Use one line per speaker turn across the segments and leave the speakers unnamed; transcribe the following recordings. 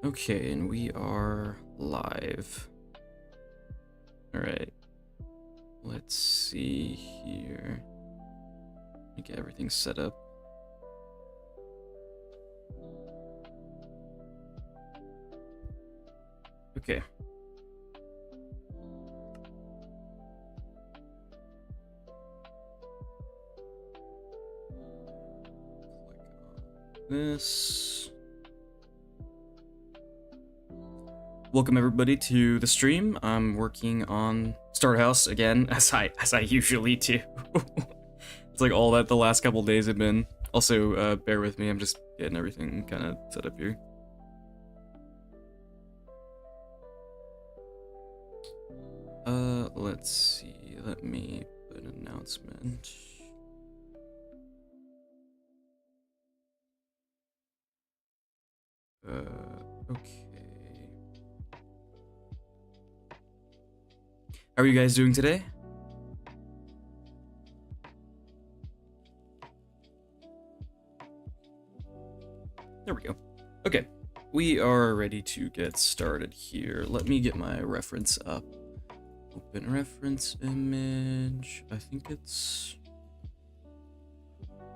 Okay, and we are live. Alright. Let's see here. Let me get everything set up. Okay. Click on this. Welcome everybody to the stream. I'm working on Start House again, as I usually do. It's like all that the last couple days have been. Also, bear with me. I'm just getting everything kind of set up here. Let's see. Let me put an announcement. Okay. How are you guys doing today? There we go. Okay, we are ready to get started here. Let me get my reference up. Open reference image. I think it's...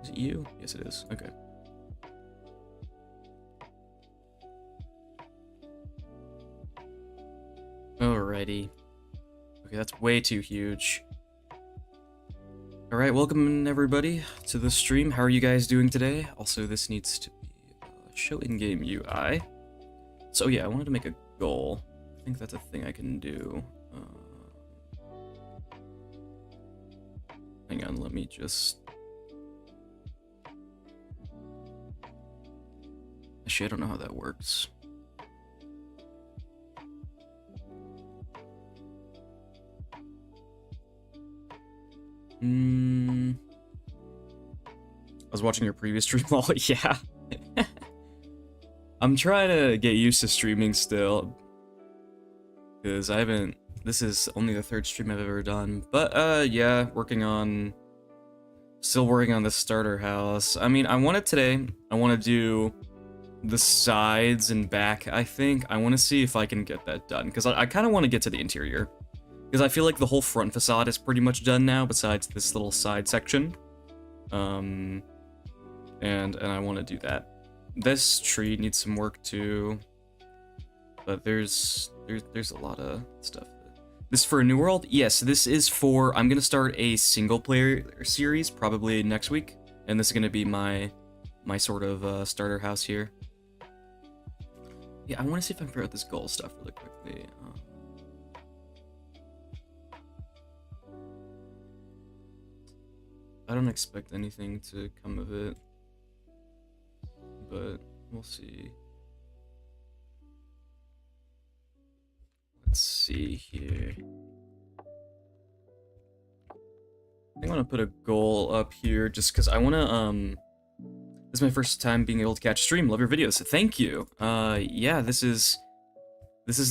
Is it you? Yes, it is. Okay. Alrighty. Okay, that's way too huge. Alright, welcome everybody to the stream. How are you guys doing today? Also, this needs to be show in-game UI. So yeah, I wanted to make a goal. I think that's a thing I can do. Hang on, let me just... Actually, I don't know how that works. I was watching your previous stream. Oh, yeah. I'm trying to get used to streaming still. Because I haven't... This is only the third stream I've ever done. But, yeah, still working on the starter house. I mean, I want it today. I want to do the sides and back, I think. I want to see if I can get that done. Because I kind of want to get to the interior. Because I feel like the whole front facade is pretty much done now, besides this little side section. And I want to do that. This tree needs some work too. But there's a lot of stuff. This is for a new world? Yes, this is for... I'm going to start a single player series probably next week. And this is going to be my sort of starter house here. Yeah, I want to see if I can figure out this goal stuff really quickly. I don't expect anything to come of it, but we'll see. Let's see here. I think I'm gonna put a goal up here just because I wanna, this is my first time being able to catch stream. Love your videos. Thank you. Yeah, this is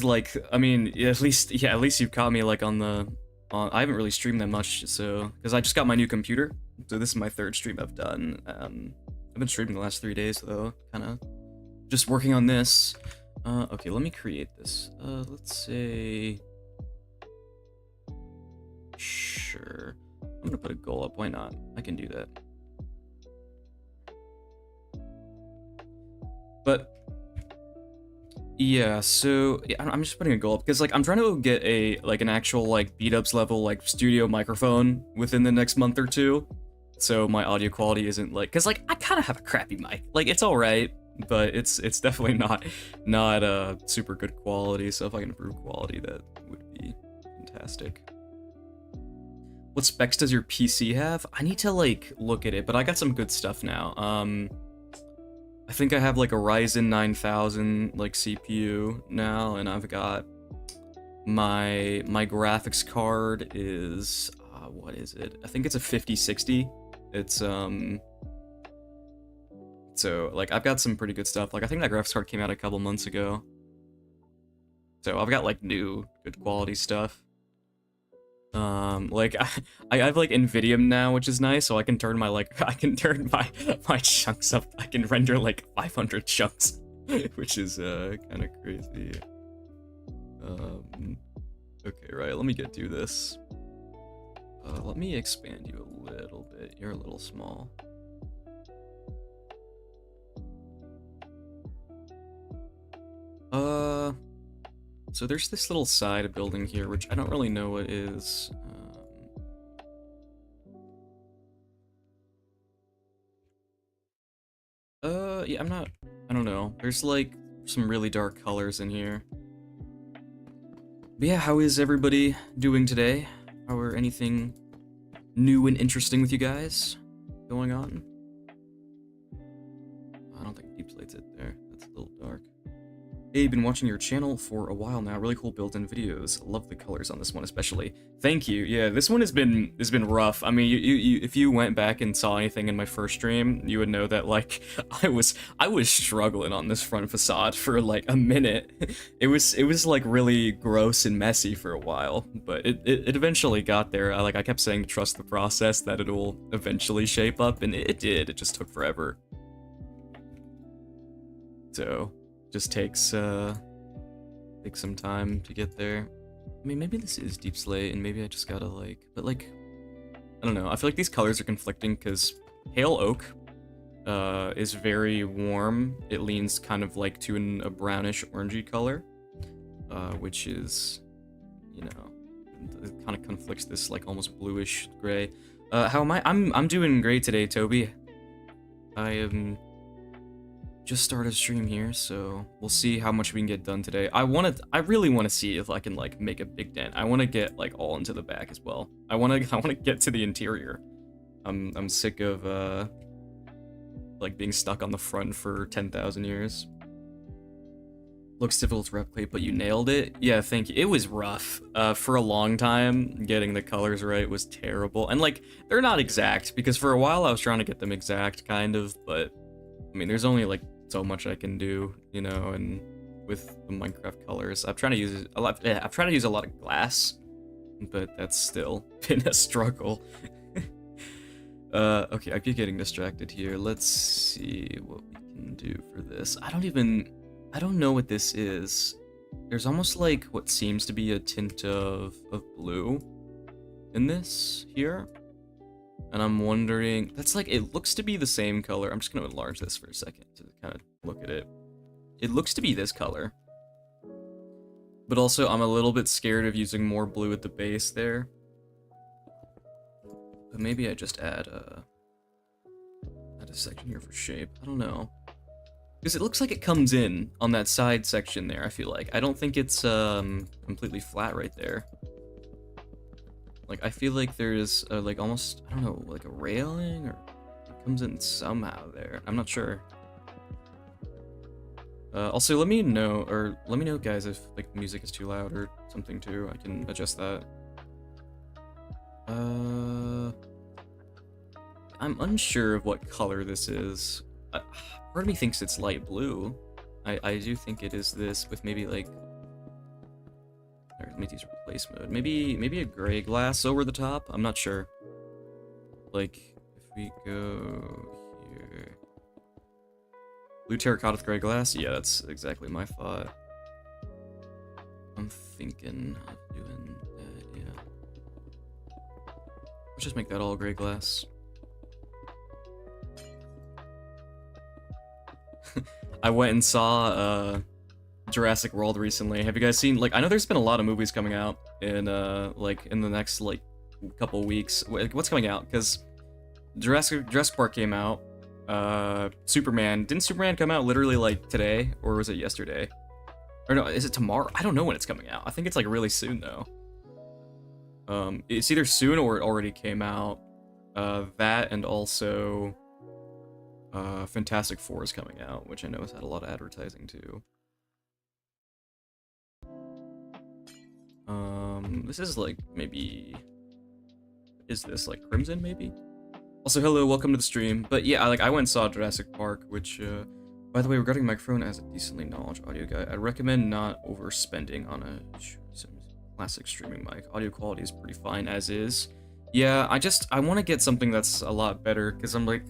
like, I mean, at least you've caught me like on the, I haven't really streamed that much, so, because I just got my new computer, so this is my third stream I've done. I've been streaming the last 3 days, though, kind of just working on this. Okay, let me create this. Let's say... Sure. I'm gonna put a goal up, why not? I can do that. But... Yeah, so yeah, I'm just putting a goal up because like I'm trying to get an actual like beat-ups level like studio microphone within the next month or two, so my audio quality isn't like, because like I kind of have a crappy mic, like it's all right, but it's definitely not super good quality. So if I can improve quality, that would be fantastic. What specs does your PC have? I need to like look at it, but I got some good stuff now. I think I have like a Ryzen 9000 like CPU now, and I've got my graphics card is what is it? I think it's a 5060. It's so like I've got some pretty good stuff. Like I think that graphics card came out a couple months ago. So I've got like new good quality stuff. Like I have like NVIDIA now, which is nice, so I can turn my my chunks up. I can render like 500 chunks which is kind of crazy. Okay, right, let me get through this. Let me expand you a little bit. You're a little small. So there's this little side building here, which I don't really know what is. Yeah, I don't know. There's like some really dark colors in here. But yeah, how is everybody doing today? How are anything new and interesting with you guys going on? I don't think Deep Slate's it there. That's a little dark. Hey, been watching your channel for a while now. Really cool built-in videos. Love the colors on this one especially. Thank you. Yeah, this one has been rough. I mean, if you went back and saw anything in my first stream, you would know that like I was struggling on this front facade for like a minute. It was like really gross and messy for a while, but it eventually got there. I kept saying trust the process, that it'll eventually shape up, and it did. It just took forever. So just takes some time to get there. I mean, maybe this is Deep Slate, and maybe I just gotta but I don't know. I feel like these colors are conflicting because Pale Oak is very warm. It leans kind of like to a brownish orangey color, which is, you know, it kind of conflicts this like almost bluish gray. How am I? I'm doing great today, Toby. I am just started a stream here, so we'll see how much we can get done today. I really want to see if I can like make a big dent. I want to get like all into the back as well. I want to get to the interior. I'm sick of like being stuck on the front for 10,000 years. Looks difficult to replicate, but you nailed it. Yeah, thank you. It was rough. For a long time, getting the colors right was terrible. And like, they're not exact, because for a while I was trying to get them exact, kind of, but I mean, there's only like so much I can do, you know, and with the Minecraft colors, I'm trying to use a lot. Yeah, I've tried to use a lot of glass, but that's still been a struggle. Okay, I keep getting distracted here. Let's see what we can do for this. I don't know what this is. There's almost like what seems to be a tint of blue in this here. And I'm wondering, that's like, it looks to be the same color. I'm just going to enlarge this for a second to kind of look at it. It looks to be this color. But also, I'm a little bit scared of using more blue at the base there. But maybe I just add a section here for shape. I don't know. Because it looks like it comes in on that side section there, I feel like. I don't think it's completely flat right there. Like, I feel like there's like almost, I don't know, like a railing, or it comes in somehow there. I'm not sure. Also, let me know, guys, if like music is too loud or something too. I can adjust that. I'm unsure of what color this is. Part of me thinks it's light blue. I do think it is this with maybe like, let me use replace mode. Maybe a gray glass over the top. I'm not sure. Like, if we go here, blue terracotta with gray glass. Yeah, that's exactly my thought. I'm thinking of doing that. Yeah. Let's just make that all gray glass. I went and saw Jurassic World recently. Have you guys seen, like, I know there's been a lot of movies coming out in like in the next like couple weeks. What's coming out? Because Jurassic Park came out. Superman, didn't Superman come out literally like today, or was it yesterday? Or no, is it tomorrow? I don't know when it's coming out. I think it's like really soon though. It's either soon or it already came out. That, and also Fantastic Four is coming out, which I know has had a lot of advertising too. This is like, maybe, is this like Crimson maybe? Also, hello, welcome to the stream. But yeah, like, I went and saw Jurassic Park, which, by the way, regarding microphone, as a decently knowledgeable audio guy, I'd recommend not overspending on a classic streaming mic. Audio quality is pretty fine as is. Yeah, I want to get something that's a lot better, because I'm like,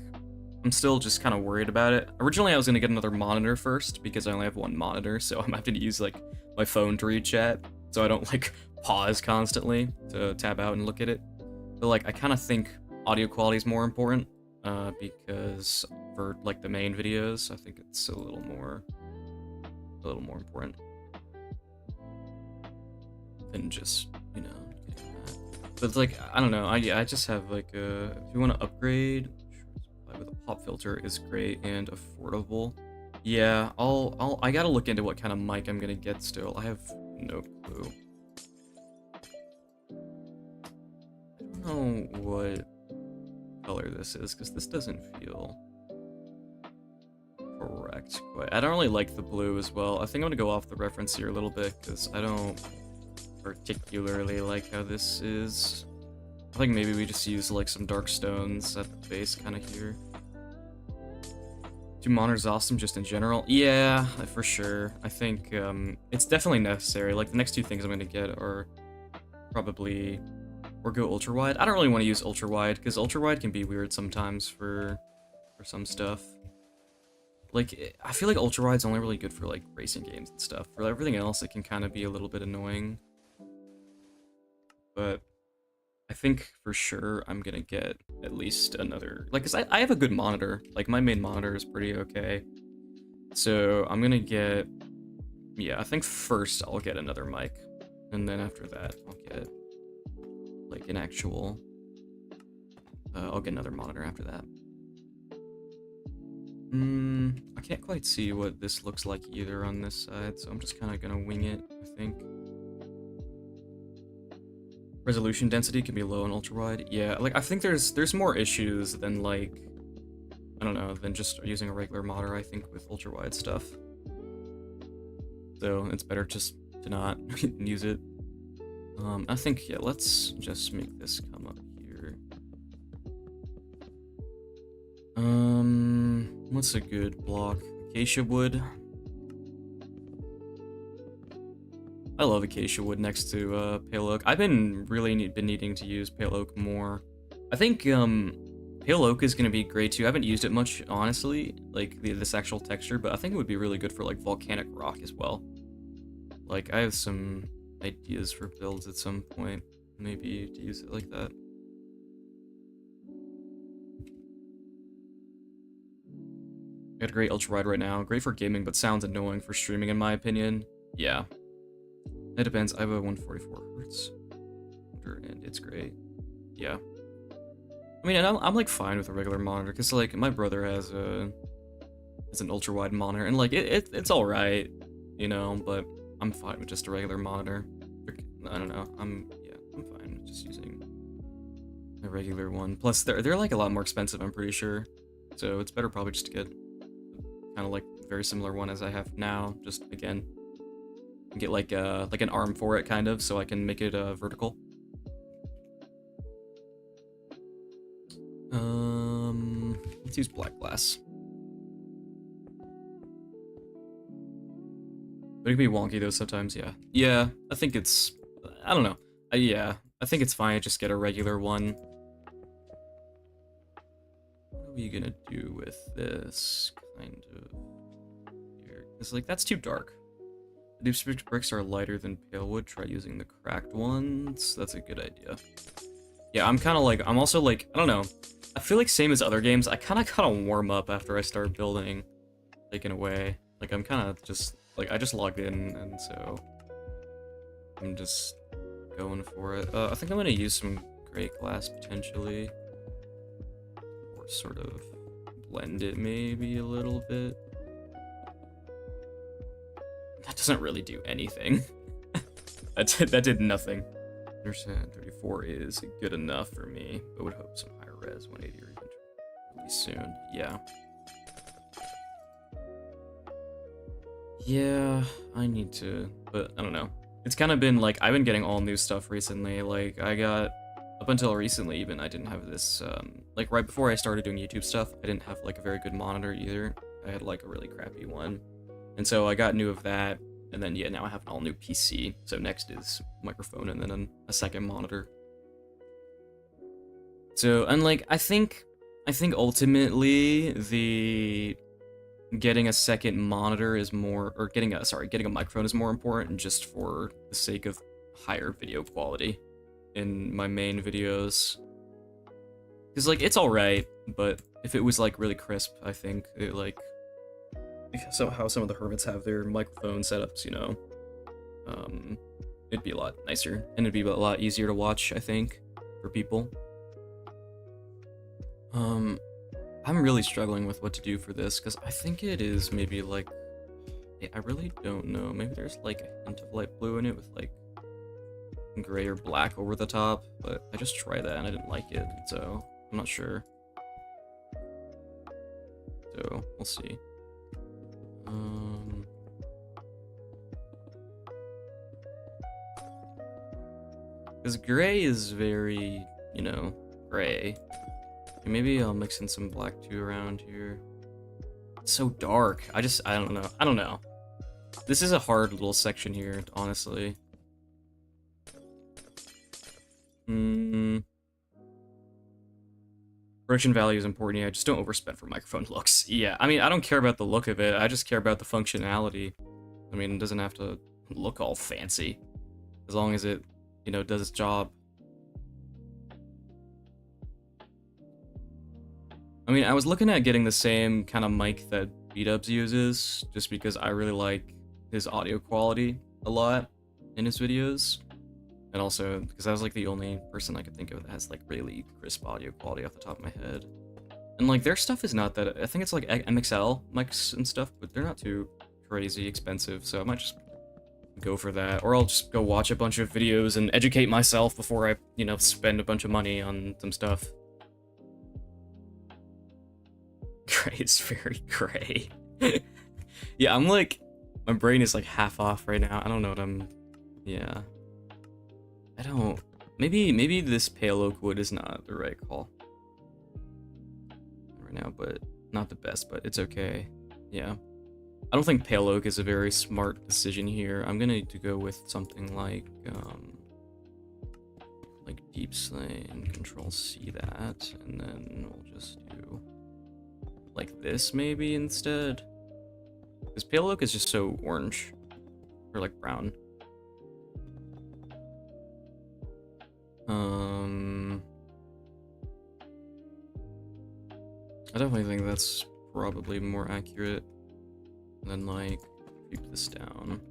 I'm still just kind of worried about it. Originally, I was gonna get another monitor first because I only have one monitor, so I'm having to use like my phone to read chat, so I don't like pause constantly to tab out and look at it. But like, I kind of think audio quality is more important because for like the main videos, I think it's a little more important than just, you know, getting that. But it's like, I don't know, I just have like if you want to upgrade with a pop filter is great and affordable. Yeah, I gotta look into what kind of mic I'm gonna get still. I have no clue. I don't know what color this is, because this doesn't feel correct. But I don't really like the blue as well. I think I'm gonna go off the reference here a little bit, because I don't particularly like how this is. I think maybe we just use like some dark stones at the base kind of here. Do monitors awesome just in general? Yeah, for sure. I think it's definitely necessary. Like the next two things I'm gonna get are probably or go ultra wide. I don't really want to use ultra wide because ultra wide can be weird sometimes for some stuff. Like I feel like ultra wide's only really good for like racing games and stuff. For everything else, it can kind of be a little bit annoying. But I think for sure I'm gonna get at least another, like, cause I have a good monitor. Like my main monitor is pretty okay. So I'm gonna get, yeah, I think first I'll get another mic, and then after that I'll get like an actual, I'll get another monitor after that. I can't quite see what this looks like either on this side, so I'm just kind of gonna wing it, I think. Resolution density can be low and ultra wide. Yeah, like I think there's more issues than like, I don't know, than just using a regular monitor, I think, with ultra wide stuff. So it's better just to not use it. I think, yeah, let's just make this come up here. What's a good block? Acacia wood. I love acacia wood next to pale oak. I've been needing to use pale oak more. I think pale oak is gonna be great too. I haven't used it much, honestly, like this actual texture, but I think it would be really good for like volcanic rock as well. Like I have some ideas for builds at some point, maybe to use it like that. Got a great ultra wide right now. Great for gaming, but sounds annoying for streaming in my opinion. Yeah. It depends. I have a 144 hertz, and it's great. Yeah. I mean, and I'm like fine with a regular monitor, cause like my brother has an ultra wide monitor, and like it's all right, you know. But I'm fine with just a regular monitor. I don't know. I'm fine with just using a regular one. Plus, they're like a lot more expensive, I'm pretty sure. So it's better probably just to get kind of like very similar one as I have now. Just again, get like an arm for it, kind of, so I can make it vertical. Let's use black glass. But it can be wonky though sometimes, yeah. Yeah, I think it's, I don't know. Yeah, I think it's fine to just get a regular one. What are we gonna do with this kind of here? It's like, that's too dark. The deep bricks are lighter than pale wood. Try using the cracked ones. That's a good idea. Yeah, I'm kind of like, I'm also like, I don't know. I feel like same as other games, I kind of warm up after I start building, like in a way. Like I'm kind of just, like I just logged in, and so I'm just going for it. I think I'm going to use some gray glass potentially. Or sort of blend it maybe a little bit. That doesn't really do anything. that did nothing. 34 is good enough for me, but would hope some higher res 180 or even really soon. Yeah. Yeah, I need to, but I don't know. It's kind of been like, I've been getting all new stuff recently. Like I got, up until recently even, I didn't have this, like right before I started doing YouTube stuff, I didn't have like a very good monitor either. I had like a really crappy one. And so I got new of that, and then yeah, now I have an all new PC. So next is microphone, and then a second monitor. So, and like, I think I think ultimately the getting a second monitor is more, or getting a microphone is more important just for the sake of higher video quality in my main videos. Because, like, it's alright, but if it was, like, really crisp, I think it, like, so how some of the hermits have their microphone setups, you know, it'd be a lot nicer, and it'd be a lot easier to watch, I think, for people. I'm really struggling with what to do for this, because I think it is maybe, like, I really don't know, maybe there's, like, a hint of light blue in it with, like, gray or black over the top, but I just tried that and I didn't like it, so I'm not sure. So, we'll see. Because gray is very, you know, gray. Maybe I'll mix in some black too around here. It's so dark. I don't know. I don't know. This is a hard little section here, honestly. Production value is important. Yeah, just don't overspend for microphone looks. Yeah, I mean, I don't care about the look of it. I just care about the functionality. I mean, it doesn't have to look all fancy. As long as it, you know, does its job. I mean, I was looking at getting the same kind of mic that B-Dubs uses, just because I really like his audio quality a lot in his videos. And also, because I was like the only person I could think of that has like really crisp audio quality off the top of my head. And like their stuff is not that, I think it's like MXL mics and stuff, but they're not too crazy expensive, so I might just go for that. Or I'll just go watch a bunch of videos and educate myself before I, you know, spend a bunch of money on some stuff. Gray is very gray. Yeah, I'm like, my brain is like half off right now. I don't know what I'm, yeah. I don't, maybe this pale oak wood is not the right call right now, but not the best, but it's okay. Yeah. I don't think pale oak is a very smart decision here. I'm gonna need to go with something like deep slate and control C that, and then we'll just do like this maybe instead. Because pale oak is just so orange, or like brown. I definitely think that's probably more accurate than like keep this down.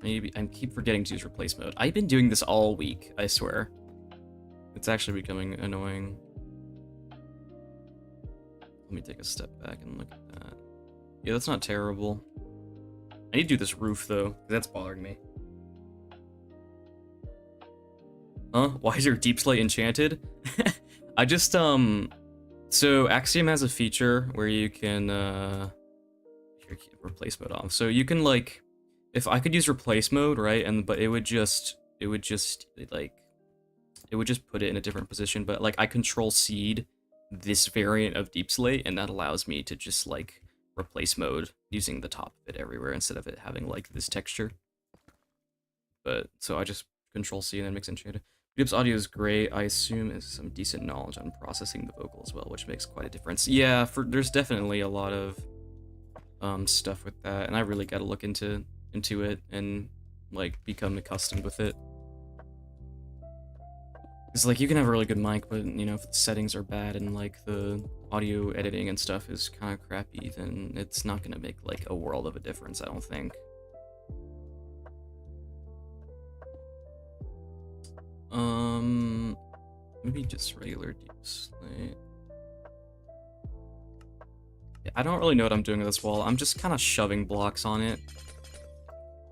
Maybe I keep forgetting to use replace mode. I've been doing this all week, I swear. It's actually becoming annoying. Let me take a step back and look at that. Yeah, that's not terrible. I need to do this roof though, because that's bothering me. Huh? Why is your deep slate enchanted? I just, so Axiom has a feature where you can, here, replace mode off. So you can, like, if I could use replace mode, right, but it would just put it in a different position, but, like, I control seed this variant of deep slate, and that allows me to just, like, replace mode using the top of it everywhere instead of it having, like, this texture. But, so I just control C and then mix enchanted. Gibbs audio is great. I assume is some decent knowledge on processing the vocal as well, which makes quite a difference. Yeah, there's definitely a lot of stuff with that, and I really got to look into it and like become accustomed with it. It's like you can have a really good mic, but you know if the settings are bad and like the audio editing and stuff is kind of crappy, then it's not gonna make like a world of a difference, I don't think. Maybe just regular deep slate. Yeah, I don't really know what I'm doing with this wall. I'm just kind of shoving blocks on it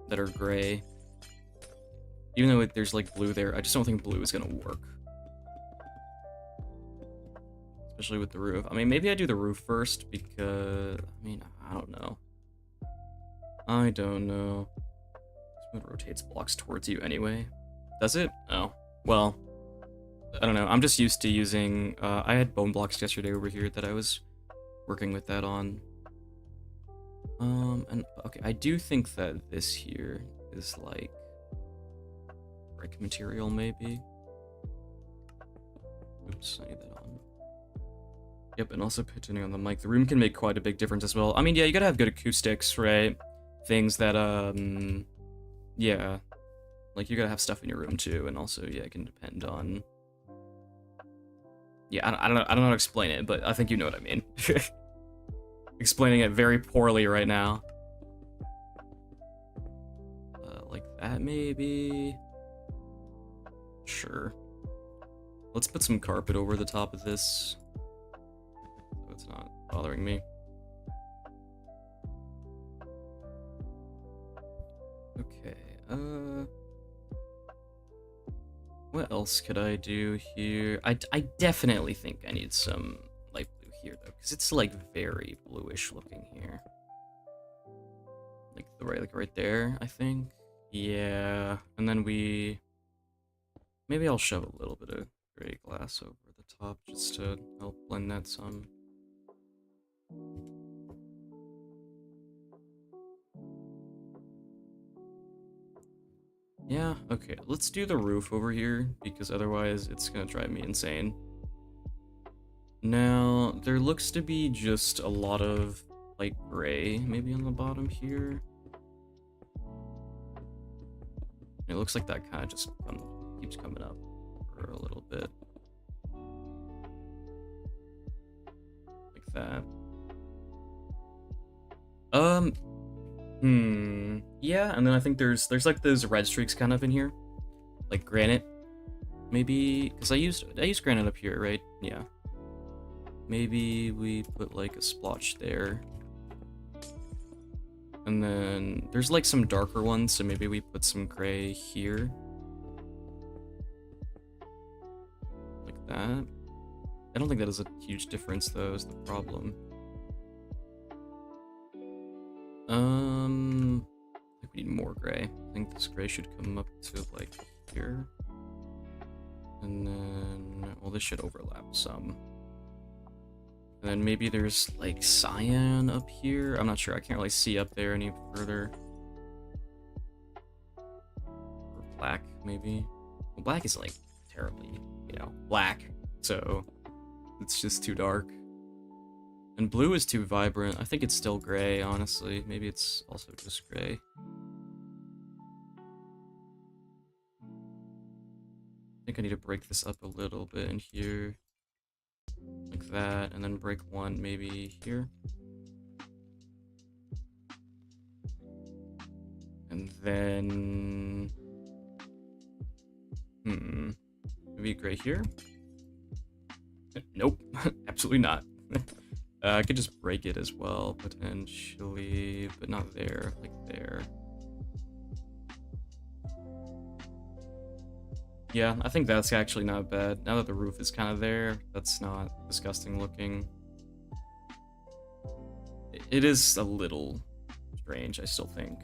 that are gray. Even though there's like blue there, I just don't think blue is gonna work. Especially with the roof. I mean, maybe I do the roof first because, I mean, I don't know. I don't know. It rotates blocks towards you anyway. Does it? Oh. Well, I don't know. I'm just used to using, I had bone blocks yesterday over here that I was working with that on. And, okay, I do think that this here is like brick material, maybe. Oops, I need that on. Yep, and also turning on the mic. The room can make quite a big difference as well. I mean, yeah, you gotta have good acoustics, right? Things that, yeah. Like, you gotta have stuff in your room, too, and also, yeah, it can depend on... Yeah, I don't know how to explain it, but I think you know what I mean. Explaining it very poorly right now. Like that, maybe? Sure. Let's put some carpet over the top of this, so it's not bothering me. Okay, what else could I do here? I definitely think I need some light blue here, though, because it's, like, very bluish looking here. Like, right there, I think. Yeah, and then maybe I'll shove a little bit of gray glass over the top just to help blend that some. Yeah, okay, let's do the roof over here, because otherwise it's gonna drive me insane. Now, there looks to be just a lot of light gray, maybe on the bottom here. It looks like that kind of just keeps coming up for a little bit. Like that. Yeah, and then I think there's like those red streaks kind of in here. Like granite. Maybe, because I used granite up here, right? Yeah. Maybe we put like a splotch there. And then there's like some darker ones, so maybe we put some gray here. Like that. I don't think that is a huge difference though, is the problem. I think we need more gray. I think this gray should come up to like here. And then, well, this should overlap some. And then maybe there's like cyan up here. I'm not sure. I can't really see up there any further. Or black, maybe. Well, black is like terribly, black. So it's just too dark. And blue is too vibrant. I think it's still gray, honestly. Maybe it's also just gray. I think I need to break this up a little bit in here. Like that, and then break one maybe here. And then... maybe gray here? Nope, absolutely not. I could just break it as well, potentially, but not there, like there. Yeah, I think that's actually not bad. Now that the roof is kind of there, that's not disgusting looking. It is a little strange, I still think.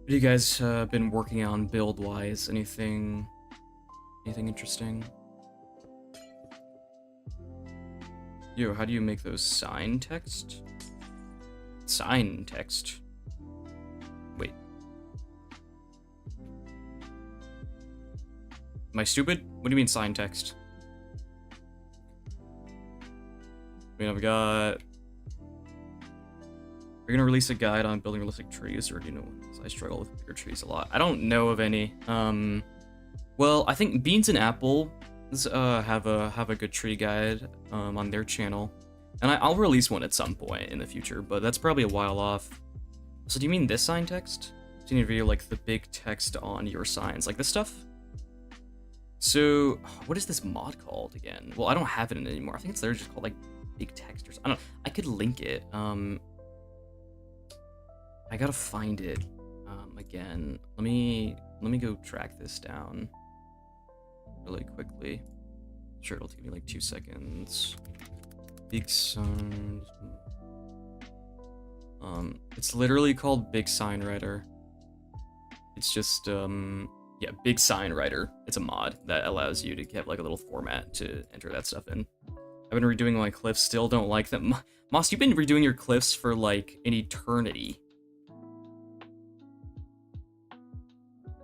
What have you guys been working on build-wise? Anything interesting? Yo, how do you make those sign text? Sign text? Wait. Am I stupid? What do you mean sign text? I mean, I've got... You're gonna release a guide on building realistic trees, or do you know? I struggle with bigger trees a lot. I don't know of any. Well, I think Beans and Apples have a good tree guide on their channel, and I'll release one at some point in the future, but that's probably a while off. So do you mean this sign text? So you need to read like the big text on your signs, like this stuff? So what is this mod called again? Well, I don't have it in it anymore. I think it's literally just called like big text or something. I don't know. I could link it. I gotta find it again. Let me go track this down really quickly. Sure, it'll take me like 2 seconds. Big sign. It's literally called Big Sign Writer. It's just yeah, Big Sign Writer. It's a mod that allows you to have like a little format to enter that stuff in. I've been redoing my cliffs, still don't like them. Moss, you've been redoing your cliffs for like an eternity.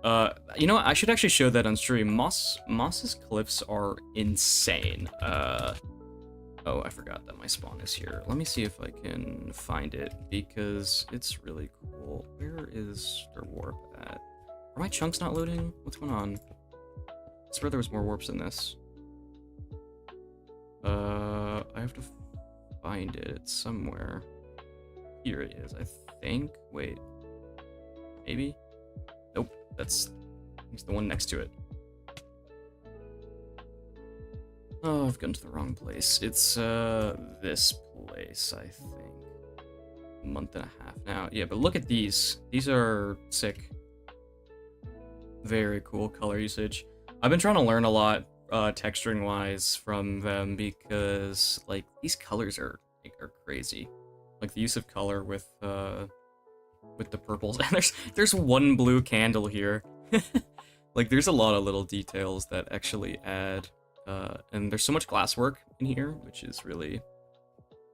You know what? I should actually show that on stream. Moss's cliffs are insane. Oh, I forgot that my spawn is here. Let me see if I can find it, because it's really cool. Where is their warp at? Are my chunks not loading? What's going on? I swear there was more warps in this. I have to find it somewhere. Here it is, I think. Wait. Maybe? Nope, that's the one next to it. Oh, I've gone to the wrong place. It's, this place, I think. A month and a half now. Yeah, but look at these. These are sick. Very cool color usage. I've been trying to learn a lot, texturing-wise from them, because, like, these colors are crazy. Like, the use of color with the purples. And there's one blue candle here. Like, there's a lot of little details that actually add. And there's so much glasswork in here, which is really,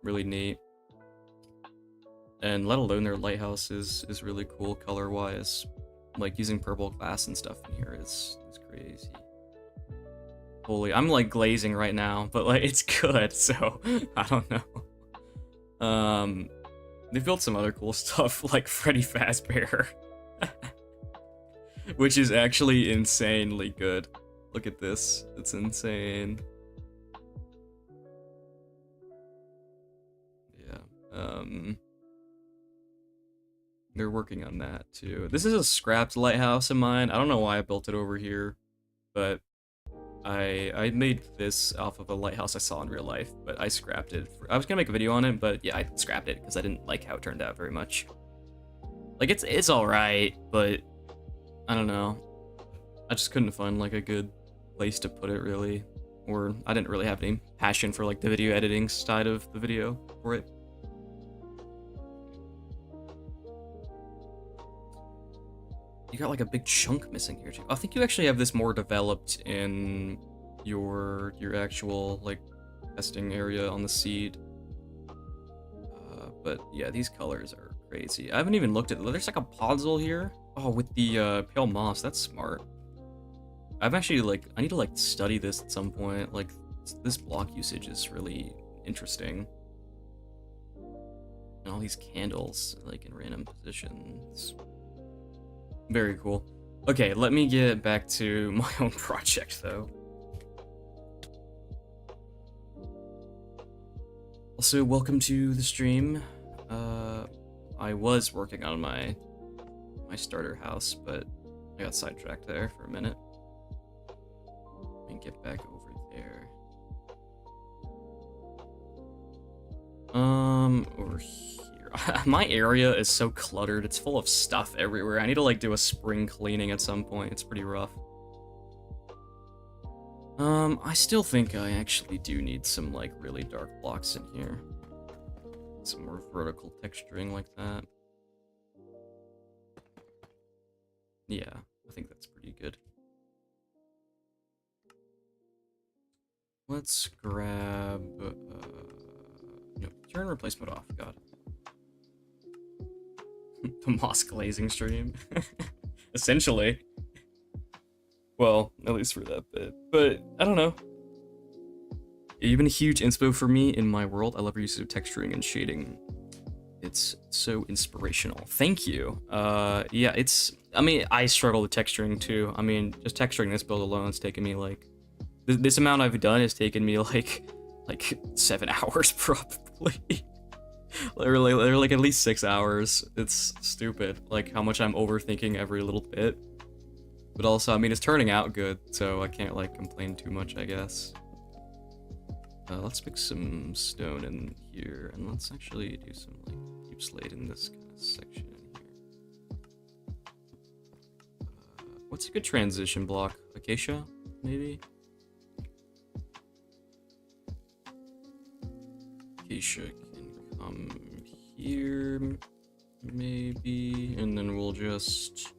really neat. And let alone their lighthouse is really cool color-wise. Like, using purple glass and stuff in here is crazy. Holy, I'm like glazing right now, but like it's good, so I don't know. They built some other cool stuff like Freddy Fazbear, which is actually insanely good. Look at this, it's insane. Yeah, they're working on that too. This is a scrapped lighthouse of mine. I don't know why I built it over here, but I made this off of a lighthouse I saw in real life, but I scrapped it. I was gonna make a video on it, but yeah, I scrapped it because I didn't like how it turned out very much. Like, it's alright, but I don't know. I just couldn't find like a good place to put it, really. Or I didn't really have any passion for like the video editing side of the video for it. You got like a big chunk missing here too. I think you actually have this more developed in your actual like testing area on the seed. But yeah, these colors are crazy. I haven't even looked at. There's like a podzol here. Oh, with the pale moss. That's smart. I've actually like. I need to like study this at some point. Like this block usage is really interesting. And all these candles like in random positions. Very cool. Okay, let me get back to my own project, though. Also, welcome to the stream. I was working on my starter house, but I got sidetracked there for a minute. Let me get back over there. Over here. My area is so cluttered. It's full of stuff everywhere. I need to like do a spring cleaning at some point. It's pretty rough. I still think I actually do need some like really dark blocks in here. Some more vertical texturing like that. Yeah, I think that's pretty good. Let's grab no, turn replacement off. God. The moss glazing stream. Essentially. Well, at least for that bit. But, I don't know. You've been a huge inspo for me in my world. I love your use of texturing and shading. It's so inspirational. Thank you. Yeah, it's... I mean, I struggle with texturing too. I mean, just texturing this build alone has taken me like... This amount I've done has taken me like 7 hours probably. They're like at least 6 hours. It's stupid, like how much I'm overthinking every little bit. But also, I mean, it's turning out good, so I can't like complain too much, I guess. Let's pick some stone in here, and let's actually do some like deep slate in this kind of section in here. What's a good transition block? Acacia, maybe? Acacia can come here, maybe, and then we'll just...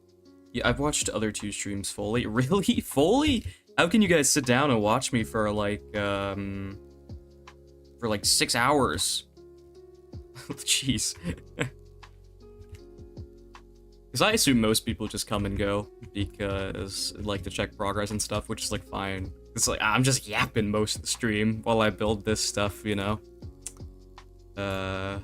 Yeah, I've watched other two streams fully. Really? Fully? How can you guys sit down and watch me for like 6 hours? Jeez. Because Because I assume most people just come and go because like to check progress and stuff, which is like fine. It's like I'm just yapping most of the stream while I build this stuff, you know. So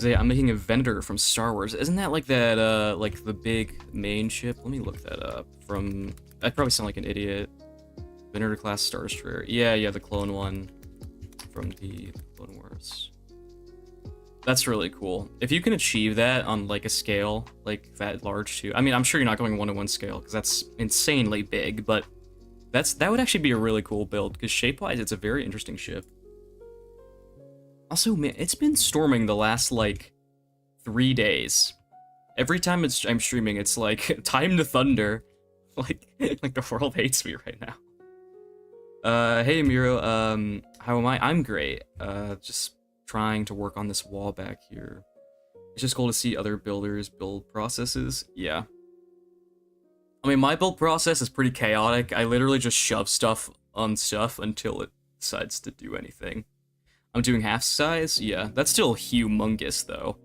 yeah, I'm making a vendor from Star Wars. Isn't that like that like the big main ship? Let me look that up. From I probably sound like an idiot. Vendor class Star Destroyer. Yeah, the clone one from the Clone Wars. That's really cool. If you can achieve that on like a scale like that large too. I mean, I'm sure you're not going 1-to-1 scale because that's insanely big, but that would actually be a really cool build because shape-wise, it's a very interesting ship. Also, man, it's been storming the last like 3 days. Every time I'm streaming, it's like time to thunder. Like the world hates me right now. Hey Miro, how am I? I'm great. Just trying to work on this wall back here. It's just cool to see other builders build processes. Yeah. I mean, my build process is pretty chaotic. I literally just shove stuff on stuff until it decides to do anything. I'm doing half size? Yeah, that's still humongous though.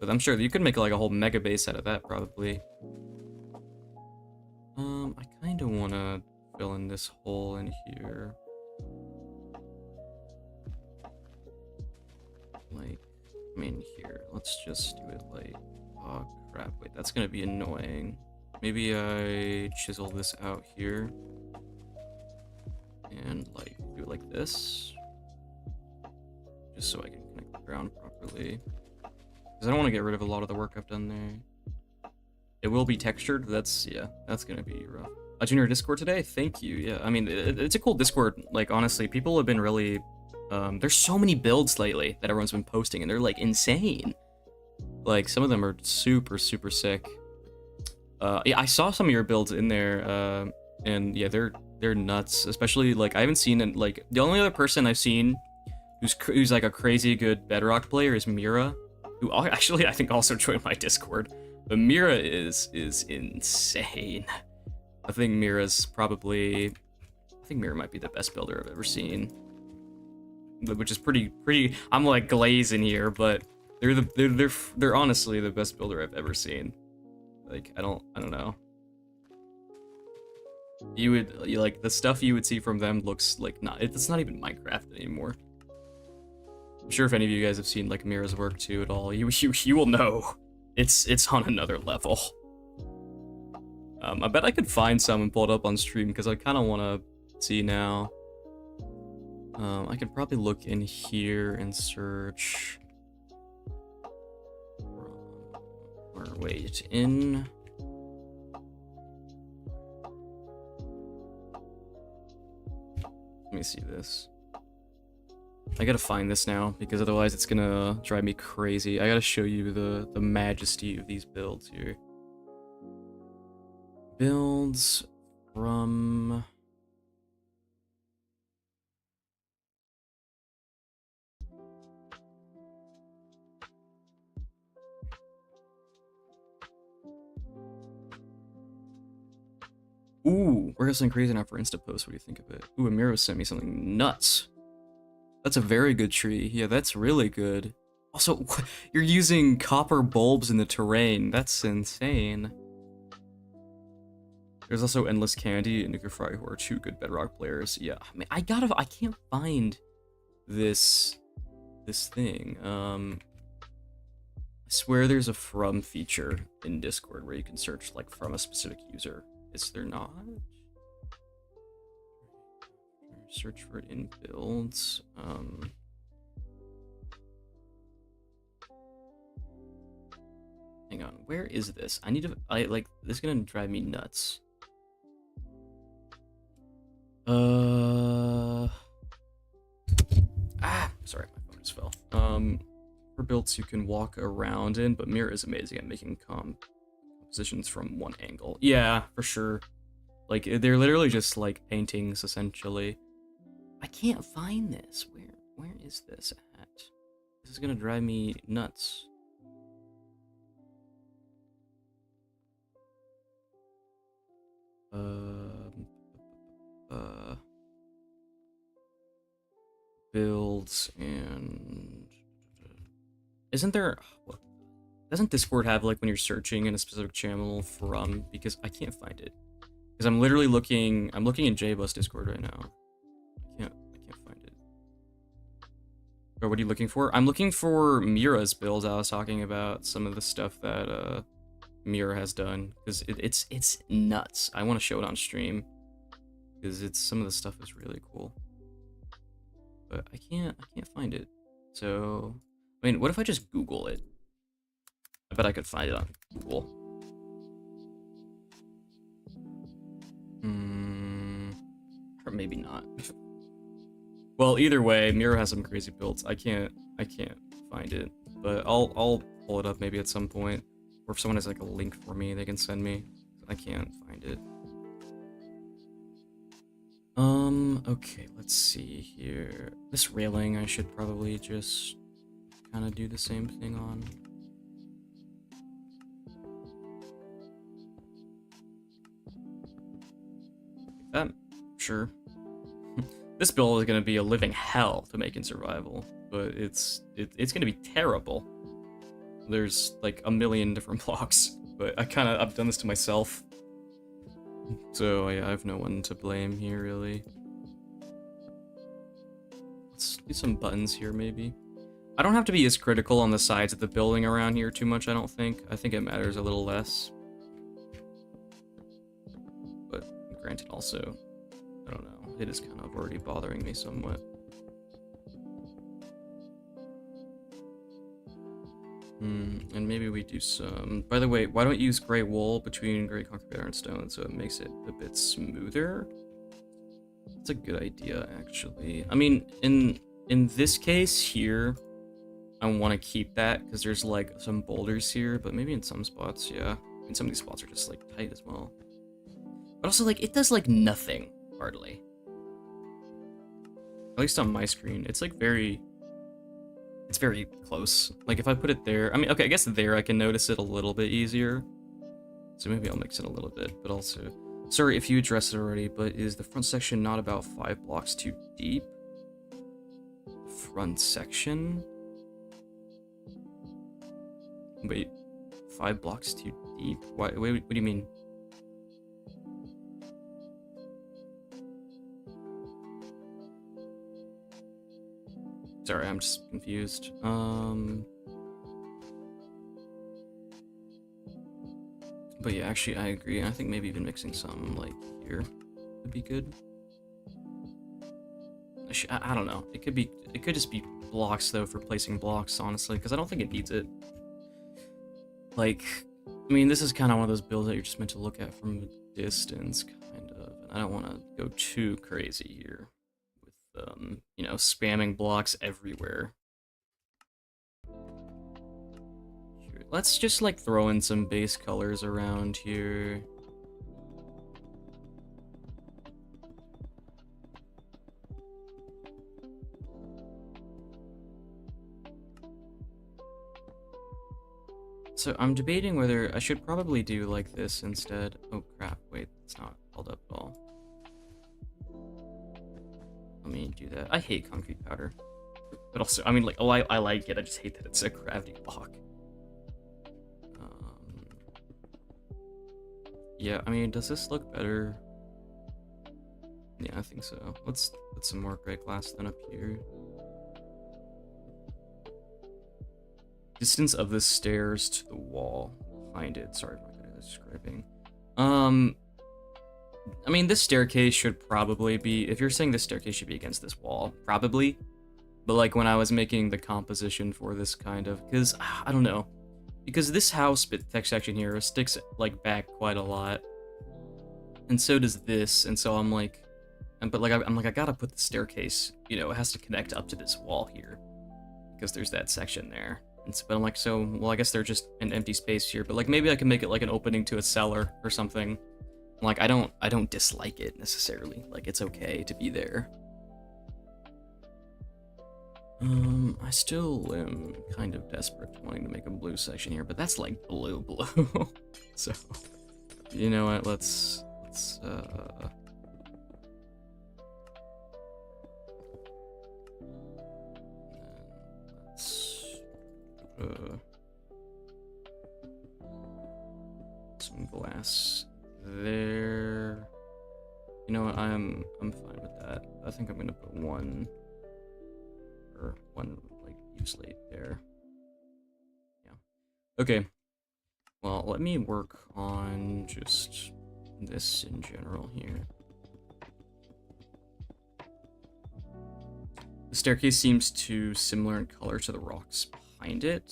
But I'm sure that you could make like a whole mega base out of that probably. I kind of want to fill in this hole in here. Like, I mean, here, let's just do it like, oh crap, wait, that's gonna be annoying. Maybe I chisel this out here and like do it like this, just so I can connect the ground properly. Because I don't want to get rid of a lot of the work I've done there. It will be textured. That's, yeah, that's gonna be rough. A junior Discord today? Thank you. Yeah, I mean, it's a cool Discord. Like, honestly, people have been really... there's so many builds lately that everyone's been posting, and they're, like, insane. Like, some of them are super, super sick. Yeah, I saw some of your builds in there, and, yeah, they're nuts. Especially, like, I haven't seen... Like, the only other person I've seen who's like, a crazy good Bedrock player is Mira, who actually, I think, also joined my Discord. But Mira is insane. I think Mira's probably... I think Mira might be the best builder I've ever seen. Which is pretty... I'm like glazing here, but they're honestly the best builder I've ever seen. Like, I don't know. You like, the stuff you would see from them looks like it's not even Minecraft anymore. I'm sure if any of you guys have seen like Mira's work too at all, you will know. It's on another level. I bet I could find some and pull it up on stream because I kind of want to see now. I could probably look in here and search. Or wait, in. Let me see this. I gotta find this now because otherwise it's gonna drive me crazy. I gotta show you the majesty of these builds here. Builds from... Ooh, we're something crazy enough for Insta post. What do you think of it? Ooh, Amiro sent me something nuts. That's a very good tree. Yeah, that's really good. Also, you're using copper bulbs in the terrain. That's insane. There's also Endless Candy and Nuclear Fry, who are two good Bedrock players. Yeah, I mean, I can't find this thing. I swear there's a from feature in Discord where you can search like from a specific user. Is there not? Search for it in builds. Hang on, where is this? This is gonna drive me nuts. Sorry, my phone just fell. For builds you can walk around in, but Mira is amazing at making compositions from one angle. Yeah, for sure. Like, they're literally just like paintings, essentially. I can't find this. Where is this at? This is gonna drive me nuts. Builds and... Isn't there... Doesn't Discord have like when you're searching in a specific channel from? Because I can't find it. Because I'm literally looking. I'm looking in JBus Discord right now. I can't find it. Or what are you looking for? I'm looking for Mira's builds. I was talking about some of the stuff that Mira has done because it's nuts. I want to show it on stream because some of the stuff is really cool. But I can't find it. So I mean, what if I just Google it? I bet I could find it on Google. Or maybe not. Well, either way, Mira has some crazy builds. I can't find it, but I'll pull it up maybe at some point, or if someone has like a link for me, they can send me. I can't find it. Okay, let's see here. This railing, I should probably just kind of do the same thing on. Like that, sure. This build is gonna be a living hell to make in survival, but it's gonna be terrible. There's like a million different blocks, but I've done this to myself. So yeah, I have no one to blame here really. Let's do some buttons here maybe. I don't have to be as critical on the sides of the building around here too much, I don't think. I think it matters a little less. But granted also, I don't know, it is kind of already bothering me somewhat. And maybe we do some... By the way, why don't you use gray wool between gray concrete and stone so it makes it a bit smoother? That's a good idea, actually. I mean, in this case here, I want to keep that because there's like some boulders here, but maybe in some spots, yeah. I mean, some of these spots are just like tight as well. But also, like, it does like nothing, hardly. At least on my screen, it's like it's very close. Like if I put it there, I mean, okay, I guess there I can notice it a little bit easier. So maybe I'll mix it a little bit, but also, sorry if you addressed it already, but is the front section not about 5 blocks too deep? Front section? Wait, 5 blocks too deep? Wait, what do you mean? Sorry, I'm just confused. But yeah, actually, I agree. I think maybe even mixing some like here would be good. I don't know. It could just be blocks though for placing blocks, honestly, because I don't think it needs it. Like, I mean, this is kind of one of those builds that you're just meant to look at from a distance, kind of. And I don't want to go too crazy here with, you know, spamming blocks everywhere. Here, let's just like throw in some base colors around here. So I'm debating whether I should probably do like this instead. Oh crap, wait, it's not held up at all. Let me do that. I hate concrete powder. But also, I mean, like, oh, I like it. I just hate that it's a gravity block. Yeah, I mean, does this look better? Yeah, I think so. Let's put some more gray glass then up here. Distance of the stairs to the wall behind it. Sorry, I'm not good at describing. I mean, this staircase should probably be, if you're saying this staircase should be against this wall, probably. But like when I was making the composition for this kind of, because I don't know, because this house bit text section here sticks like back quite a lot, and so does this, and so I'm like, but like I'm like I gotta put the staircase, you know, it has to connect up to this wall here, because there's that section there. And so, but I'm like, so well, I guess they're just an empty space here, but like maybe I can make it like an opening to a cellar or something. Like I don't dislike it necessarily. Like it's okay to be there. I still am kind of desperate wanting to make a blue section here, but that's like blue. So, you know what? Let's some glass there. You know what? I'm fine with that. I think I'm gonna put one like view slate there. Yeah. Okay. Well, let me work on just this in general here. The staircase seems too similar in color to the rocks behind it.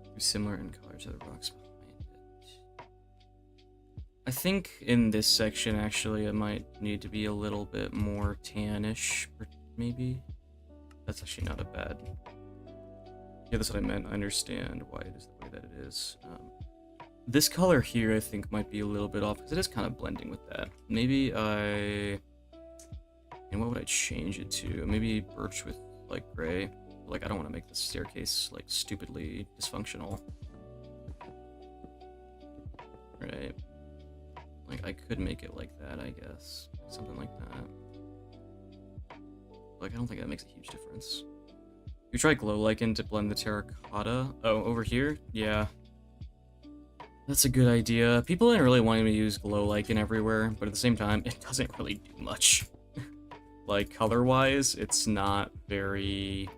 Too similar in color to the rocks behind it. I think in this section, actually, it might need to be a little bit more tannish, maybe. That's actually not a bad... Yeah, that's what I meant. I understand why it is the way that it is. This color here, I think, might be a little bit off, because it is kind of blending with that. Maybe I... And what would I change it to? Maybe birch with, like, gray. Like, I don't want to make the staircase, like, stupidly dysfunctional. Right. Like, I could make it like that, I guess. Something like that. Like, I don't think that makes a huge difference. You try glow lichen to blend the terracotta. Oh, over here? Yeah. That's a good idea. People aren't really wanting me to use glow lichen everywhere, but at the same time, it doesn't really do much. Like, color-wise, it's not very...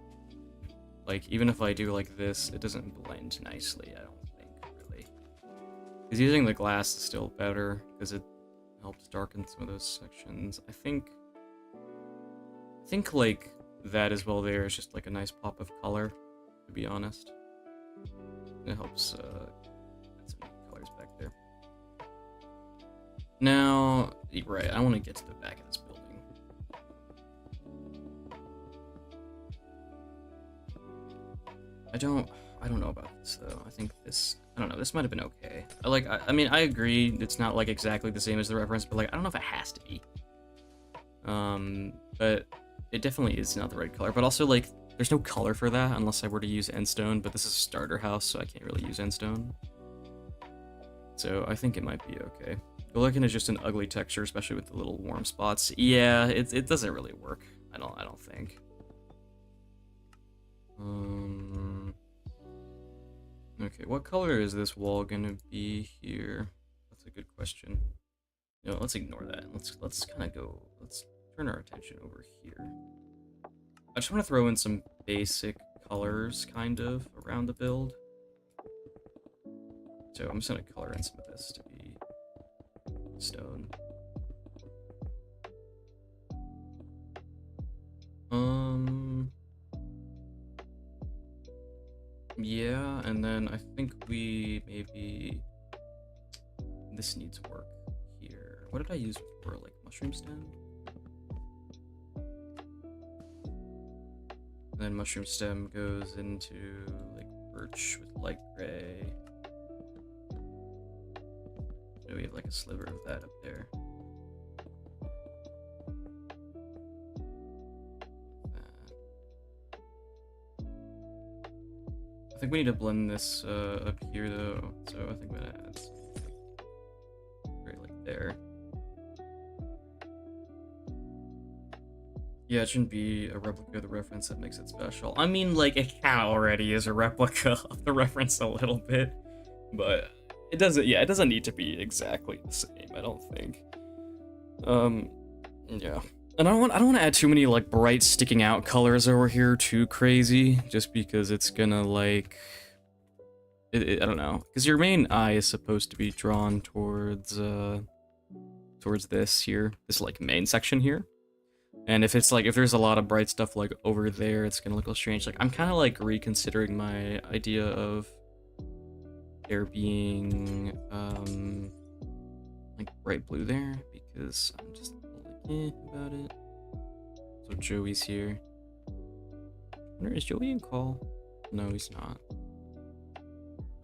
Like, even if I do like this, it doesn't blend nicely, I don't think, really. Because using the glass is still better, because it helps darken some of those sections. I think, like, that as well there is just, like, a nice pop of color, to be honest. It helps, add some colors back there. Now, right, I want to get to the back of this building. I don't know about this though. I think this, I don't know, this might have been okay. I mean, I agree, it's not like exactly the same as the reference, but like, I don't know if it has to be. But it definitely is not the right color, but also like, there's no color for that unless I were to use endstone, but this is a starter house, so I can't really use endstone. So I think it might be okay. Golican is just an ugly texture, especially with the little warm spots. Yeah, it doesn't really work. I don't think. Okay, what color is this wall gonna be here? That's a good question. No, let's ignore that. Let's kind of go. Let's turn our attention over here. I just want to throw in some basic colors, kind of, around the build. So I'm just gonna color in some of this to be stone. Yeah, and then I think we maybe... This needs work here. What did I use for, like, mushroom stem? And then mushroom stem goes into, like, birch with light gray. So we have, like, a sliver of that up there. I think we need to blend this up here though, so I think I'm gonna add something right like there. Yeah, it shouldn't be a replica of the reference that makes it special. I mean, like, it kinda already is a replica of the reference a little bit, but it doesn't, yeah, it doesn't need to be exactly the same, I don't think. Yeah. And I don't want to add too many, like, bright sticking out colors over here too crazy, just because it's gonna, like, I don't know, because your main eye is supposed to be drawn towards this here, this, like, main section here. And if it's, like, if there's a lot of bright stuff, like, over there, it's gonna look a little strange. Like, I'm kind of, like, reconsidering my idea of there being, like, bright blue there, because I'm just about it. So Joey's here. I wonder, is Joey in call? No, he's not.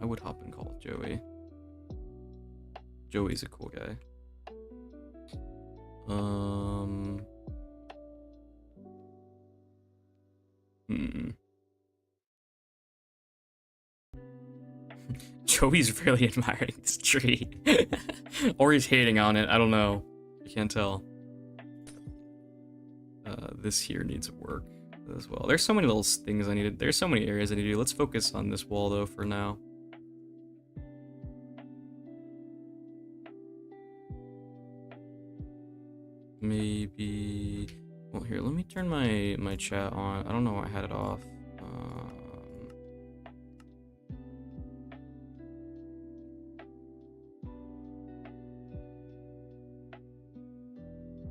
I would hop in call with Joey. Joey's a cool guy. Joey's really admiring this tree. Or he's hating on it, I don't know. I can't tell. This here needs work as well. There's so many little things I needed. There's so many areas I need to do. Let's focus on this wall though for now. maybe. Well, here, let me turn my chat on. I don't know why I had it off.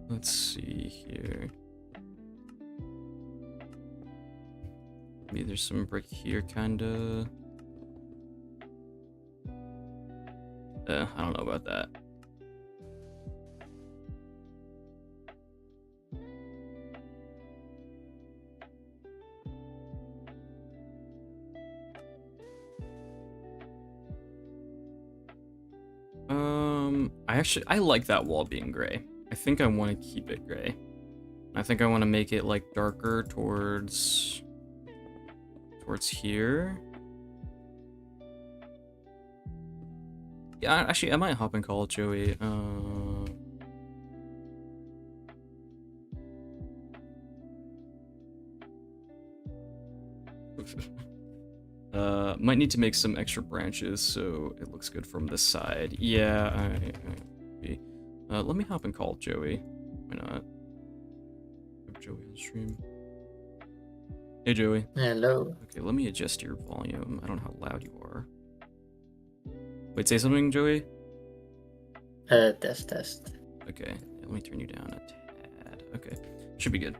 Let's see here. Maybe there's some brick here, kinda. I don't know about that. I like that wall being gray. I think I want to keep it gray. I think I want to make it like darker towards here. Yeah, actually, I might hop and call Joey. Might need to make some extra branches so it looks good from this side. Yeah, let me hop and call Joey. Why not? Have Joey on stream. Hey, Joey.
Hello.
Okay, let me adjust your volume. I don't know how loud you are. Wait, say something, Joey?
Test.
Okay, let me turn you down a tad. Okay, should be good.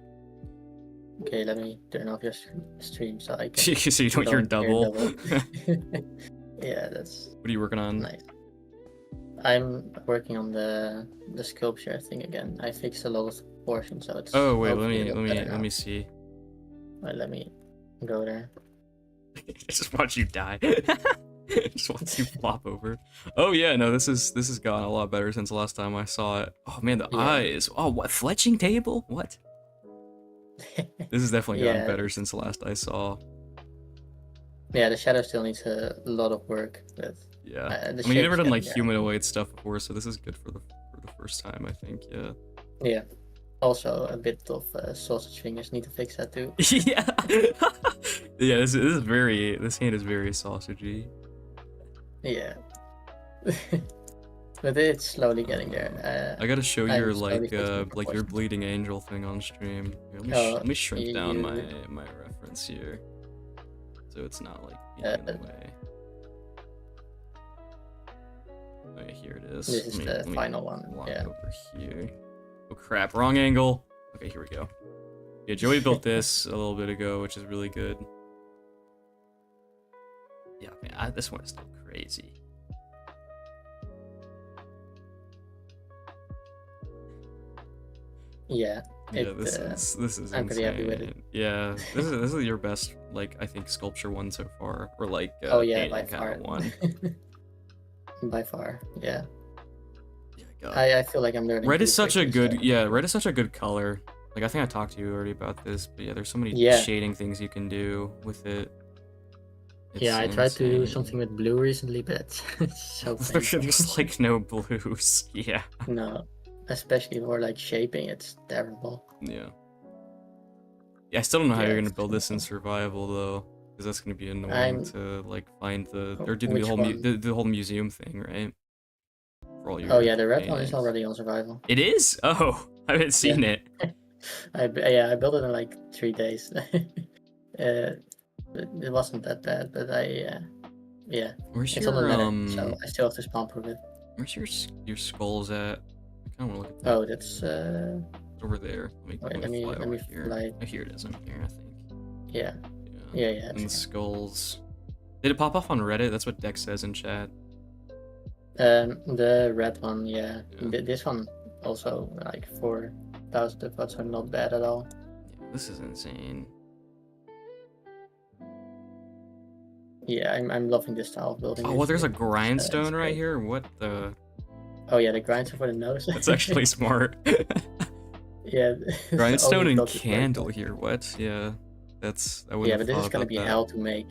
Okay, let me turn off your stream so I can.
So you don't hear double.
Yeah, that's.
What are you working on?
Nice. I'm working on the sculpture thing again. I fixed a lot of portions, so it's.
Oh wait, let me see.
Wait, let me go there.
I just watch you die. Just watch you flop over. Oh yeah, no, this has gotten a lot better since the last time I saw it. Oh man, the eyes. Oh, what, fletching table? What? This has definitely gotten better since the last I saw.
Yeah, the shadow still needs a lot of work, but
yeah. I mean, you never done like humanoid stuff before, so this is good for the first time, I think. Yeah.
Yeah. Also, a bit of sausage fingers. Need to fix that too.
Yeah. Yeah. This hand is very sausagey.
Yeah. But it's slowly getting there.
I gotta show your like your bleeding angel thing on stream. Here, let me shrink down my reference here, so it's not like being in the way. Oh yeah, here it is.
This is the final one. Yeah.
Over here. Oh crap! Wrong angle. Okay, here we go. Yeah, Joey built this a little bit ago, which is really good. Yeah, man, this one is still crazy.
Yeah.
This is
I'm
insane.
pretty happy with it.
Yeah, this is your best, like, I think, sculpture one so far, or like
oh yeah, by
kind
far.
of one.
By far, yeah.
Yeah, God.
I feel like I'm learning.
Red is such a good red is such a good color. Like, I think I talked to you already about this, but yeah, there's so many shading things you can do with it.
It's I tried to do something with blue recently, but it's so painful.
There's like no blues. Yeah.
No. Especially for like shaping, it's terrible.
Yeah. Yeah, I still don't know how you're gonna build this in survival though, because that's gonna be annoying to like find they're doing the whole museum thing, right? For all your
oh yeah, the red one is already on survival.
It is? Oh, I haven't seen it.
I built it in like 3 days. It wasn't that bad, but yeah.
Where's
it's
your
on the nether, so I still have to spawn proof it.
Where's your skulls at? I kind of want to look at that.
Oh, that's
over there. Let me fly. Oh, here it is. I'm here, I think.
Yeah.
And the skulls. Did it pop off on Reddit? That's what Dex says in chat.
The red one, yeah. This one also like 4,000 votes, so not bad at all.
Yeah, this is insane.
Yeah, I'm loving this style of building.
Oh, well, there's a grindstone right here. What the?
Oh yeah, the grindstone for the nose.
That's actually smart.
Yeah.
Grindstone and candle here. What? Yeah, that's. I wouldn't.
Yeah, but this is gonna be hell to make.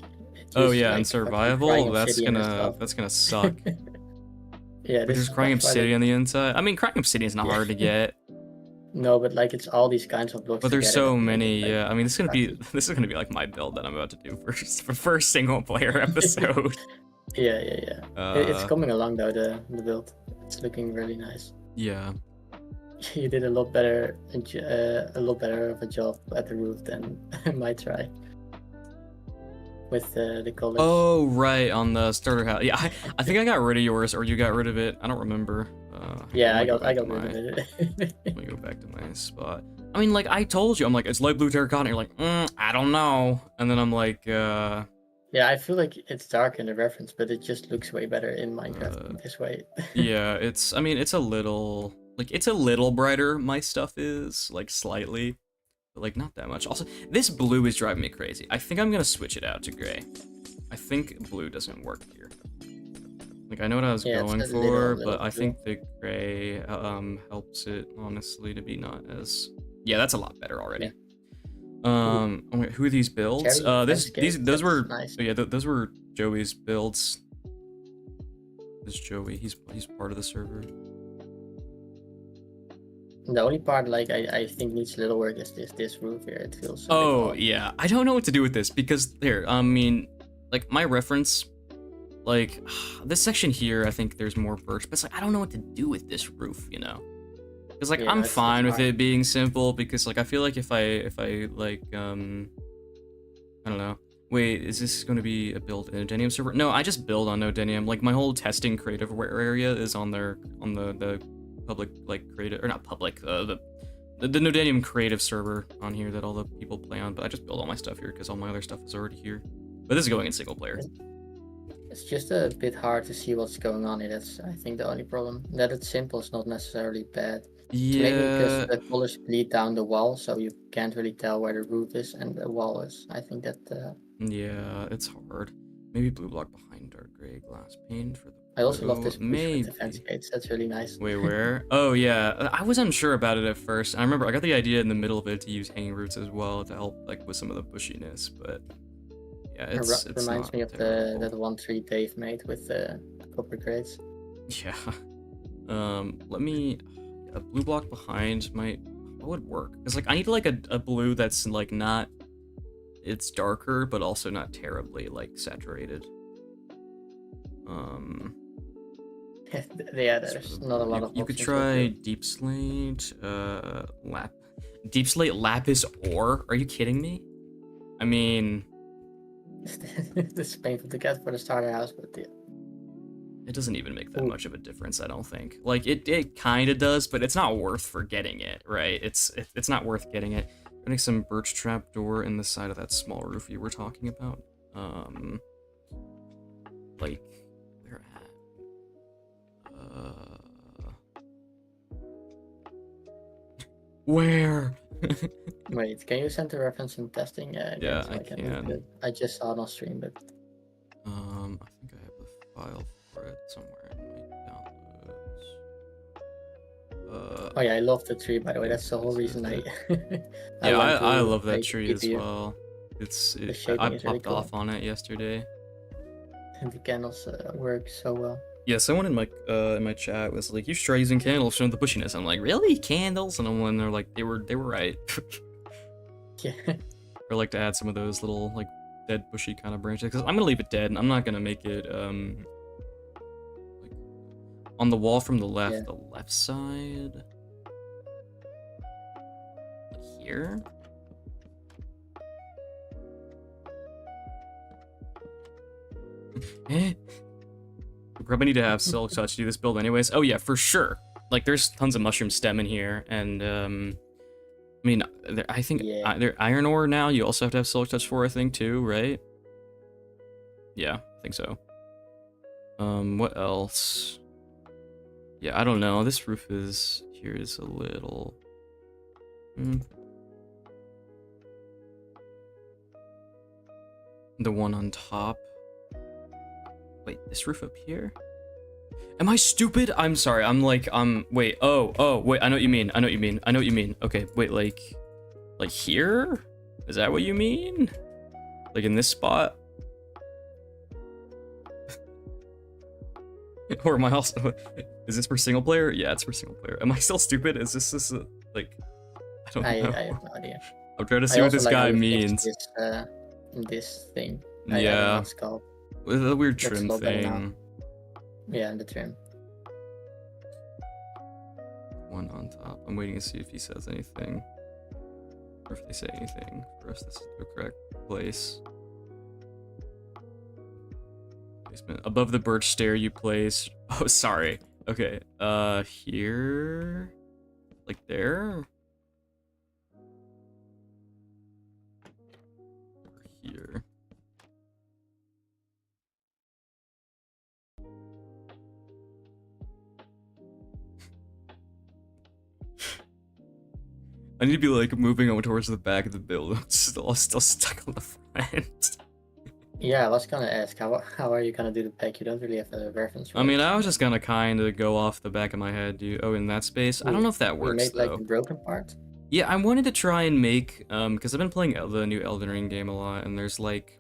Oh yeah, and survival. That's gonna suck.
Yeah,
but there's crying obsidian on the inside. I mean, crying obsidian is not hard to get.
No, but like it's all these kinds of blocks.
But there's so many. Like, yeah, I mean, this is gonna be like my build that I'm about to do for first single player episode.
Yeah. It's coming along though. The build. It's looking really nice.
Yeah.
you did a lot better, a lot better of a job at the roof than I might try with the college.
Oh, right, on the starter house. Yeah, I think I got rid of yours, or you got rid of it. I don't remember.
Yeah, I
go
got
back to
rid of it.
Let me go back to my spot. I mean, like, I told you, I'm like, it's light blue terracotta, and you're like, I don't know. And then I'm like,
Yeah, I feel like it's dark in the reference, but it just looks way better in Minecraft this way.
yeah, I mean, it's a little brighter, my stuff is, like, slightly, but, like, not that much. Also, this blue is driving me crazy. I think I'm gonna switch it out to gray. I think blue doesn't work here. Like, I know what I was going for, but I think the gray helps it, honestly, to be not as... Yeah, that's a lot better already. Yeah. Wait, who are these builds? Those were... Nice. Oh, yeah, those were Joey's builds. This is Joey, he's part of the server.
The only part, like, I think needs a little work is this roof here. It feels so
Oh, yeah. I don't know what to do with this, because, here, I mean, like, my reference... Like, this section here, I think there's more birch, but it's like, I don't know what to do with this roof, you know? Because, like, yeah, I'm fine with it being simple, because, like, I feel like if I like, I don't know. Wait, is this going to be a build in a Denium server? No, I just build on Nodenium. Like, my whole testing creative area is on the public, like, creative, or not public, the Nodenium creative server on here that all the people play on, but I just build all my stuff here, because all my other stuff is already here. But this is going in single player.
It's just a bit hard to see what's going on. That's, I think, the only problem. That it's simple is not necessarily bad.
Yeah.
Maybe because the colors bleed down the wall, so you can't really tell where the roof is and the wall is. I think that...
Yeah, it's hard. Maybe blue block behind dark gray glass pane for the...
I also love this bush with the fancy gates. That's really nice.
Wait, where? Oh, yeah. I was unsure about it at first. I remember I got the idea in the middle of it to use hanging roots as well to help, like, with some of the bushiness, but... Yeah, it
reminds me of that one tree Dave made with the copper crates.
Yeah. Let me... A blue block behind might... What would work? Because, like, I need, like, a blue that's, like, not... It's darker, but also not terribly, like, saturated.
Yeah, there's not a lot of...
You could try Deep Slate, Deep Slate Lapis Ore? Are you kidding me? I mean...
This is painful to get for the starter house, but yeah.
It doesn't even make that much of a difference, I don't think. Like, it kind of does, but it's not worth for getting it, right? It's not worth getting it. Getting some birch trap door in the side of that small roof you were talking about. Like, where at? Where?
Wait, can you send the reference in testing?
Yeah, so I can.
I just saw it on stream, but...
I think I have the file for it somewhere in my downloads.
Oh yeah, I love the tree, by the way. That's the whole reason I...
I love that tree as well. I popped really off on it yesterday.
And the candles work so well.
Yeah, someone in my chat was like, "You should try using candles to show the bushiness." I'm like, "Really, candles?" And they're like, "They were right."
Yeah.
Or like to add some of those little like dead bushy kind of branches, because I'm gonna leave it dead, and I'm not gonna make it like on the wall from the left, the left side, like here. We probably need to have silk touch to do this build anyways. Oh yeah, for sure. Like, there's tons of mushroom stem in here, and I mean, I think they're iron ore now. You also have to have silk touch for, I think, too, right? Yeah, I think so. What else? Yeah, I don't know. This roof here is a little... The one on top. Wait, this roof up here? Am I stupid? I'm sorry. I'm like, wait. Oh, wait. I know what you mean. I know what you mean. Okay, wait, like here? Is that what you mean? Like in this spot? Or am I also... Is this for single player? Yeah, it's for single player. Am I still stupid? Is this like... I don't know.
I have no idea.
I'm trying to see what this guy means.
This thing.
Yeah. With a weird trim thing.
Yeah, and the trim.
one on top. I'm waiting to see if he says anything. Or if they say anything for us. This is the correct place. Basement. Above the birch stair you place. Oh, sorry. Okay. Here. Like there. Or here. I need to be like moving over towards the back of the building. I'm still stuck on the front.
Yeah, I was gonna ask, how are you gonna do the back? You don't really have a reference for
I mean,
it.
I was just gonna kind of go off the back of my head, dude. Oh, in that space? I don't know if that
We
works,
made like
though.
the broken part.
Yeah, I wanted to try and make, because I've been playing the new Elden Ring game a lot, and there's like,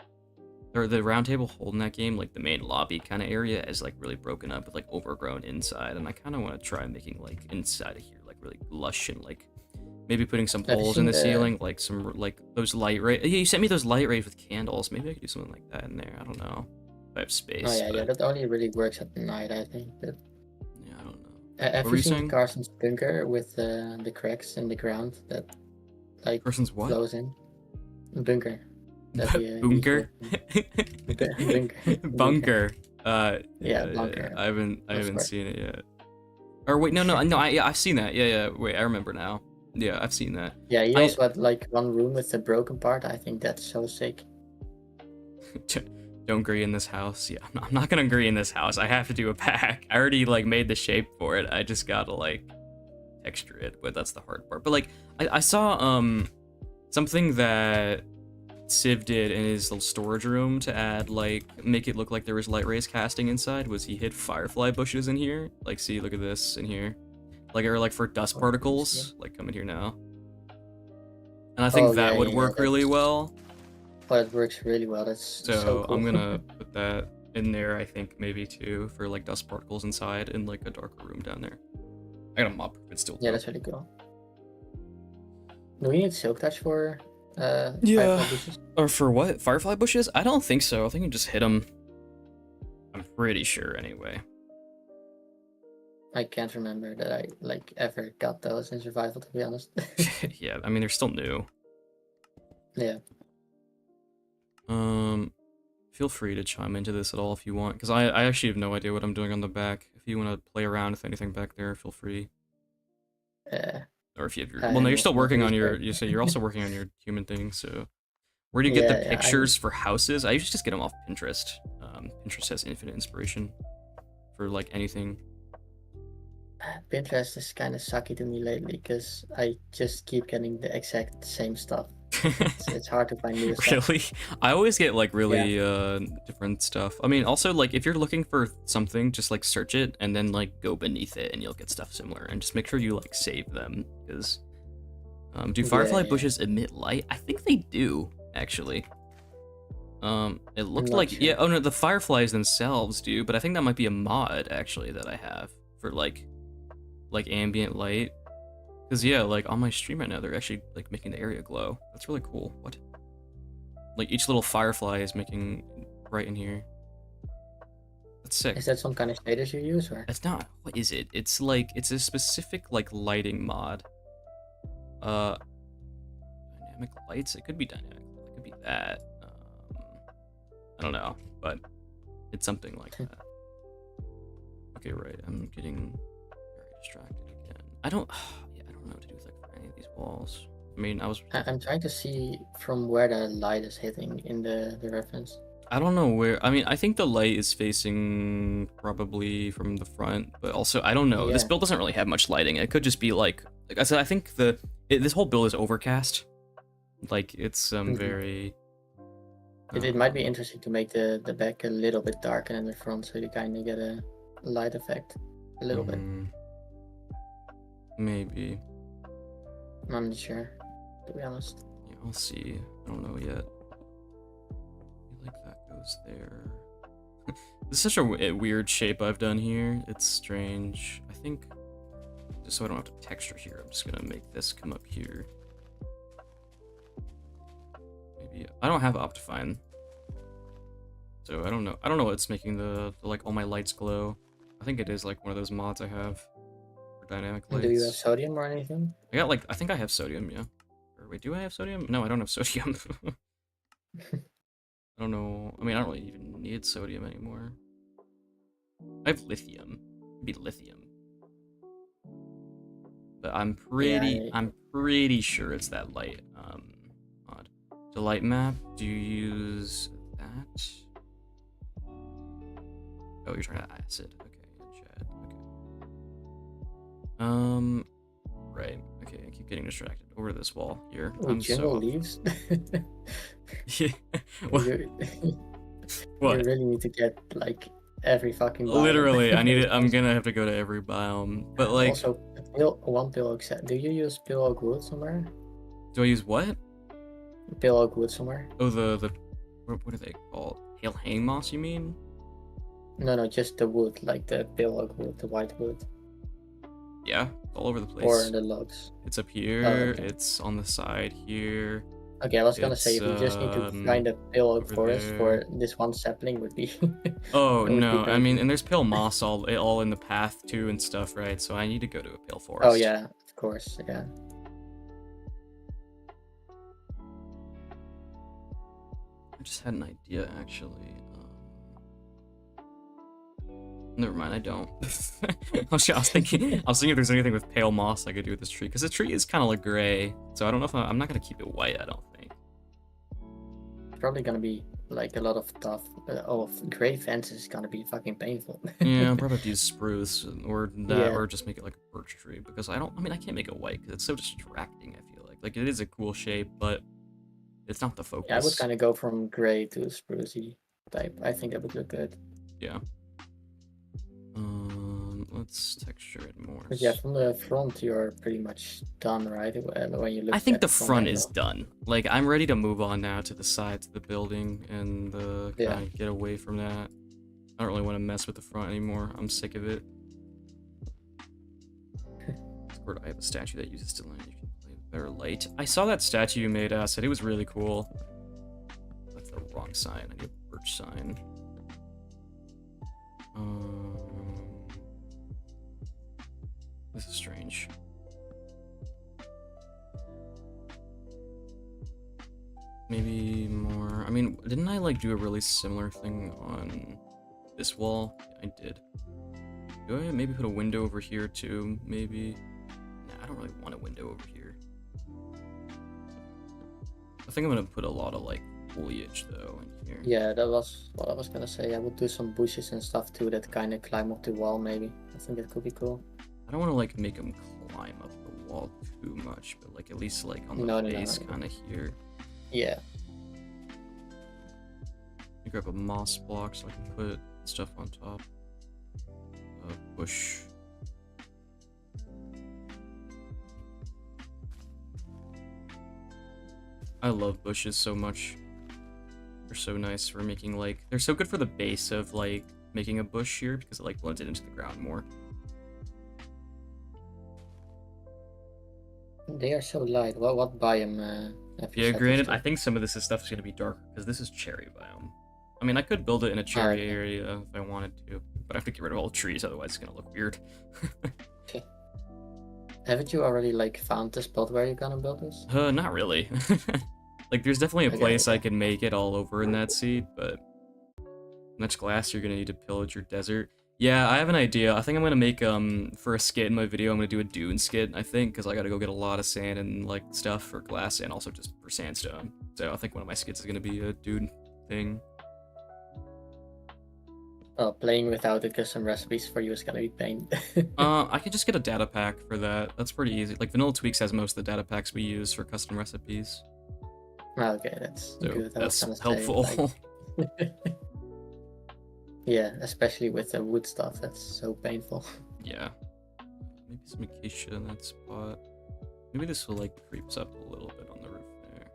or the round table holding that game, like the main lobby kind of area is like really broken up with like overgrown inside, and I kind of want to try making like inside of here like really lush and like maybe putting some
Have you
holes in
seen
the
the-
ceiling, like some like those light rays. Yeah, you sent me those light rays with candles. Maybe I could do something like that in there. I don't know. If I have space.
Oh yeah,
but,
yeah, that only really works at night, I think. But
yeah, I don't know.
have
What were
you
you
seen
saying?
Carson's bunker with the cracks in the ground that like
Person's what?
flows in? Bunker. That he
Bunker?
Bunker.
Bunker.
Yeah, bunker.
I haven't
That's
seen it yet. Or wait, no, I've seen that. Yeah. Wait, I remember now. Yeah, I've seen that.
Yeah, he
I-
also had like one room with the broken part. I think that's so sick.
Don't agree in this house. Yeah, I'm not gonna agree in this house. I have to do a pack. I already like made the shape for it. I just gotta like texture it, but that's the hard part. But like I saw something that Civ did in his little storage room to add like make it look like there was light rays casting inside was he hid firefly bushes in here. Like see, look at this in here. Like or like for dust particles. Like come in here now. And I think that would work really well.
But it works really well. That's so cool.
I'm gonna put that in there, I think, maybe too, for like dust particles inside in like a darker room down there. I got a mop, but still.
Yeah, that's really cool. Do we need silk touch for
Yeah.
firefly bushes?
Or for what? Firefly bushes? I don't think so. I think you just hit them. I'm pretty sure anyway.
I can't remember that I like ever got those in survival, to be honest.
Yeah, I mean they're still new.
Yeah.
Feel free to chime into this at all if you want, because I actually have no idea what I'm doing on the back. If you want to play around with anything back there, feel free. Or if you have your, well, no, you're still working on your. You say you're also working on your human thing. So, where do you get the pictures for houses? I usually just get them off Pinterest. Pinterest has infinite inspiration for like anything.
Pinterest is kind of sucky to me lately because I just keep getting the exact same stuff. It's hard to find new stuff.
Really? I always get like really different stuff. I mean, also like if you're looking for something, just like search it and then like go beneath it and you'll get stuff similar. And just make sure you like save them because do firefly bushes emit light? I think they do actually. It looked like
sure.
yeah. Oh no, the fireflies themselves do, but I think that might be a mod actually that I have for like ambient light. Because, yeah, like, on my stream right now, they're actually, like, making the area glow. That's really cool. What? Like, each little firefly is making right in here. That's sick.
Is that some kind of shaders you use, or?
It's not. What is it? It's, like, it's a specific, like, lighting mod. Dynamic lights? It could be dynamic. It could be that. I don't know, but it's something like that. Okay, right. I'm getting very distracted again. I don't know what to do with like any of these walls. I mean,
I'm trying to see from where the light is hitting in the reference.
I don't know where. I mean, I think the light is facing probably from the front, but also I don't know.
Yeah.
This build doesn't really have much lighting. It could just be like I said. I think this whole build is overcast. Like it's very.
It might be interesting to make the back a little bit darker than the front, so you kind of get a light effect a little bit.
Maybe.
I'm not sure, to be honest.
Yeah, I'll see. I don't know yet. I feel like that goes there. This is such a weird shape I've done here. It's strange. I think, just so I don't have to texture here, I'm just gonna make this come up here. Maybe I don't have Optifine, so I don't know. I don't know what's making the like all my lights glow. I think it is like one of those mods I have for dynamic
And do you have
lights.
sodium or anything?
I got like, I think I have sodium, yeah. Or wait, do I have sodium? No, I don't have sodium. I don't know. I mean, I don't really even need sodium anymore. I have lithium. It'd be lithium. But I'm pretty sure it's that light mod. The light map, do you use that? Oh, you're trying to acid. Okay, in chat. Okay. Right. Okay, I keep getting distracted. Over to this wall here.
Oh,
I'm
jungle
so
leaves?
Yeah. What?
You,
What?
you really need to get like every fucking biome.
Literally, I need it. I'm gonna have to go to every biome. But like,
Also, one pillow set. Do you use pillow wood somewhere?
do I use what?
Pillow wood somewhere?
Oh, the what are they called? Pale hang moss, you mean?
No, just the wood, like the pillow wood, the white wood,
Yeah, all over the place.
or the logs.
It's up here.
Okay.
It's on the side here.
Okay, I was gonna say if you just need to find a pillow forest
there.
for this one sapling would be.
Oh
would be
no, I
painful.
mean, and there's pale moss all in the path too and stuff, right? So I need to go to a pale forest.
Oh yeah, of course, yeah.
I just had an idea actually. Never mind, I don't. I was thinking if there's anything with pale moss I could do with this tree, because the tree is kind of like gray, so I don't know if I'm not gonna keep it white. I don't think.
It's probably gonna be like a lot of stuff. Gray fence is gonna be fucking painful.
Yeah, I'll probably have to use spruce or that,
Yeah.
or just make it like a birch tree, because I mean, I can't make it white because it's so distracting. I feel like it is a cool shape, but it's not the focus.
Yeah, I would kind of go from gray to sprucey type. I think that would look good.
Yeah. Let's texture it more.
But yeah, from the front you're pretty much done, right? When you look.
I think
at
the
it from
front
angle.
is done. Like, I'm ready to move on now to the sides of the building and
Yeah.
kind of get away from that. I don't really want to mess with the front anymore. I'm sick of it. Discord, I have a statue that uses still light. You can play with better light. I saw that statue you made, said it was really cool. That's the wrong sign. I need a birch sign. This is strange. Maybe more. I mean, didn't I like do a really similar thing on this wall? Yeah, I did. Do I maybe put a window over here too? Maybe. Nah, I don't really want a window over here. I think I'm gonna put a lot of like foliage though in here.
Yeah, that was what I was gonna say. I would do some bushes and stuff too that kind of climb up the wall. Maybe I think that could be cool.
I don't want to like make them climb up the wall too much, but like at least like on the base kind of here.
Yeah.
You grab a moss block so I can put stuff on top. A bush. I love bushes so much. They're so nice for making like, they're so good for the base of like making a bush here because it like blends it into the ground more.
They are so light. What biome have you
Yeah,
set
granted,
this to?
I think some of this stuff is going to be darker because this is cherry biome. I mean, I could build it in a cherry
okay.
area if I wanted to, but I have to get rid of all the trees, otherwise it's going to look weird.
Okay. Haven't you already like found the spot where you're gonna build this?
Not really. Like, there's definitely a
Okay,
place
okay.
I can make it all over in that seed, but much glass you're going to need to pillage your desert. Yeah, I have an idea. I think I'm going to make, for a skit in my video, I'm going to do a dune skit, I think, because I got to go get a lot of sand and, like, stuff for glass and also just for sandstone. So I think one of my skits is going to be a dune thing.
Well, playing without the custom recipes for you is gonna be pain.
I could just get a data pack for that. That's pretty easy. Like, Vanilla Tweaks has most of the data packs we use for custom recipes.
Okay, that's
So
good.
that's
I was
helpful.
Say, like... Yeah, especially with the wood stuff. That's so painful.
Yeah. Maybe some acacia in that spot. Maybe this will like creeps up a little bit on the roof there.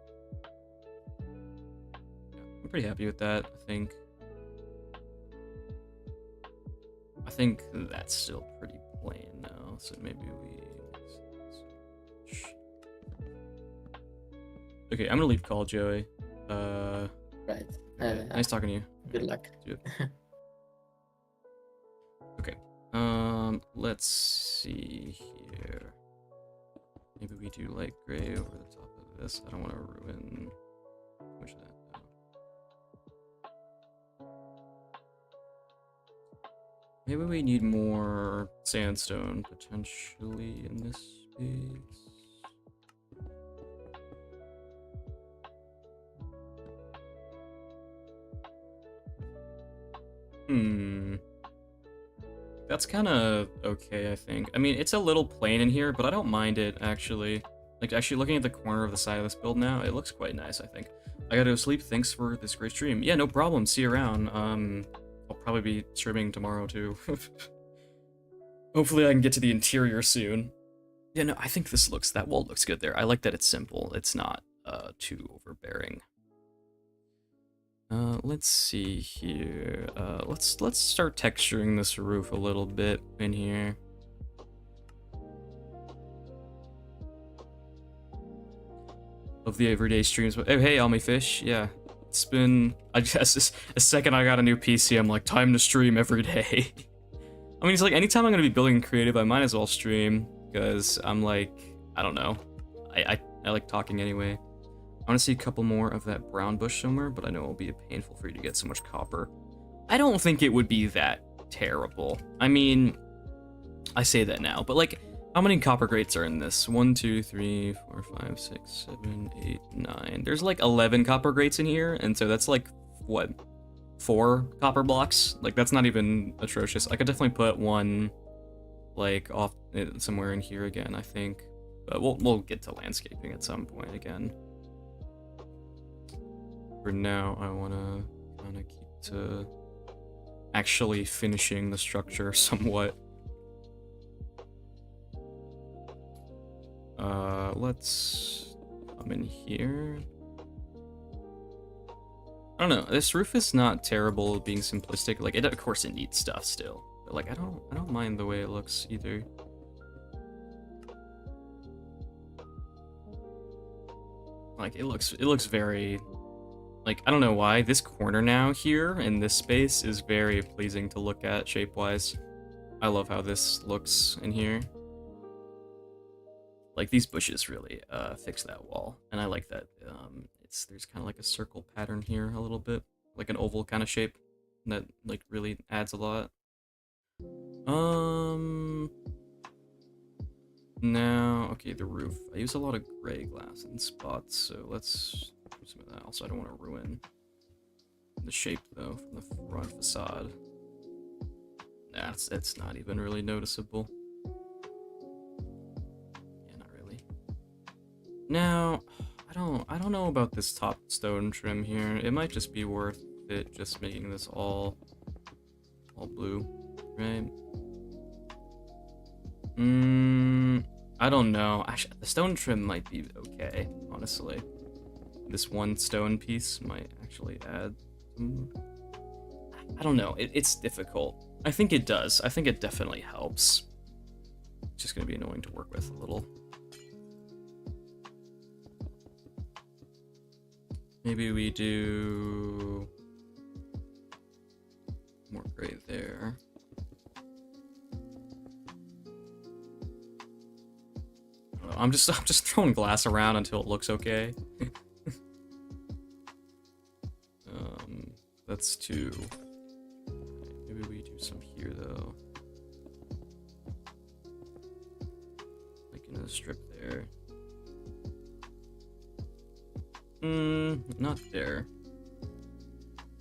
Yeah, I'm pretty happy with that, I think. I think that's still pretty plain now, so maybe we... Okay, I'm gonna leave call, Joey.
Right.
Okay, nice talking to you.
Good luck.
Okay. Let's see here. Maybe we do light gray over the top of this. I don't want to ruin much of that though. Maybe we need more sandstone potentially in this space. That's kind of okay, I think. I mean, it's a little plain in here, but I don't mind it, actually. Like, actually looking at the corner of the side of this build now, it looks quite nice, I think. I gotta go sleep. Thanks for this great stream. Yeah, no problem. See you around. I'll probably be streaming tomorrow, too. Hopefully I can get to the interior soon. Yeah, no, I think that wall looks good there. I like that it's simple. It's not, too overbearing. Let's see here. Let's start texturing this roof a little bit in here. Of the everyday streams, but oh hey, Almy Fish, yeah, it's been. I guess a second I got a new PC, I'm like, time to stream every day. I mean, it's like anytime I'm gonna be building creative, I might as well stream because I'm like, I don't know, I like talking anyway. I want to see a couple more of that brown bush somewhere, but I know it'll be painful for you to get so much copper. I don't think it would be that terrible. I mean, I say that now, but like, how many copper grates are in this? 1, 2, 3, 4, 5, 6, 7, 8, 9. There's like 11 copper grates in here, and so that's like, what, 4 copper blocks? Like, that's not even atrocious. I could definitely put one, like, off somewhere in here again, I think. But we'll get to landscaping at some point again. For now, I want to kind of keep to actually finishing the structure somewhat. Let's come in here. I don't know. This roof is not terrible being simplistic. Like, of course, it needs stuff still, but like, I don't mind the way it looks either. Like, it looks very. Like, I don't know why, this corner now here in this space is very pleasing to look at shape-wise. I love how this looks in here. Like, these bushes really fix that wall, and I like that there's kind of like a circle pattern here a little bit, like an oval kind of shape that like really adds a lot. Now, okay, the roof. I use a lot of gray glass in spots, so let's do some of that. Also, I don't want to ruin the shape, though, from the front facade. Nah, it's not even really noticeable. Yeah, not really. Now, I don't know about this top stone trim here. It might just be worth it just making this all blue, right? I don't know. Actually, the stone trim might be okay, honestly. This one stone piece might actually add some... I don't know. It's difficult. I think it does. I think it definitely helps. It's just going to be annoying to work with a little. Maybe we do more gray there. I'm just throwing glass around until it looks okay. That's 2. Maybe we do some here though. Like in a strip there. Not there.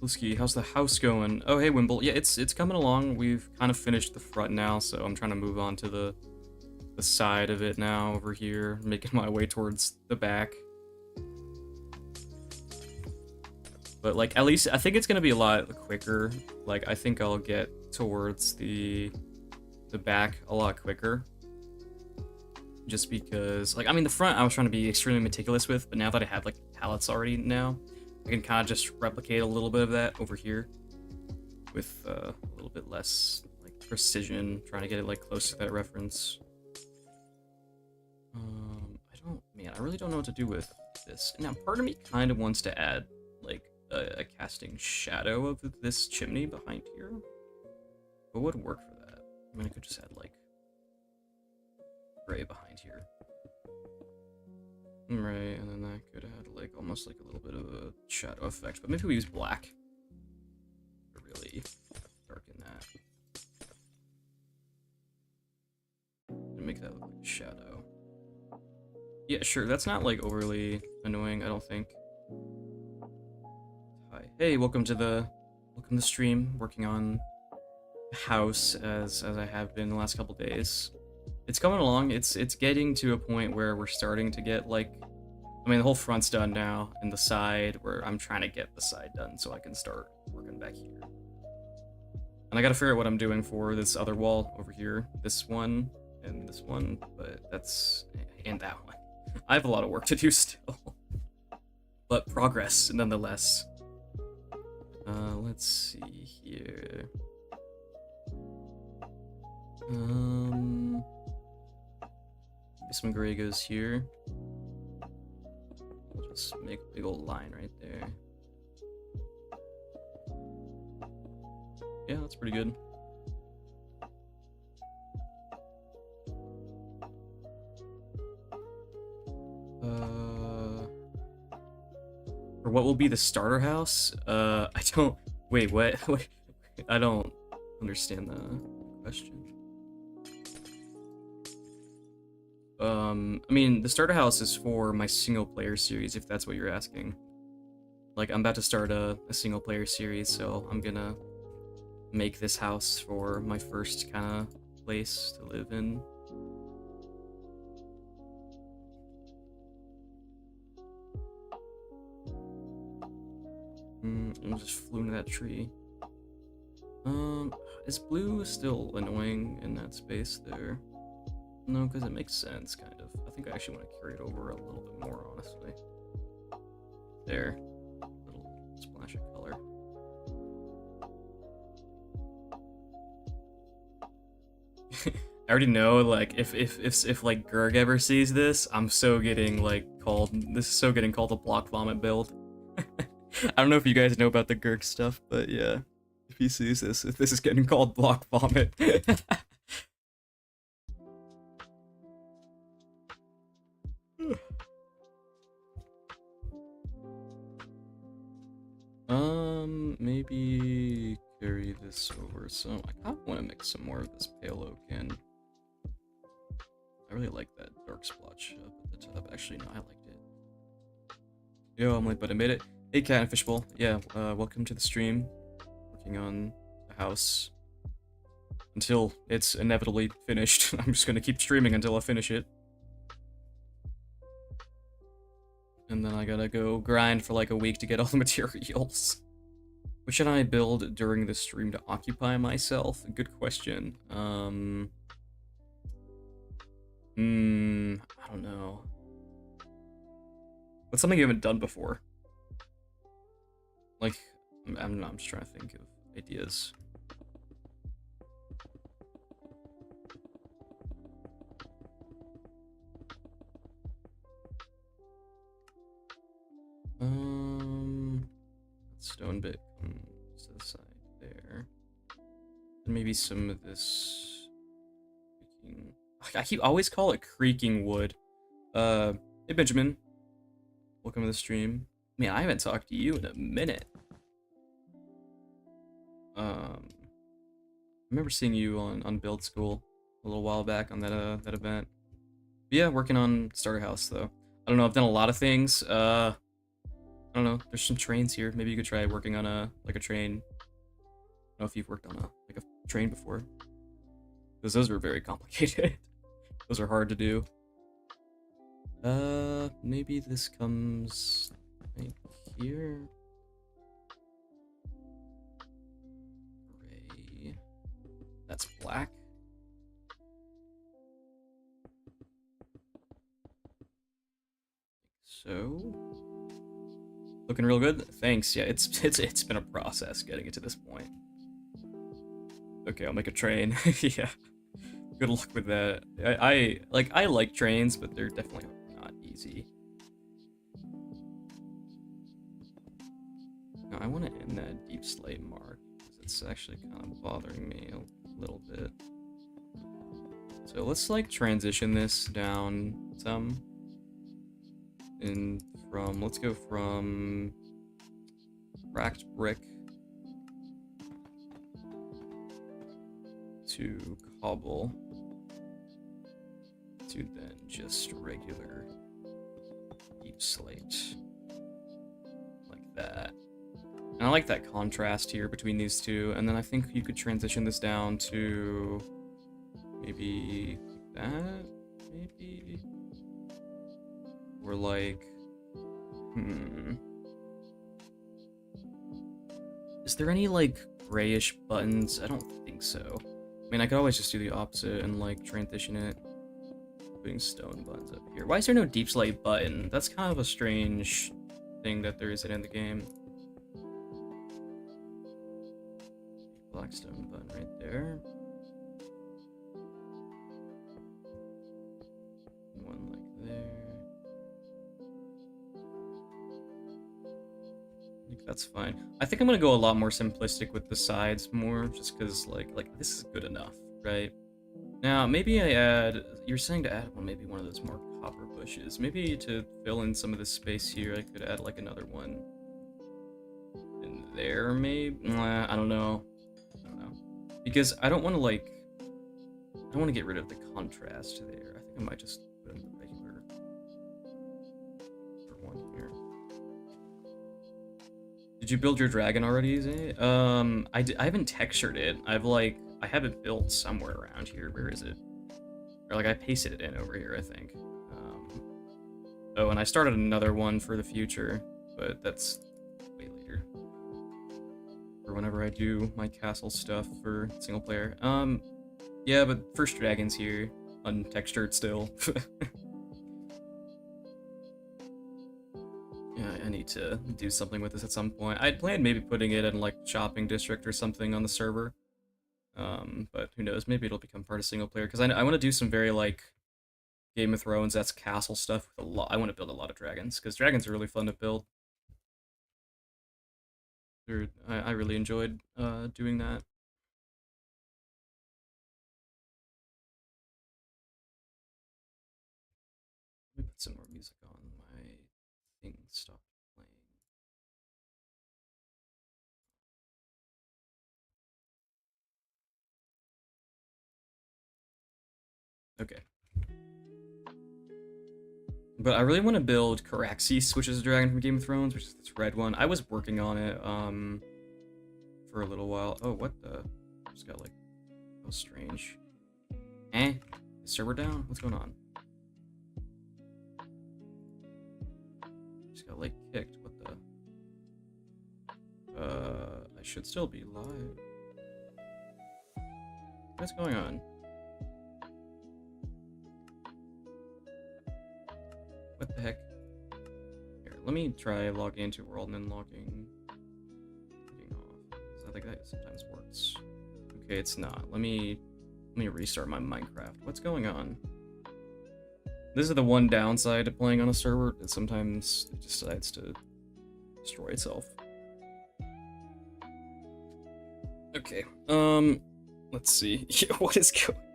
Blisky, how's the house going? Oh, hey, Wimble. Yeah, it's coming along. We've kind of finished the front now, so I'm trying to move on to the side of it now over here, making my way towards the back. But like, at least I think it's gonna be a lot quicker. Like, I think I'll get towards the back a lot quicker. Just because, like, I mean, the front I was trying to be extremely meticulous with, but now that I have like pallets already now, I can kind of just replicate a little bit of that over here with a little bit less like precision, trying to get it like close to that reference. Man, I really don't know what to do with this. Now, part of me kind of wants to add, like, a casting shadow of this chimney behind here. What would work for that? I mean, I could just add like gray behind here. Right, and then that could add like almost like a little bit of a shadow effect, but maybe we use black to really darken that. And make that look like a shadow. Yeah, sure, that's not like overly annoying, I don't think. Hi. Hey, welcome to the stream, working on the house as I have been the last couple days. It's coming along. It's getting to a point where we're starting to get like, I mean, the whole front's done now, and the side where I'm trying to get the side done so I can start working back here. And I gotta figure out what I'm doing for this other wall over here, this one and this one, but that's, and that one. I have a lot of work to do still, but progress nonetheless. Let's see here. Maybe some gray goes here. I'll just make a big old line right there. Yeah, that's pretty good. Or what will be the starter house? I don't. Wait, what? Wait, I don't understand the question. I mean, the starter house is for my single player series, if that's what you're asking. Like, I'm about to start a single player series, so I'm gonna make this house for my first kind of place to live in. I just flew into that tree. Is blue still annoying in that space there? No, because it makes sense, kind of. I think I actually want to carry it over a little bit more, honestly. There. Little splash of color. I already know, like, if like Gerg ever sees this, I'm so getting like called. This is so getting called a block vomit build. I don't know if you guys know about the Gerg stuff, but yeah, if he sees this, if this is getting called block vomit. Maybe carry this over. So I kind of want to mix some more of this pale oak in. I really like that dark splotch up at the top. Actually, no, I liked it. Yo, I'm late, but I made it. Hey, Cat and Fishbowl. Yeah, welcome to the stream. Working on the house until it's inevitably finished. I'm just gonna keep streaming until I finish it. And then I gotta go grind for like a week to get all the materials. What should I build during the stream to occupy myself? Good question. I don't know. What's something you haven't done before? Like, I'm just trying to think of ideas. Stone bit comes to the side there. And maybe some of this creaking. I keep always call it creaking wood. Hey Benjamin. Welcome to the stream. Man, I haven't talked to you in a minute. I remember seeing you on Build School a little while back on that event. But yeah, working on Starter House though. I don't know, I've done a lot of things. I don't know, there's some trains here. Maybe you could try working on a train. I don't know if you've worked on a train before. Because those were very complicated. Those are hard to do. Maybe this comes right here. Gray. That's black. So, looking real good. Thanks. Yeah, it's been a process getting it to this point. Okay, I'll make a train. Yeah. Good luck with that. I like trains, but they're definitely not easy. Now, I want to end that deep slate mark because it's actually kind of bothering me a little bit. So let's like transition this down some. Let's go from cracked brick to cobble to then just regular deep slate. Like that. And I like that contrast here between these two. And then I think you could transition this down to maybe that, maybe? Or like, is there any like grayish buttons? I don't think so. I mean, I could always just do the opposite and like transition it. Putting stone buttons up here. Why is there no deep slate button? That's kind of a strange thing that there isn't in the game. Black stone button right there. One like there. I think that's fine. I think I'm gonna go a lot more simplistic with the sides more, just because like this is good enough, right? Now maybe I add. You're saying to add maybe one of those more copper bushes. Maybe to fill in some of the space here, I could add like another one in there. Maybe I don't know. Because I don't want to like. I want to get rid of the contrast there. I think I might just put in the regular for one here. Did you build your dragon already, Zay? I haven't textured it. I have it built somewhere around here. Where is it? Or like I pasted it in over here, I think. Oh, and I started another one for the future, but that's way later. For whenever I do my castle stuff for single player. Yeah, but first dragon's here, untextured still. Yeah, I need to do something with this at some point. I'd planned maybe putting it in like shopping district or something on the server. But who knows? Maybe it'll become part of single player because I want to do some very like Game of Thrones. That's castle stuff with a lot. I want to build a lot of dragons because dragons are really fun to build. I really enjoyed doing that. Let me put some more music on. My thing stopped playing. Okay. But I really want to build Caraxes, which is a dragon from Game of Thrones, which is this red one. I was working on it for a little while. Oh, what the? Just got like, oh, strange. Is server down? What's going on? Just got like kicked. What the? I should still be live. What's going on? What the heck? Here, let me try logging into world and then logging off. I think that sometimes works. Okay, it's not. Let me restart my Minecraft. What's going on? This is the one downside to playing on a server, that sometimes it decides to destroy itself. Okay, let's see. What is going on?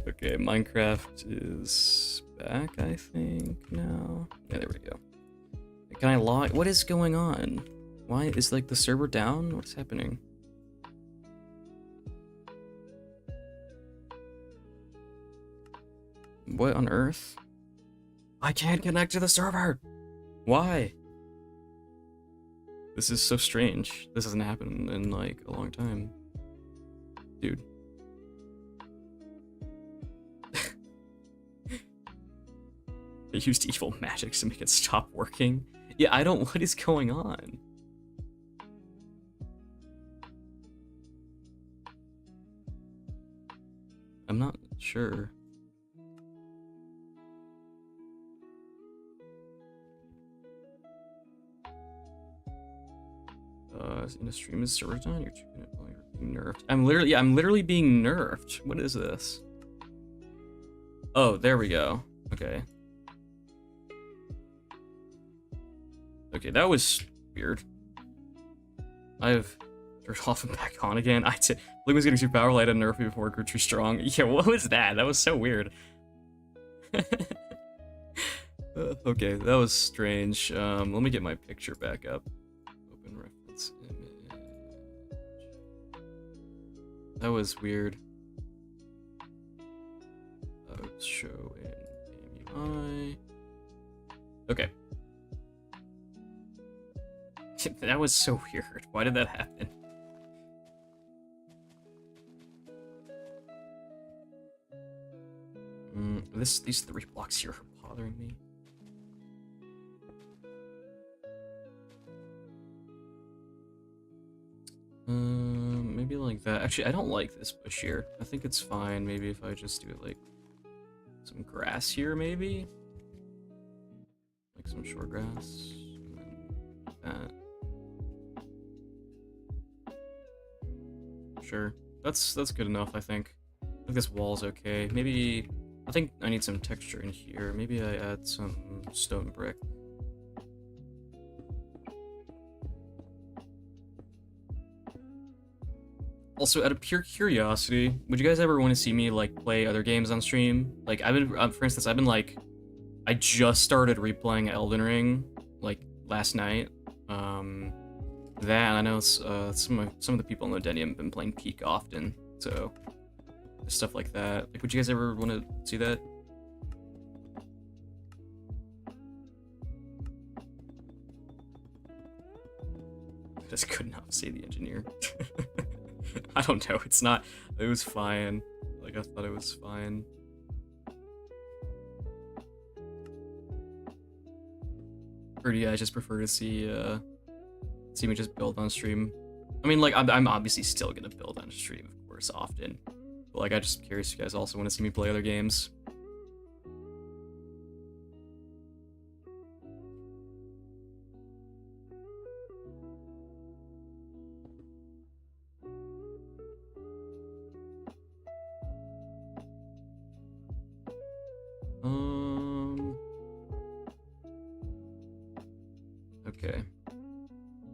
Okay, Minecraft is back, I think, now. Yeah, there we go. Can I log? What is going on? Why is like the server down? What's happening? What on earth? I can't connect to the server! Why? This is so strange. This hasn't happened in like a long time. Dude. I used evil magic to make it stop working. Yeah, I don't. What is going on? I'm not sure. In a stream is server down. You're being nerfed. I'm literally being nerfed. What is this? Oh, there we go. Okay. Okay, that was weird. I've Turn it off and back on again. Blue was getting too powerful. I had to nerf it before it grew too strong. Yeah, what was that? That was so weird. Okay, that was strange. Let me get my picture back up. Open reference image. That was weird. Show in GameUI. Okay. That was so weird. Why did that happen? These 3 blocks here are bothering me. Maybe like that. Actually, I don't like this bush here. I think it's fine. Maybe if I just do like some grass here, maybe like some short grass, and then that. Sure, that's good enough. I think this wall's okay. Maybe I think I need some texture in here. Maybe I add some stone brick. Also, out of pure curiosity, would you guys ever want to see me like play other games on stream? Like I've been, for instance, I've been like, I just started replaying Elden Ring like last night. That and I know some of the people in the Denium have been playing Peak often, so stuff like that. Like, would you guys ever want to see that? I just could not see the engineer. I don't know, it's not, it was fine. Like, I thought it was fine. Or yeah, I just prefer to see me just build on stream. I mean, like, I'm obviously still gonna build on stream, of course, often. But, like, I'm just curious if you guys also want to see me play other games. Okay.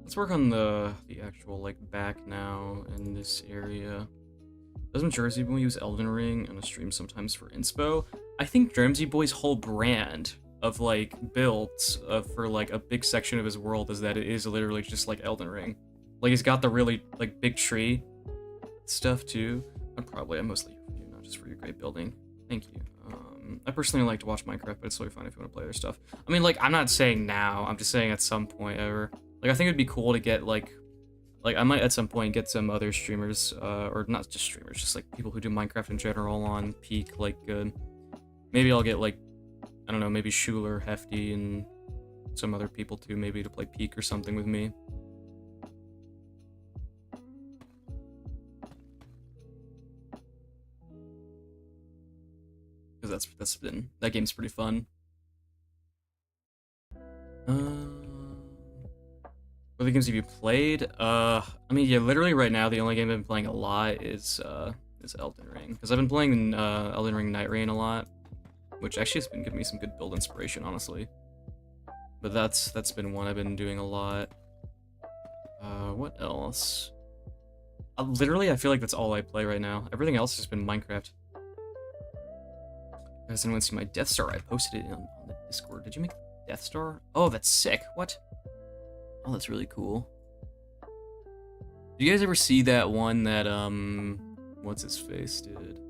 Let's work on the actual, like, back now in this area. Doesn't Jersey Boy use Elden Ring on a stream sometimes for inspo? I think Jersey Boy's whole brand of, like, builds for, like, a big section of his world is that it is literally just like Elden Ring. Like, he's got the really, like, big tree stuff, too. I'm mostly here for you, not just for your great building. Thank you. I personally like to watch Minecraft, but it's totally fine if you want to play other stuff. I mean, like, I'm not saying now. I'm just saying at some point ever. Like, I think it'd be cool to get, like, I might at some point get some other streamers, or not just streamers, just, like, people who do Minecraft in general on Peak, like, maybe I'll get, like, I don't know, maybe Schuler, Hefty, and some other people, too, maybe to play Peak or something with me. Because that game's pretty fun. What other games have you played? I mean, yeah, literally right now the only game I've been playing a lot is Elden Ring, because I've been playing Elden Ring Night Rain a lot, which actually has been giving me some good build inspiration, honestly. But that's been one I've been doing a lot. What else? Literally, I feel like that's all I play right now. Everything else has been Minecraft. Guys, anyone see my Death Star? I posted it on the Discord. Did you make Death Star? Oh, that's sick. What? Oh, that's really cool. Do you guys ever see that one that, what's his face did?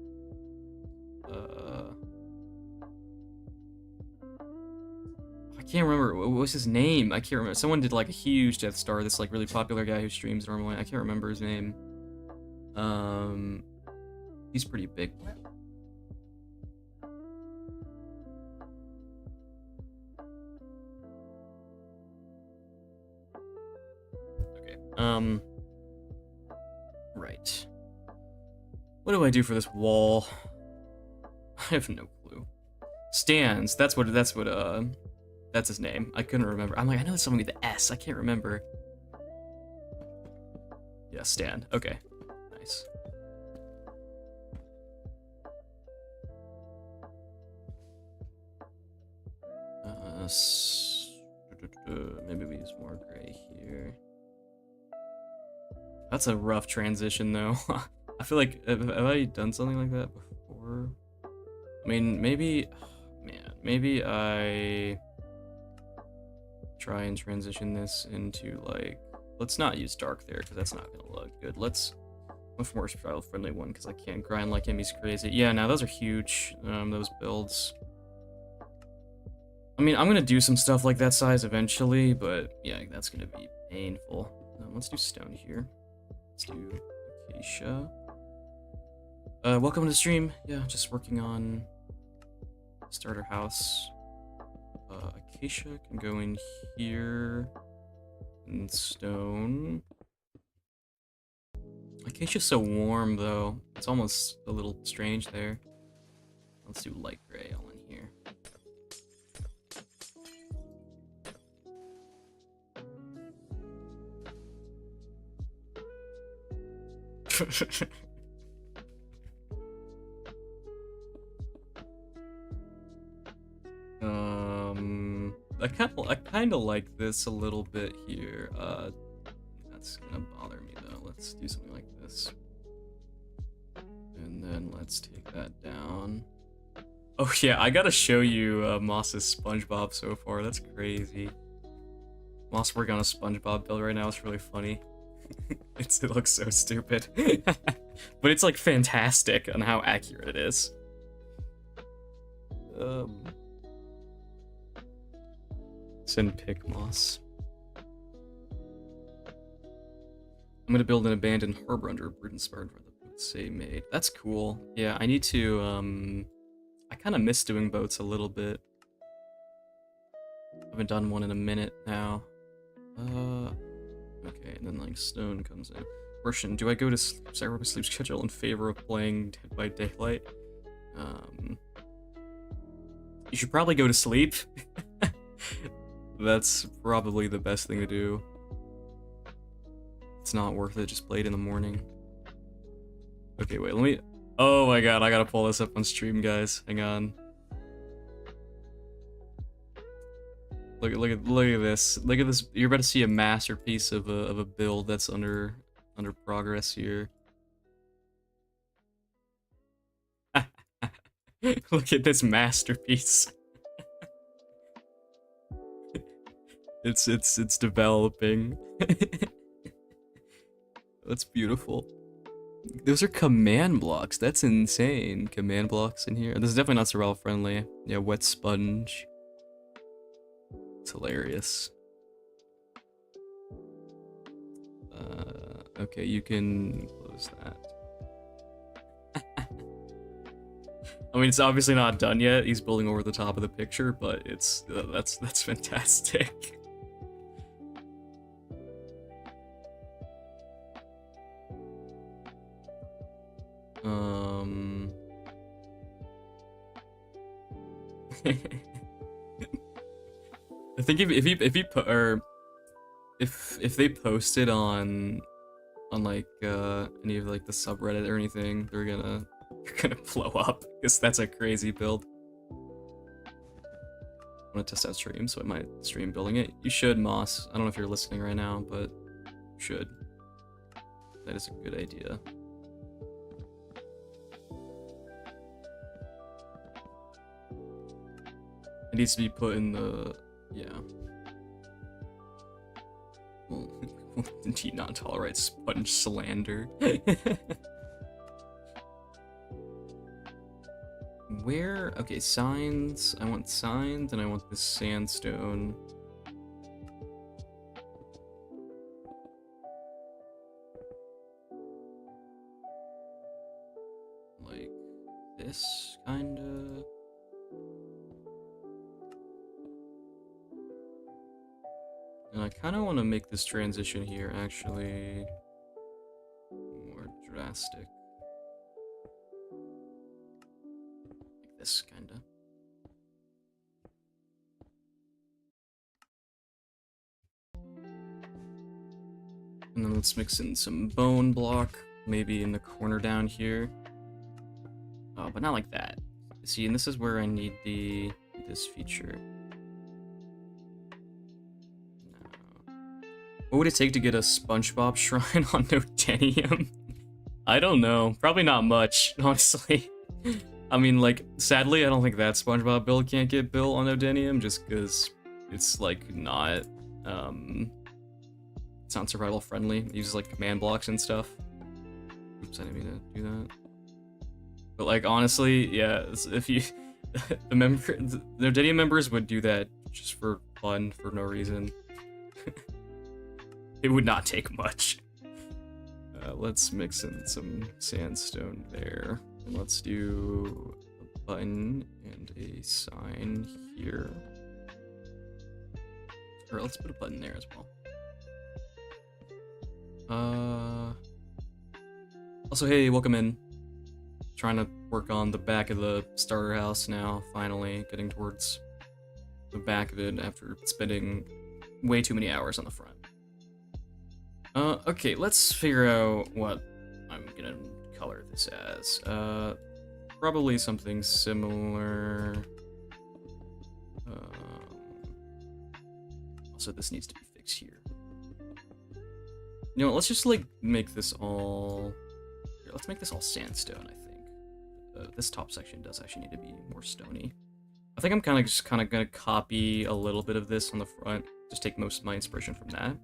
I can't remember. What was his name? I can't remember. Someone did, like, a huge Death Star. This, like, really popular guy who streams normally. I can't remember his name. He's pretty big. Right. What do I do for this wall? I have no clue. Stands, that's his name. I couldn't remember. I'm like, I know it's something with the S, I can't remember. Yeah, stand, okay. Nice. Maybe we use more gray here. That's a rough transition, though. I feel like have I done something like that before? I mean, maybe, man, maybe I try and transition this into like, let's not use dark there because that's not gonna look good. Let's much more style-friendly one because I can't grind like him. He's crazy. Yeah, now those are huge. Those builds. I mean, I'm gonna do some stuff like that size eventually, but yeah, that's gonna be painful. Let's do stone here. Let's do acacia. Welcome to the stream. Yeah, just working on starter house. Acacia can go in here. And stone. Acacia's so warm, though. It's almost a little strange there. Let's do light gray all in here. I kind of like this a little bit here. That's gonna bother me though. Let's do something like this, and then let's take that down. Oh yeah, I gotta show you Moss's SpongeBob so far. That's crazy. Moss working on a SpongeBob build right now. It's really funny. It looks so stupid, but it's like fantastic on how accurate it is. Send pick Moss. I'm gonna build an abandoned harbor under a bridge inspired by the boats they made. That's cool. Yeah, I need to I kind of miss doing boats a little bit. I haven't done one in a minute now. Okay, and then like stone comes in. Question: do I go to Cyber sleep schedule in favor of playing Dead by Daylight? You should probably go to sleep. That's probably the best thing to do. It's not worth it, just play it in the morning. Okay, wait, let me... Oh my god, I gotta pull this up on stream, guys. Hang on. Look at this. Look at this. You're about to see a masterpiece of a build that's under progress here. Look at this masterpiece. It's developing. That's beautiful. Those are command blocks. That's insane. Command blocks in here. This is definitely not Sorrel friendly. Yeah, wet sponge. It's hilarious. Okay, you can close that. I mean, it's obviously not done yet. He's building over the top of the picture, but it's that's fantastic. I think if they post it on like any of like the subreddit or anything, they're gonna blow up because that's a crazy build. I want to test out stream, so I might stream building it. You should, Moss. I don't know if you're listening right now, but you should. That is a good idea. It needs to be put in the... yeah. Well, indeed not tolerate sponge slander. Where? Okay, signs. I want signs, and I want this sandstone. Like this, kinda. And I kind of want to make this transition here actually more drastic. Like this, kind of. And then let's mix in some bone block, maybe in the corner down here. Oh, but not like that. See, and this is where I need this feature. Oh, What would it take to get a SpongeBob shrine on Nodenium? I don't know. Probably not much, honestly. I mean, like, sadly, I don't think that SpongeBob build can't get built on Nodenium, just because it's, like, not, it's not survival friendly. It uses, like, command blocks and stuff. Oops, I didn't mean to do that. But, like, honestly, yeah, if you... the Nodenium members would do that just for fun, for no reason. It would not take much. Let's mix in some sandstone there. And let's do a button and a sign here. Or let's put a button there as well. Also, hey, welcome in. Trying to work on the back of the starter house now, finally. Getting towards the back of it after spending way too many hours on the front. Okay, let's figure out what I'm gonna color this as. Probably something similar. Also, this needs to be fixed here. You know what, let's just, like, make this all... Here, let's make this all sandstone, I think. This top section does actually need to be more stony. I think I'm kind of gonna copy a little bit of this on the front. Just take most of my inspiration from that.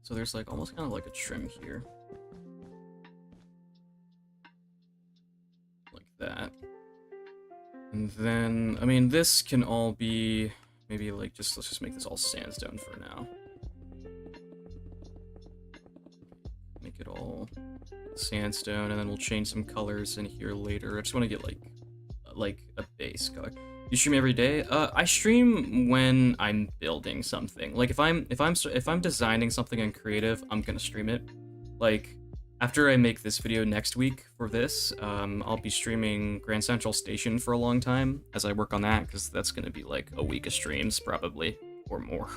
So there's, like, almost kind of like a trim here. Like that. And then, I mean, this can all be, maybe, like, let's just make this all sandstone for now. Make it all sandstone, and then we'll change some colors in here later. I just want to get, like a base color. You stream every day? I stream when I'm building something. Like if I'm designing something in creative, I'm gonna stream it. Like after I make this video next week for this, I'll be streaming Grand Central Station for a long time as I work on that, because that's gonna be like a week of streams probably or more.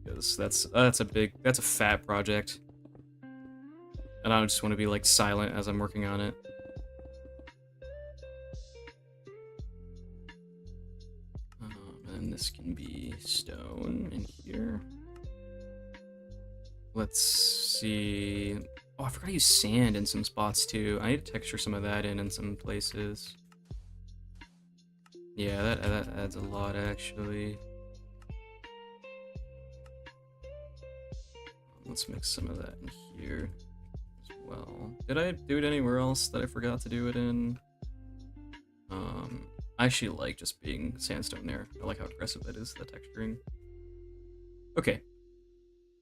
Because that's a fat project, and I just want to be like silent as I'm working on it. And this can be stone in here. Let's see. Oh, I forgot to use sand in some spots too. I need to texture some of that in some places. Yeah, that adds a lot actually. Let's mix some of that in here as well. Did I do it anywhere else that I forgot to do it in? I actually like just being sandstone there. I like how aggressive that is, the texturing. Okay.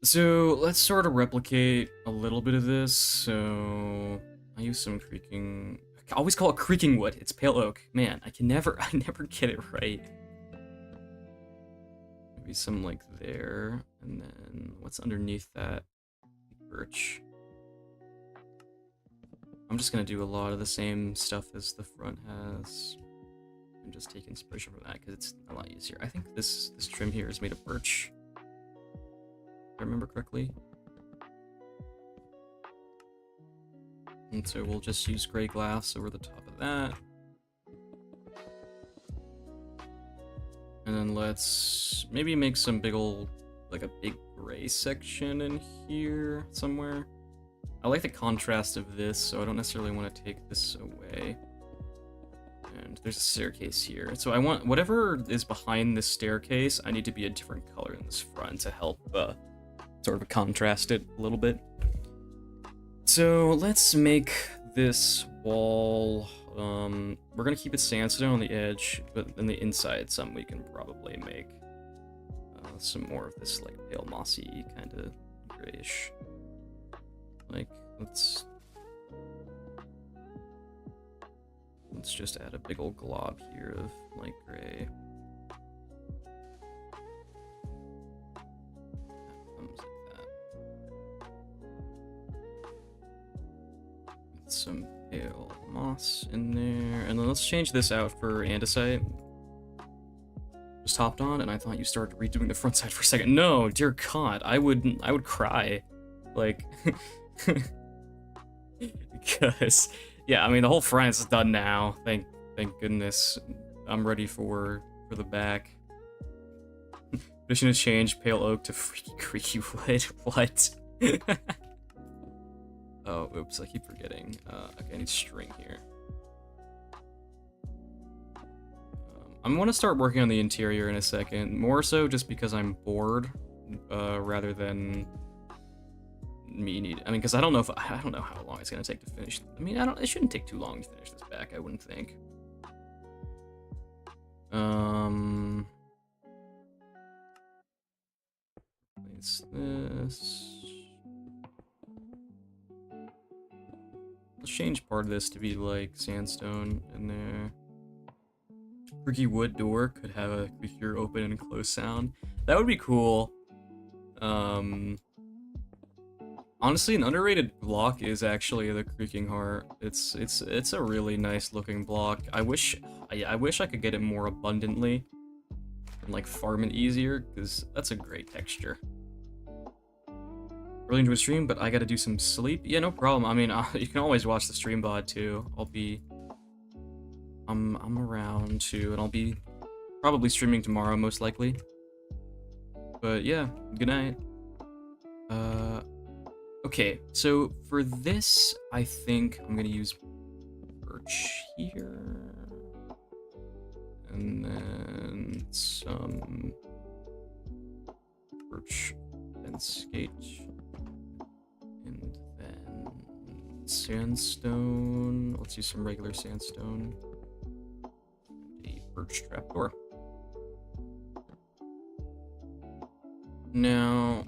So let's sort of replicate a little bit of this. So I use some creaking. I always call it creaking wood. It's pale oak. Man, I never get it right. Maybe some like there, and then what's underneath that? Birch. I'm just gonna do a lot of the same stuff as the front has. And just take inspiration from that because it's a lot easier. I think this trim here is made of birch, if I remember correctly. And so we'll just use gray glass over the top of that. And then let's maybe make some big old, like a big gray section in here somewhere. I like the contrast of this, so I don't necessarily want to take this away. And there's a staircase here. So I want whatever is behind this staircase, I need to be a different color in this front to help sort of contrast it a little bit. So let's make this wall, we're gonna keep it sandstone on the edge, but in the inside some we can probably make some more of this like pale mossy kind of grayish. Like, let's just add a big old glob here of light gray. Comes like that. With some pale moss in there, and then let's change this out for andesite. Just hopped on, and I thought you started redoing the front side for a second. No, dear God, I would cry, like, because. Yeah, I mean, the whole front is done now. Thank goodness. I'm ready for the back. Tradition has changed pale oak to freaky creaky wood. What? Oh, oops, I keep forgetting. Okay, I need string here. I'm gonna start working on the interior in a second, more so just because I'm bored, rather than me need. I mean, because I don't know how long it's gonna take to finish. I mean, it shouldn't take too long to finish this back. I wouldn't think. Place this. Let's change part of this to be like sandstone in there. Creaky wood door could have a creakier open and close sound. That would be cool. Honestly, an underrated block is actually the Creaking Heart. It's a really nice looking block. I wish I could get it more abundantly and like farm it easier, because that's a great texture. Really enjoy the stream, but I gotta do some sleep. Yeah, no problem. I mean, you can always watch the stream VOD too. I'm around too, and I'll be probably streaming tomorrow, most likely. But yeah, good night. Okay, so for this, I think I'm gonna use birch here, and then some birch and skate, and then sandstone. Let's use some regular sandstone. A birch trapdoor. Now,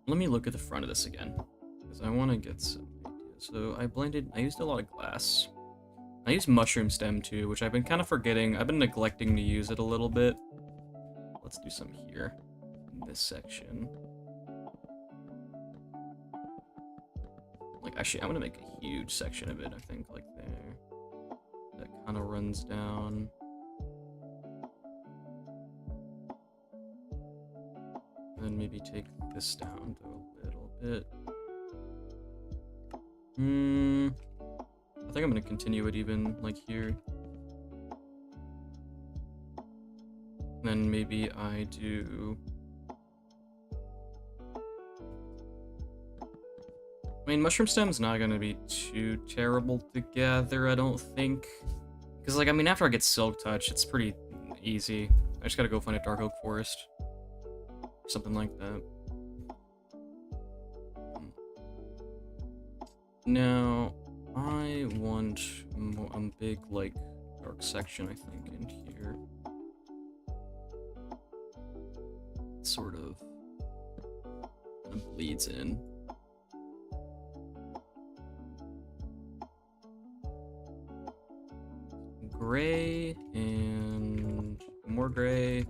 let me look at the front of this again, because I want to get some ideas. So I used a lot of glass. I used mushroom stem too, which I've been kind of forgetting. I've been neglecting to use it a little bit. Let's do some here, in this section. Like, actually, I'm gonna make a huge section of it, I think, like there. That kind of runs down. And then maybe take this down to a little bit. I think I'm gonna continue it even like here. Then maybe I do. I mean, mushroom stem's not gonna be too terrible to gather, I don't think. Because, like, I mean, after I get silk touch, it's pretty easy. I just gotta go find a dark oak forest. Something like that. Now, I want a big, like, dark section, I think, in here. Sort of kind of bleeds in. Gray and more gray.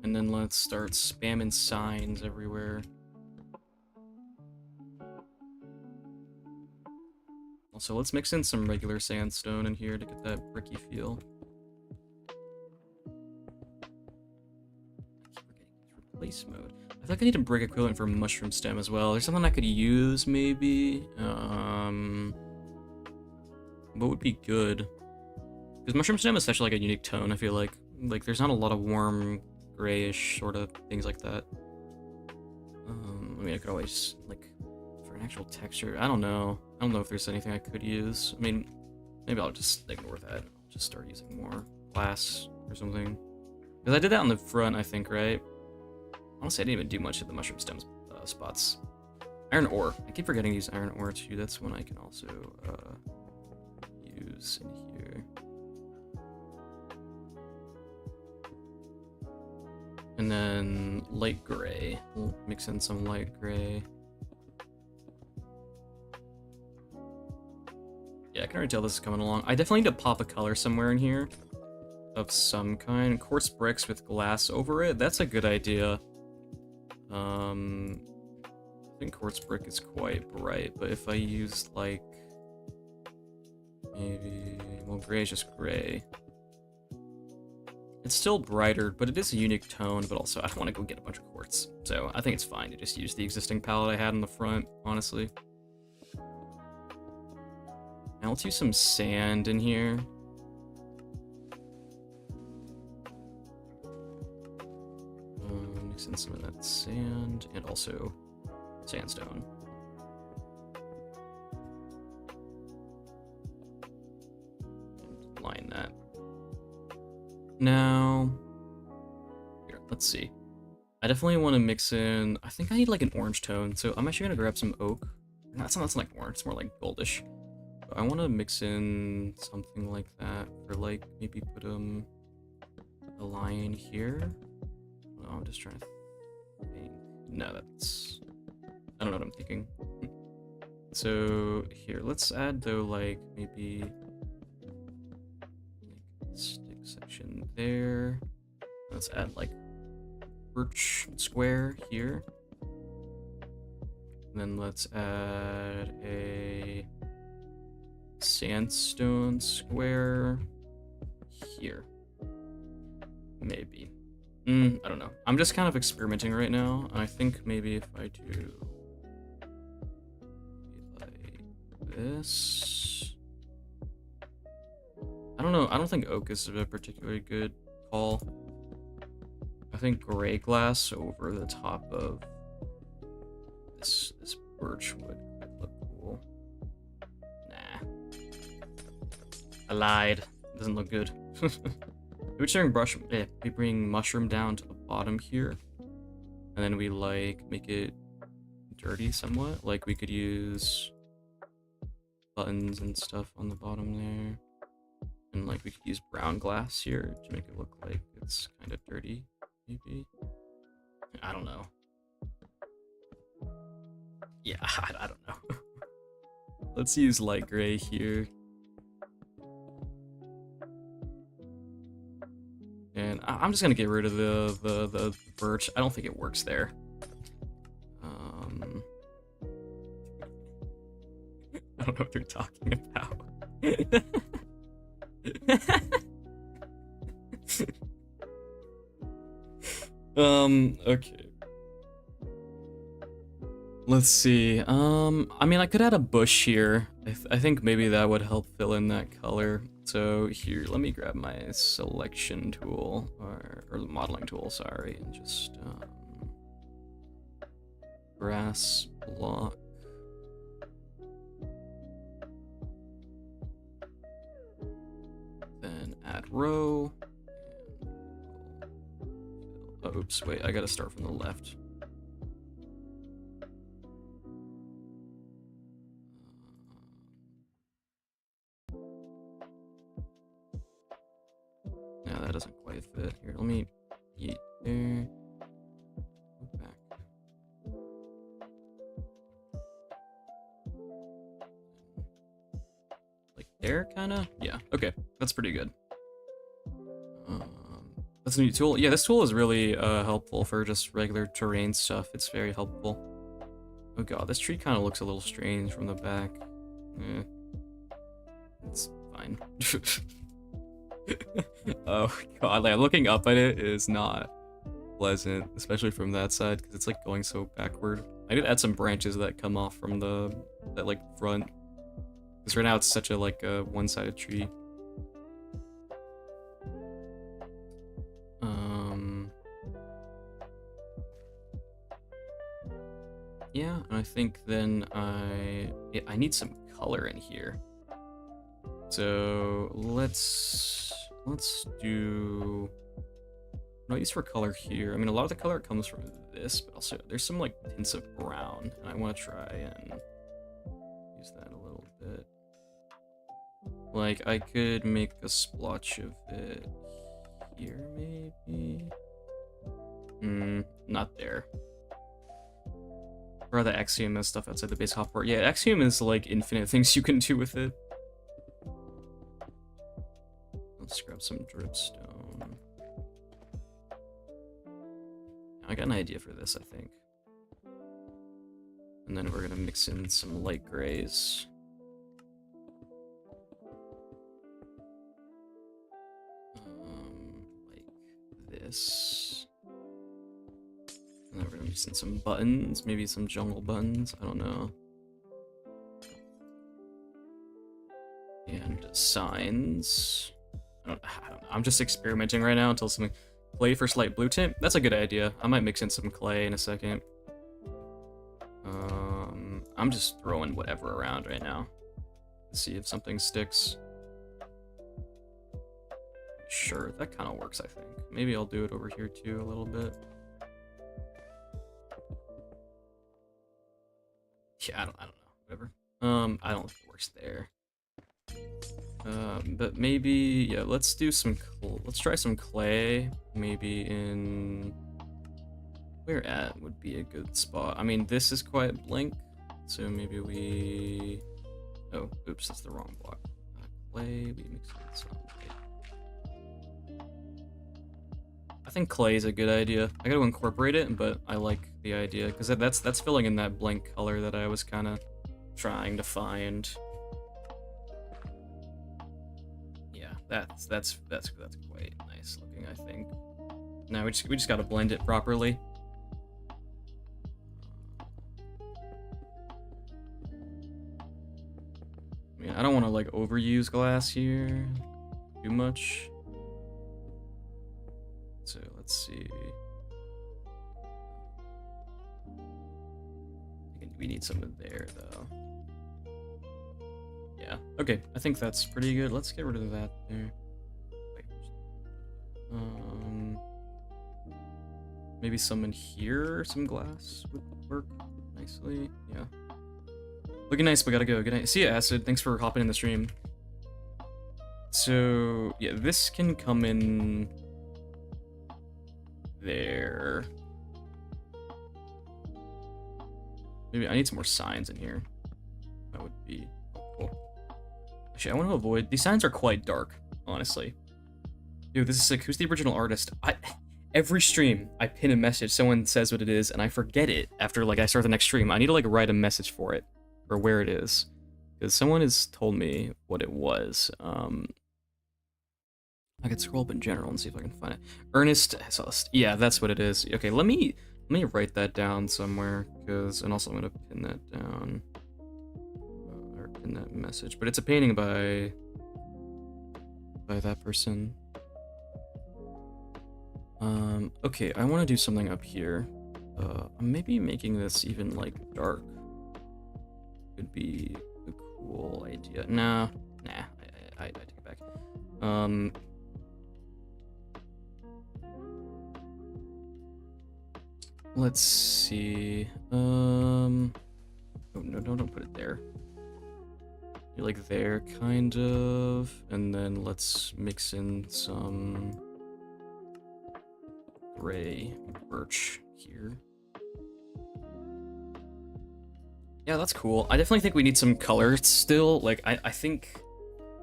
And then let's start spamming signs everywhere. Also, let's mix in some regular sandstone in here to get that bricky feel. I keep forgetting replace mode. I feel like I need a brick equivalent for mushroom stem as well. There's something I could use, maybe. What would be good? Because mushroom stem is such like a unique tone, I feel like. Like, there's not a lot of warm, grayish sort of things like that. I mean, I could always, like, for an actual texture, I don't know. I don't know if there's anything I could use. I mean, maybe I'll just ignore that. I'll just start using more glass or something. Because I did that on the front, I think, right? Honestly, I didn't even do much of the mushroom stems spots. Iron ore. I keep forgetting to use iron ore, too. That's one I can also use in here. And then light gray. We'll mix in some light gray. Yeah, I can already tell this is coming along. I definitely need to pop a color somewhere in here of some kind. Quartz bricks with glass over it. That's a good idea. I think quartz brick is quite bright, but if I use like maybe, well, gray is just gray. It's still brighter, but it is a unique tone, but also I don't want to go get a bunch of quartz. So I think it's fine to just use the existing palette I had in the front, honestly. Now let's use some sand in here. mix in some of that sand and also sandstone. And line that. Now, here, let's see. I definitely want to mix in, I think I need like an orange tone, so I'm actually going to grab some oak. No, that's not like orange, it's more like goldish. But I want to mix in something like that for like, maybe put a line here. Oh, I'm just trying to think. No, that's, I don't know what I'm thinking. So here, let's add though like maybe like a stick section there. Let's add like birch square here. And then let's add a sandstone square here. Maybe. I don't know. I'm just kind of experimenting right now. I think maybe if I do like this. I don't know. I don't think oak is a particularly good call. I think gray glass over the top of this birch would look cool. Nah. I lied. It doesn't look good. We bring mushroom down to the bottom here. And then we like make it dirty somewhat. Like we could use buttons and stuff on the bottom there. And like we could use brown glass here to make it look like it's kind of dirty, maybe. I don't know. Yeah, I don't know. Let's use light gray here. And I'm just gonna get rid of the birch. I don't think it works there. I don't know what you're talking about. Okay. Let's see. I mean, I could add a bush here. I think maybe that would help fill in that color. So here, let me grab my selection tool, or modeling tool, sorry, and just, grass block. Then add row. Oh, oops, wait, I gotta start from the left. No, that doesn't quite fit. Here, let me yeet there. Go back. Like there, kinda? Yeah, okay, that's pretty good. That's a new tool. Yeah, this tool is really helpful for just regular terrain stuff. It's very helpful. Oh god, this tree kind of looks a little strange from the back. It's fine. Oh god, like looking up at it is not pleasant, especially from that side because it's like going so backward. I did add some branches that come off from that like front, because right now it's such a like a one-sided tree. Yeah, and I think then I need some color in here. So let's do no use for color here. I mean, a lot of the color comes from this, but also there's some like hints of brown, and I want to try and use that a little bit. Like I could make a splotch of it here, maybe. Not there. Or the Axiom and stuff outside the base hop port. Yeah, Axiom is like infinite things you can do with it. Let's grab some dripstone. I got an idea for this, I think. And then we're gonna mix in some light grays. Like this. And then we're gonna mix in some buttons, maybe some jungle buttons, I don't know. And signs. I don't know. I'm just experimenting right now until something. Clay for slight blue tint? That's a good idea. I might mix in some clay in a second. I'm just throwing whatever around right now. Let's see if something sticks. Sure, that kind of works, I think. Maybe I'll do it over here too a little bit. Yeah, I don't know. Whatever. I don't think it works there. But maybe, yeah, let's do some, let's try some clay. Maybe in, where at would be a good spot. I mean, this is quite blank, so maybe we, oh, oops, that's the wrong block. Clay, we mix in some clay. I think clay is a good idea. I gotta incorporate it, but I like the idea, because that's filling in that blank color that I was kind of trying to find. That's quite nice looking, I think. Now we just gotta blend it properly. I mean, I don't want to like overuse glass here too much. So let's see. We need some in there though. Yeah, okay, I think that's pretty good. Let's get rid of that there. Wait. Maybe some in here, some glass would work nicely. Yeah. Looking nice, but gotta go. Good night. See ya, Acid. Thanks for hopping in the stream. So, yeah, this can come in there. Maybe I need some more signs in here. That would be helpful. Actually, I want to avoid... These signs are quite dark, honestly. Dude, this is sick. Who's the original artist? Every stream, I pin a message, someone says what it is, and I forget it after, like, I start the next stream. I need to, like, write a message for it, or where it is. Because someone has told me what it was. I could scroll up in general and see if I can find it. Ernest... Yeah, that's what it is. Okay, let me write that down somewhere, because... And also I'm going to pin that down. Or pin that message. But it's a painting by that person. Okay, I want to do something up here. Maybe making this even, like, dark could be a cool idea. Nah, I take it back. Let's see. Oh, no, don't put it there. You're like there, kind of. And then let's mix in some gray birch here. Yeah, that's cool. I definitely think we need some color still. Like, I think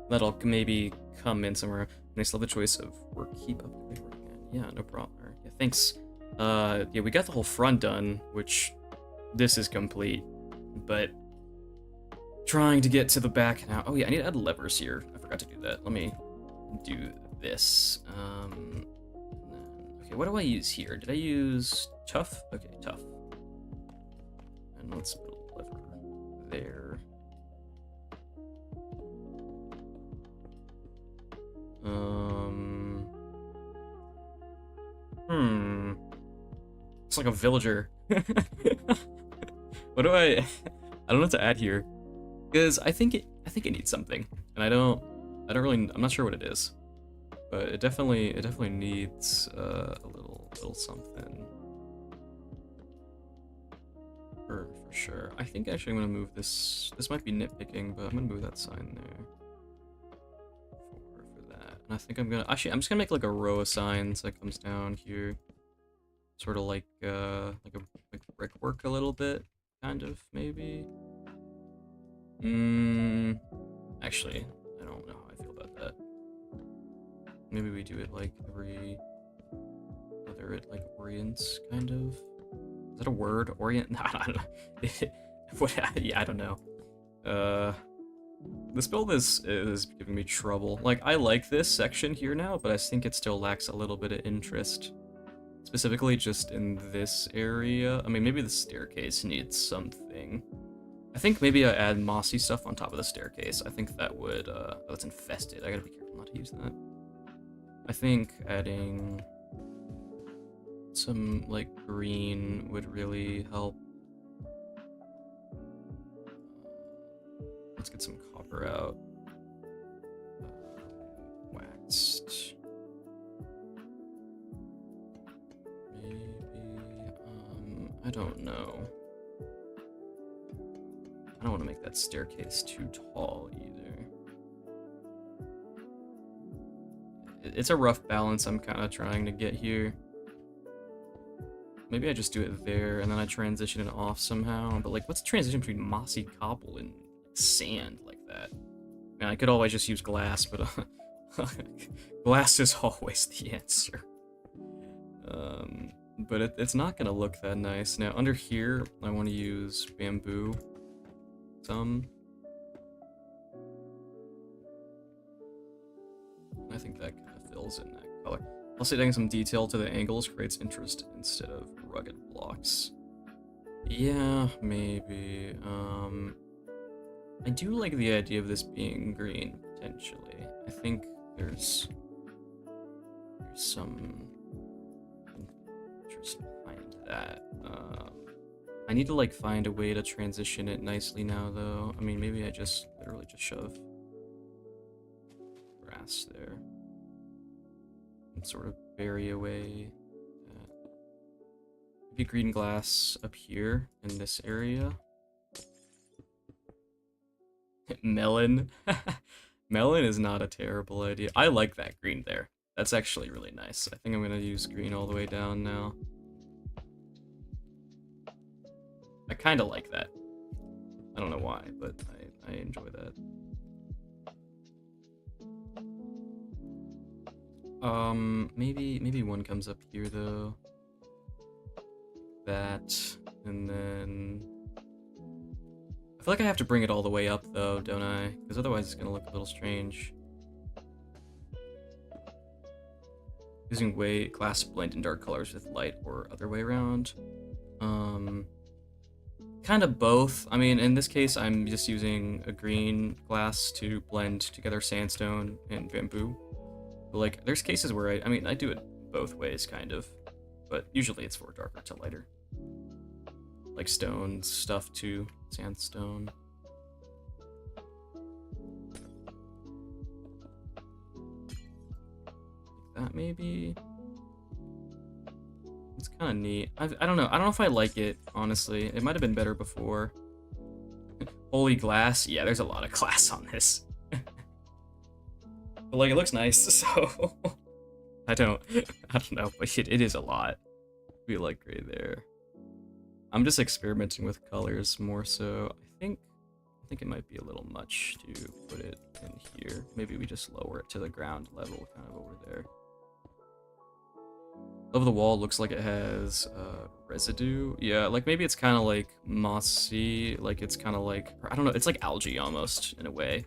that'll maybe come in somewhere. Nice, love the choice of work. Keep up the great work, man. Yeah, no problem. Yeah, thanks. Yeah, we got the whole front done, which this is complete, but trying to get to the back now. Oh yeah, I need to add levers here. I forgot to do that. Let me do this. Okay, what do I use here? Did I use tough? Okay, tough. And let's put a lever there. It's like a villager. What do I don't know what to add here, because I think it needs something, and I don't really, I'm not sure what it is, but it definitely needs a little something for sure. I think actually I'm gonna move this. This might be nitpicking, but I'm gonna move that sign there for that. And I think I'm just gonna make like a row of signs that comes down here. Sort of like brickwork a little bit, kind of, maybe. Actually, I don't know how I feel about that. Maybe we do it like whether it like orients, kind of. Is that a word? Orient? I don't know. Yeah, I don't know. This build is giving me trouble. Like, I like this section here now, but I think it still lacks a little bit of interest. Specifically just in this area. I mean, maybe the staircase needs something. I think maybe I add mossy stuff on top of the staircase. I think that would, oh, it's infested. I gotta be careful not to use that. I think adding some like green would really help. Let's get some copper out. Waxed. Maybe, I don't know. I don't want to make that staircase too tall either. It's a rough balance I'm kind of trying to get here. Maybe I just do it there and then I transition it off somehow. But like, what's the transition between mossy cobble and sand like that? Man, I could always just use glass, but glass is always the answer. But it's not gonna look that nice. Now under here, I want to use bamboo. I think that kind of fills in that color. Also, adding some detail to the angles creates interest instead of rugged blocks. Yeah, maybe. I do like the idea of this being green, potentially. I think there's some interest behind that. I need to like find a way to transition it nicely now, though. I mean, maybe I just literally just shove grass there and sort of bury away that. Maybe green glass up here in this area. Melon. Melon is not a terrible idea. I like that green there. That's actually really nice. I think I'm gonna use green all the way down now. I kind of like that. I don't know why, but I enjoy that. Maybe one comes up here though. That, and then I feel like I have to bring it all the way up though, don't I? Because otherwise it's gonna look a little strange. Using glass to blend in dark colors with light or other way around. Kind of both. I mean, in this case, I'm just using a green glass to blend together sandstone and bamboo. But like, there's cases where I mean, I do it both ways, kind of. But usually it's for darker to lighter. Like stone stuff too, sandstone. Like that maybe. It's kind of neat. I don't know. I don't know if I like it, honestly. It might have been better before. Holy glass. Yeah, there's a lot of glass on this. But like, it looks nice, so I don't know, but it is a lot. I feel like gray there. I'm just experimenting with colors more so. I think it might be a little much to put it in here. Maybe we just lower it to the ground level, kind of over there. Over the wall looks like it has residue. Yeah, like maybe it's kind of like mossy, like it's kind of like, I don't know, it's like algae almost in a way.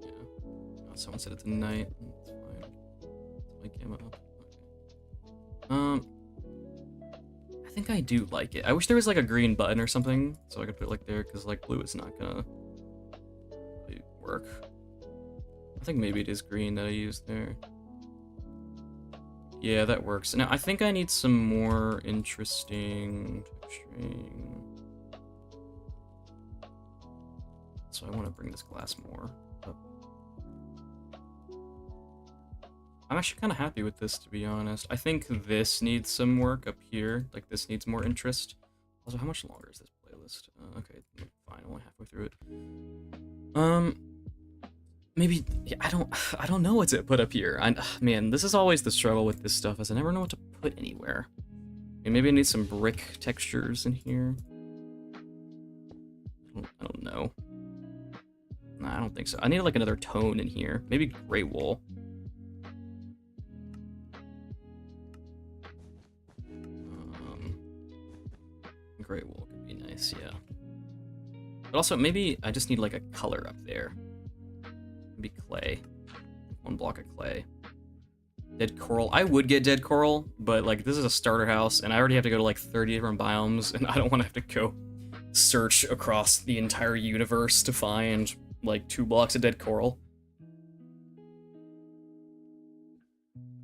Yeah. Oh, someone said it's night. It's fine. My camera up. Okay. I think I do like it. I wish there was like a green button or something so I could put it like there, because like blue is not gonna really work. I think maybe it is green that I used there. Yeah, that works. Now, I think I need some more interesting texturing. So I want to bring this glass more up. I'm actually kind of happy with this, to be honest. I think this needs some work up here. Like, this needs more interest. Also, how much longer is this playlist? Okay, fine. I'm only halfway through it. Maybe, yeah, I don't know what to put up here. Man, this is always the struggle with this stuff, is I never know what to put anywhere. Maybe I need some brick textures in here. I don't know. Nah, I don't think so. I need like another tone in here. Maybe gray wool. Gray wool could be nice, yeah. But also, maybe I just need like a color up there. Maybe clay. One block of clay. Dead coral. I would get dead coral, but like this is a starter house, and I already have to go to like 30 different biomes, and I don't want to have to go search across the entire universe to find like 2 blocks of dead coral.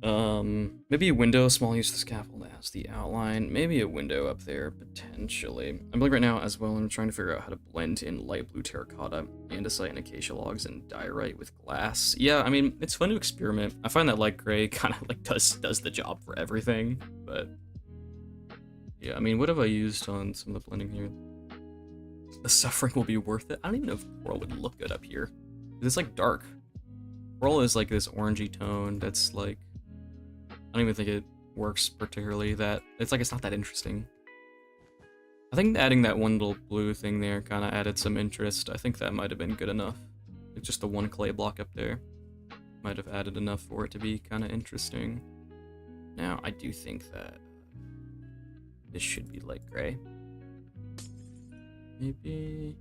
Maybe a window, small use of the scaffold as the outline. Maybe a window up there, potentially. I'm building right now as well, and I'm trying to figure out how to blend in light blue terracotta, andesite, and acacia logs, and diorite with glass. Yeah, I mean, it's fun to experiment. I find that light gray kind of like does the job for everything, but yeah, I mean, what have I used on some of the blending here? The suffering will be worth it. I don't even know if coral would look good up here. It's like dark. Coral is like this orangey tone that's like, I don't even think it works particularly that, it's like it's not that interesting. I think adding that one little blue thing there kind of added some interest. I think that might have been good enough. Like just the one clay block up there might have added enough for it to be kind of interesting. Now, I do think that this should be light gray. Maybe...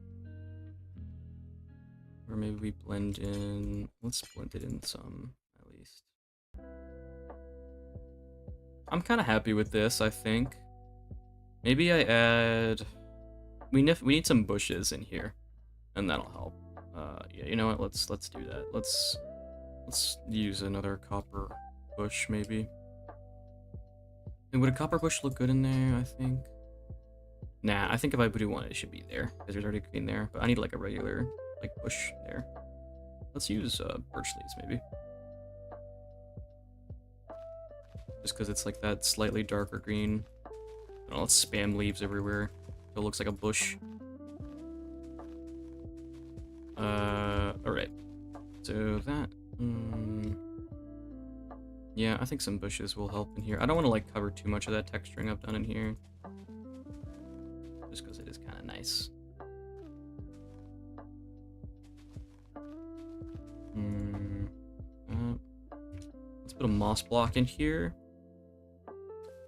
Or maybe we blend in... Let's blend it in some, at least. I'm kind of happy with this, I think. Maybe I add... We need some bushes in here, and that'll help. Yeah, you know what? Let's do that. Let's use another copper bush, maybe. And would a copper bush look good in there, I think? Nah, I think if I do one, it should be there, because there's already green there. But I need like a regular like bush there. Let's use birch leaves, maybe. Just because it's like that slightly darker green. I don't know, let's spam leaves everywhere. So it looks like a bush. Alright. So that... yeah, I think some bushes will help in here. I don't want to like cover too much of that texturing I've done in here. Just because it is kind of nice. Let's put a moss block in here.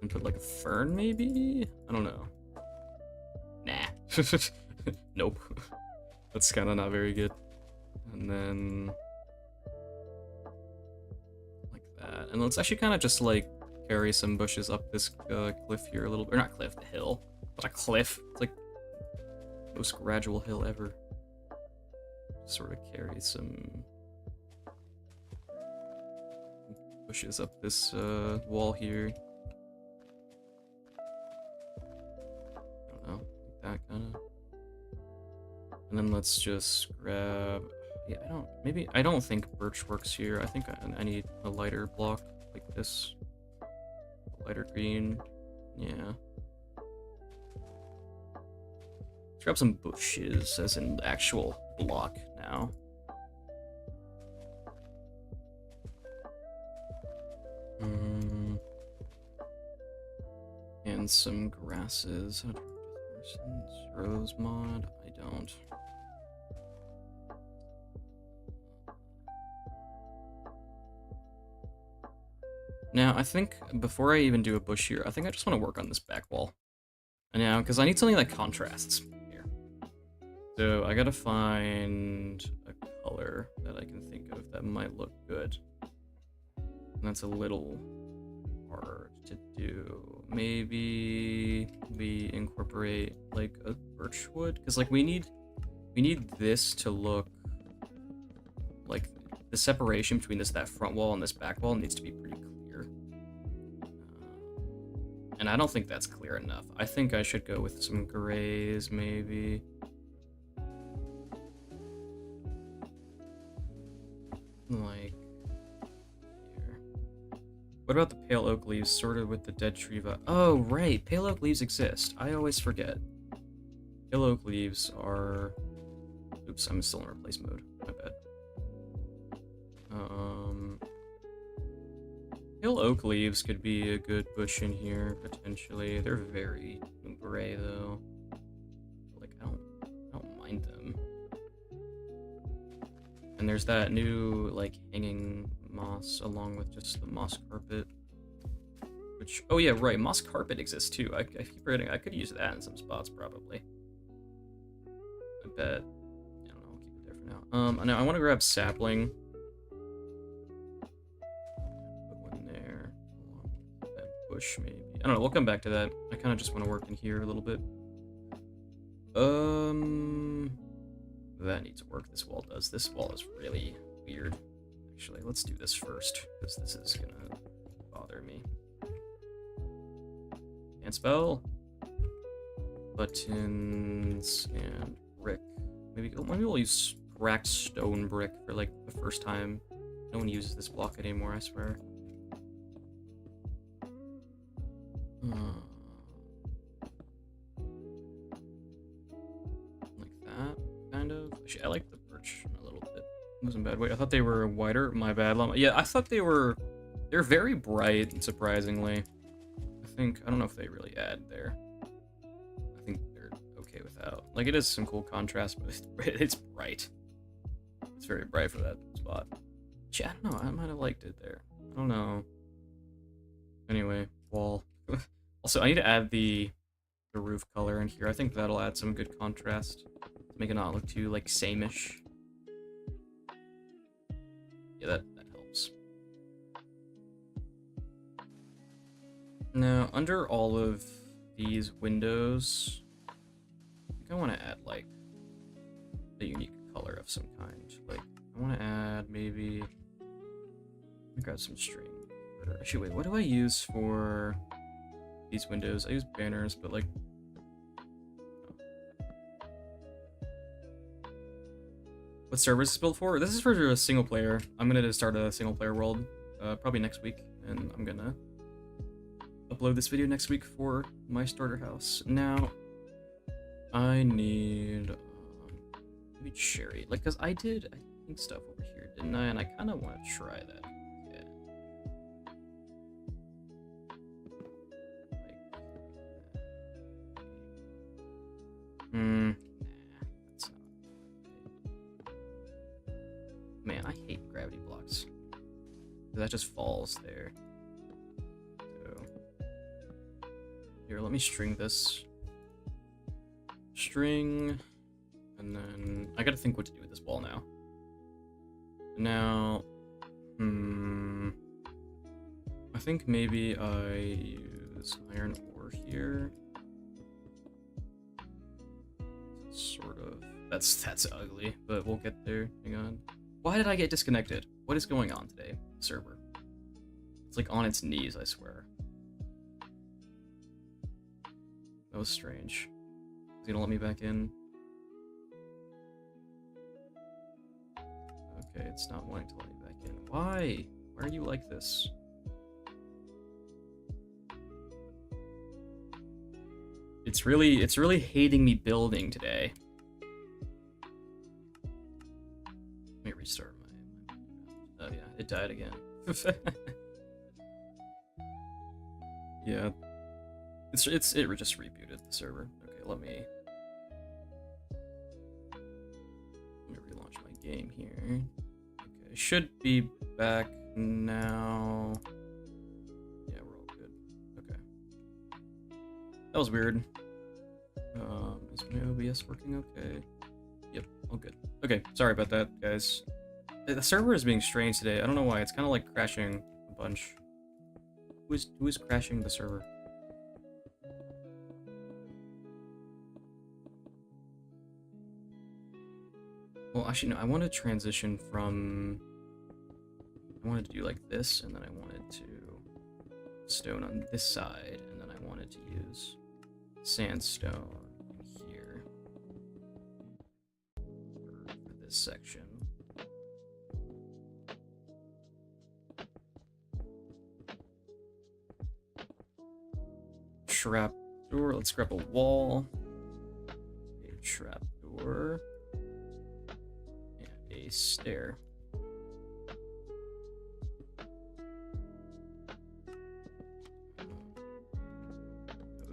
And put like a fern, maybe? I don't know. Nah. Nope. That's kind of not very good. And then... like that. And let's actually kind of just like carry some bushes up this cliff here a little bit. Or not cliff, the hill. But a cliff. It's like the most gradual hill ever. Sort of carry some bushes up this wall here. I don't know, like that kind of. And then let's just grab. Yeah, I don't think birch works here. I think I need a lighter block like this, lighter green. Yeah. Let's grab some bushes, as in the actual block now. And some grasses. Rose mod? I don't. Now, I think before I even do a bush here, I think I just want to work on this back wall. And now, because I need something that contrasts here. So I gotta find a color that I can think of that might look good. And that's a little hard to do. Maybe we incorporate like a birch wood, because like we need this to look like the separation between that front wall and this back wall needs to be pretty clear. And I don't think that's clear enough. I think I should go with some grays, maybe. Like here. What about the pale oak leaves sorted with the dead tree vibe? Oh, right. Pale oak leaves exist. I always forget. Pale oak leaves are... Oops, I'm still in replace mode. My bad. Pale oak leaves could be a good bush in here, potentially. They're very gray, though. Like, I don't mind them. And there's that new, like, hanging moss along with just the moss carpet. Which, oh yeah, right, moss carpet exists too. I keep forgetting. I could use that in some spots, probably. I bet. I don't know, I'll keep it there for now. Now I want to grab sapling. Put one there, along with that bush, maybe. I don't know, we'll come back to that. I kind of just want to work in here a little bit. That needs work. This wall does. This wall is really weird. Actually, let's do this first, because this is gonna Can't spell. Buttons and brick. Maybe we'll use cracked stone brick for like the first time. No one uses this block anymore, I swear. Like that, kind of. Actually, I like the birch a little bit. It wasn't bad. Wait, I thought they were wider. My bad. Yeah, I thought they were. They're very bright, surprisingly. I don't know if they really add there. I think they're okay without. Like, it is some cool contrast, but it's bright. It's very bright for that spot. Gee, I don't know. I might have liked it there. I don't know. Anyway, wall. Also, I need to add the roof color in here. I think that'll add some good contrast. Make it not look too, like, same-ish. Yeah, that helps. Now, under all of these windows, I think I want to add, like, a unique color of some kind. Like, I want to add maybe... Let me grab some string. Actually, wait, what do I use for these windows? I use banners, but, like... What server is this built for? This is for a single player. I'm gonna start a single player world, probably next week, and I'm gonna upload this video next week for my starter house. Now, I need maybe cherry, like, cause I think stuff over here, didn't I? And I kind of want to try that. Yeah. Nah, that's not. Man, I hate gravity blocks. That just falls there. So, here, let me string this. String, and then I gotta think what to do with this wall now. Now, I think maybe I use iron ore here. Sort of. That's ugly, but we'll get there. Hang on. Why did I get disconnected? What is going on today, server? It's like on its knees, I swear. That was strange. Is he gonna let me back in? Okay, it's not wanting to let me back in. Why? Why are you like this? It's really hating me building today. Let me restart my oh yeah, it died again. Yeah. It just rebooted the server. Okay, let me relaunch my game here. Okay, should be back now. Yeah, we're all good. Okay. That was weird. Is my OBS working okay? Yep, all good. Okay, sorry about that, guys. The server is being strange today. I don't know why. It's kind of like crashing a bunch. Who is crashing the server? Well, actually, no. I want to transition from... I wanted to do like this, and then I wanted to stone on this side, and then I wanted to use sandstone here for this section. Trap door. Let's grab a wall. A trap door. And a stair.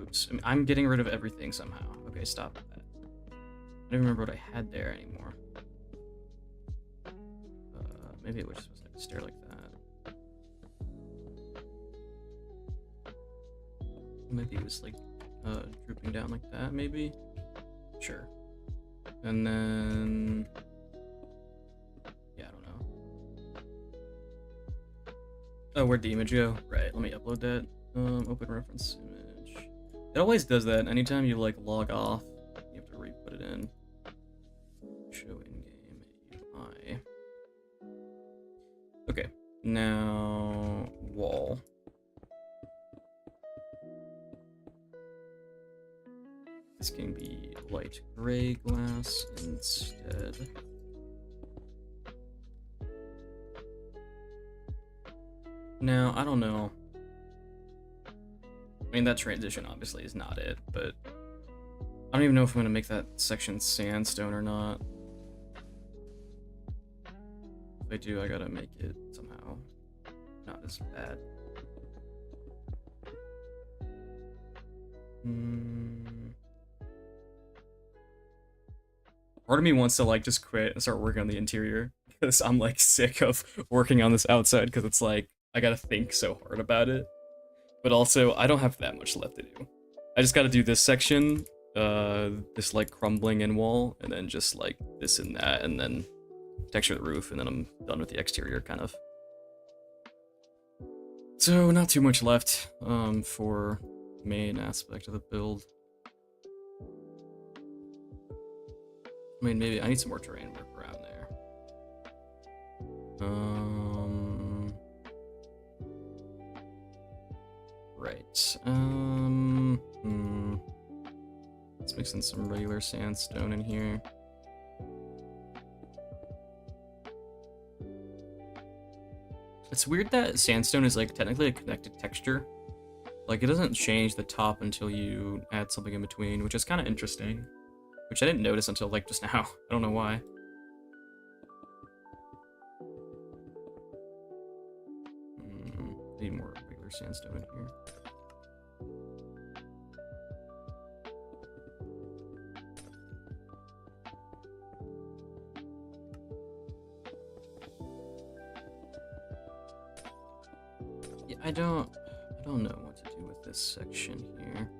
Oops. I'm getting rid of everything somehow. Okay, stop that. I don't remember what I had there anymore. Maybe it was just like a stair like that. Maybe it was like drooping down like that, maybe? Sure. And then... yeah, I don't know. Oh, where'd the image go? Right, let me upload that. Open reference image. It always does that. Anytime you like log off, you have to re-put it in. Show in-game UI. Okay, now wall. This can be light gray glass instead. Now, I don't know. I mean, that transition obviously is not it, but I don't even know if I'm gonna make that section sandstone or not. If I do, I gotta make it somehow not as bad. Part of me wants to like just quit and start working on the interior because I'm like sick of working on this outside because it's like I gotta think so hard about it. But also, I don't have that much left to do. I just gotta do this section, this like crumbling in wall, and then just like this and that, and then texture the roof, and then I'm done with the exterior kind of. So not too much left for main aspect of the build. I mean, maybe I need some more terrain work around there. Right. Let's mix in some regular sandstone in here. It's weird that sandstone is like technically a connected texture. Like it doesn't change the top until you add something in between, which is kind of interesting. Which I didn't notice until like just now. I don't know why. Need more regular sandstone in here. Yeah, I don't know what to do with this section here.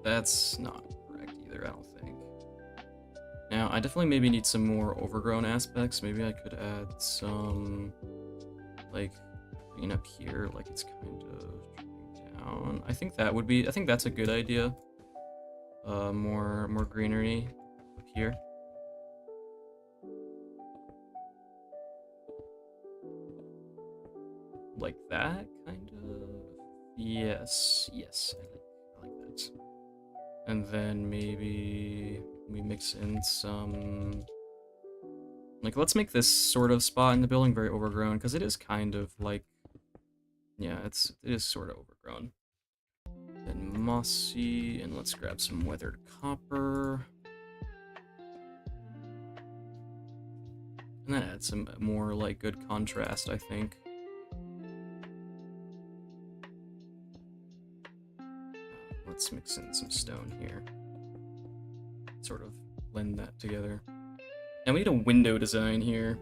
That's not correct either, I don't think. Now, I definitely maybe need some more overgrown aspects. Maybe I could add some, like, green up here, like it's kind of dripping down. I think that's a good idea. More greenery up here. Like that, kind of? Yes, I like that. And then maybe we mix in some... Like, let's make this sort of spot in the building very overgrown, because it is kind of like... Yeah, it is sort of overgrown. Then mossy, and let's grab some weathered copper. And that adds some more, like, good contrast, I think. Let's mix in some stone here. Sort of blend that together. And we need a window design here.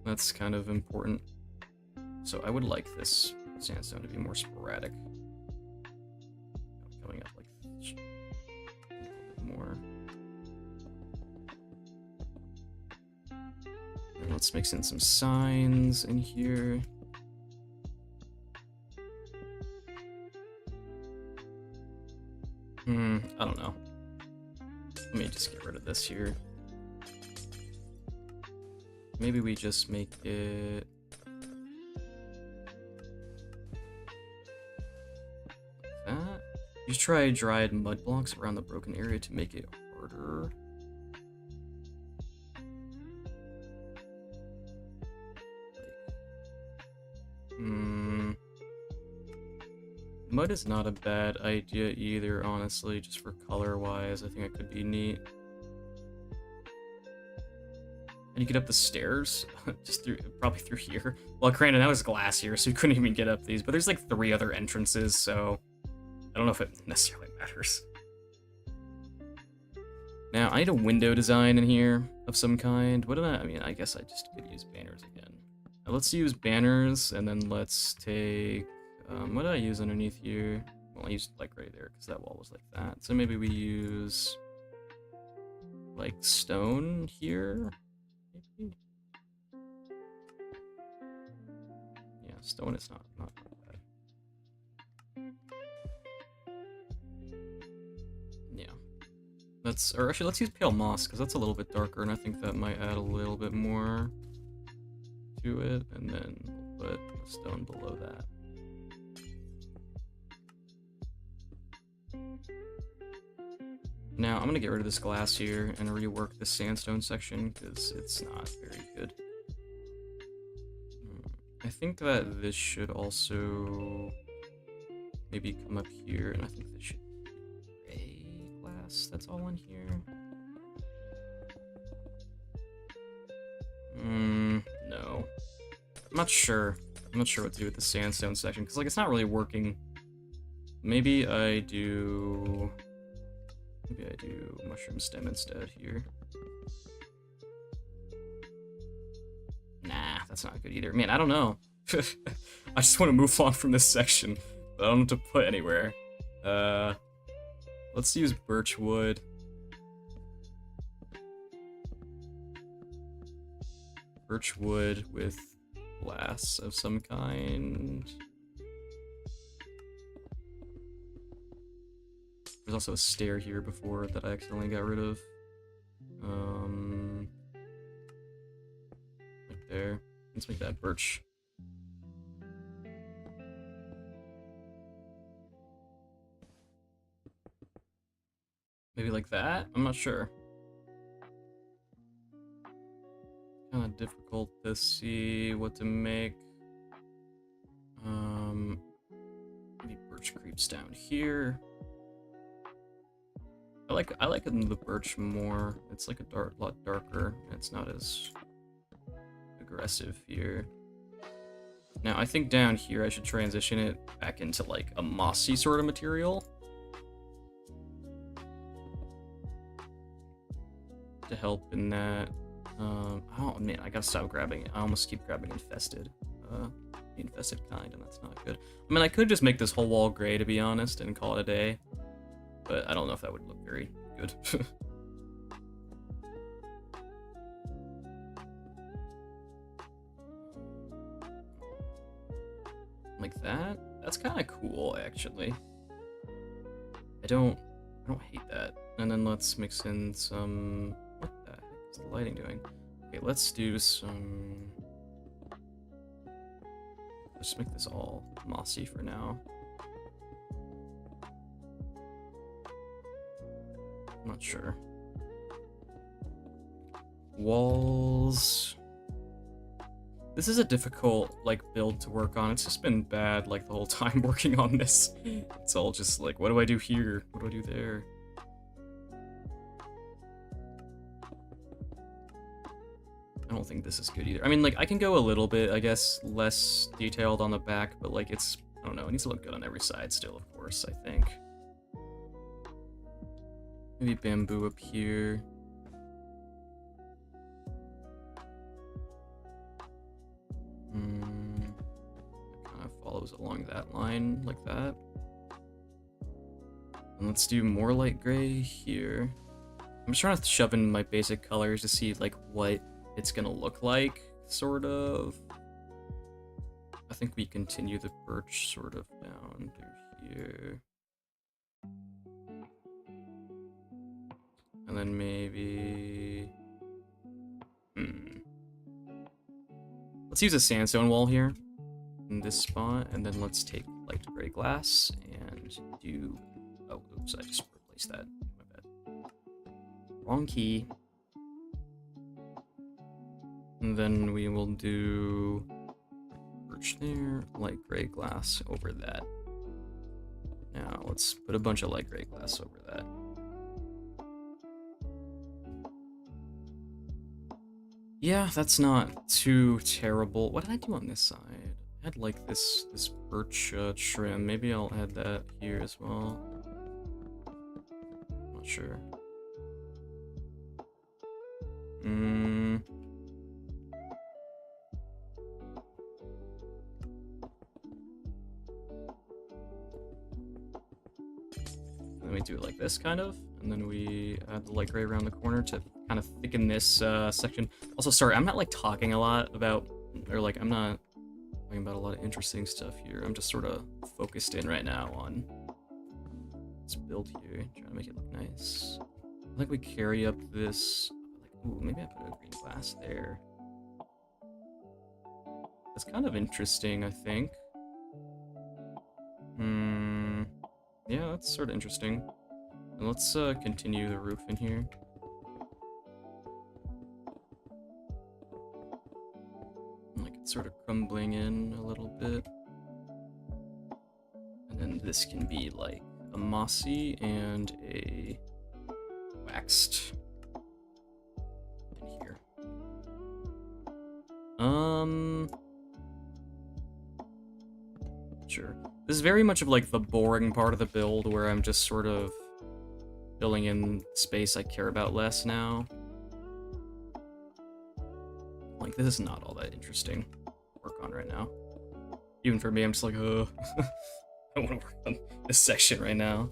That's kind of important. So I would like this sandstone to be more sporadic. Coming up like a little bit more. And let's mix in some signs in here. I don't know. Let me just get rid of this here. Maybe we just make it... like that. You try dried mud blocks around the broken area to make it harder. Mud is not a bad idea either, honestly, just for color-wise. I think it could be neat. And you get up the stairs, just through, probably through here. Well, granted, that was glass here, so you couldn't even get up these, but there's like 3 other entrances, so I don't know if it necessarily matters. Now, I need a window design in here of some kind. What did I mean, I guess I just could use banners again. Now, let's use banners, and then let's take... what did I use underneath here? Well, I used like right there because that wall was like that. So maybe we use like stone here. Maybe? Yeah, stone is not bad. Yeah. Let's use pale moss because that's a little bit darker, and I think that might add a little bit more to it. And then we'll put a stone below that. Now, I'm gonna get rid of this glass here and rework the sandstone section, because it's not very good. I think that this should also maybe come up here, and I think this should be gray glass that's all in here. No. I'm not sure. I'm not sure what to do with the sandstone section, because like it's not really working. Maybe I do mushroom stem instead here. Nah, that's not good either. Man, I don't know. I just want to move on from this section, but I don't know what to put anywhere. Let's use birch wood. Birch wood with glass of some kind. There's also a stair here before that I accidentally got rid of. Right there. Let's make that birch. Maybe like that? I'm not sure. Kind of difficult to see what to make. Maybe birch creeps down here. I like the birch more. It's like a lot darker. It's not as aggressive here. Now I think down here I should transition it back into like a mossy sort of material to help in that. Oh man, I gotta stop grabbing it. I almost keep grabbing infested. The infested kind, and that's not good. I mean, I could just make this whole wall gray, to be honest, and call it a day. But I don't know if that would look very good. Like that? That's kind of cool, actually. I don't hate that. And then let's mix in some... What the heck is the lighting doing? Okay, let's do some... Let's make this all mossy for now. I'm not sure. Walls. This is a difficult like build to work on. It's just been bad like the whole time working on this. It's all just like, what do I do here? What do I do there? I don't think this is good either. I mean, like, I can go a little bit, I guess, less detailed on the back, but like it's, I don't know, it needs to look good on every side still, of course, I think. Maybe bamboo up here. Kind of follows along that line, like that. And let's do more light gray here. I'm just trying to shove in my basic colors to see, like, what it's gonna look like, sort of. I think we continue the birch sort of down through here. And then maybe... Let's use a sandstone wall here in this spot, and then let's take light gray glass and do... Oh, oops, I just replaced that. My bad. Wrong key. And then we will do birch there, light gray glass over that. Now let's put a bunch of light gray glass over that. Yeah, that's not too terrible. What did I do on this side? I had like this birch trim. Maybe I'll add that here as well. Not sure. Then we do it like this, kind of, and then we add the light gray around the corner to kind of thicken this section. Also, sorry, I'm not like talking a lot about, or like I'm not talking about a lot of interesting stuff here. I'm just sort of focused in right now on this build here, trying to make it look nice. I think we carry up this, like, ooh, maybe I put a green glass there. That's kind of interesting, I think. Yeah, that's sort of interesting. And let's continue the roof in here. Like it's sort of crumbling in a little bit. And then this can be like a mossy and a waxed in here. Sure. This is very much of like the boring part of the build where I'm just sort of filling in space I care about less now. Like this is not all that interesting to work on right now. Even for me, I'm just like, oh, I want to work on this section right now.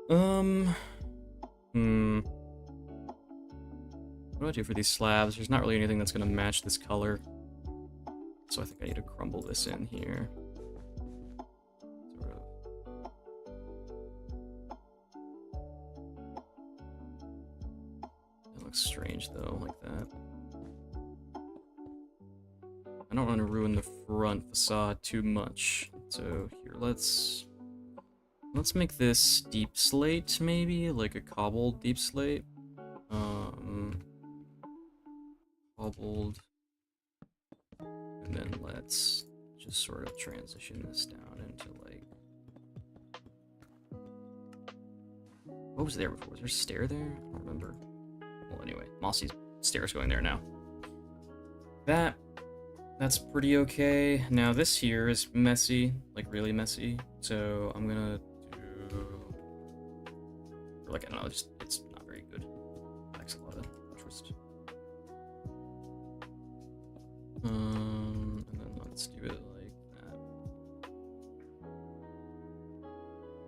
What do I do for these slabs? There's not really anything that's gonna match this color. So I think I need to crumble this in here. Sort of. That looks strange though, like that. I don't want to ruin the front facade too much. So here, let's make this deep slate maybe, like a cobbled deep slate. Cobbled. And then let's just sort of transition this down into like... What was there before? Was there a stair there? I don't remember. Well, anyway, mossy stairs going there now. That's pretty okay. Now this here is messy, like really messy. So I'm gonna do... Or like, I don't know, just, it's not very good. Lacks a lot of interest. And then let's do it like that.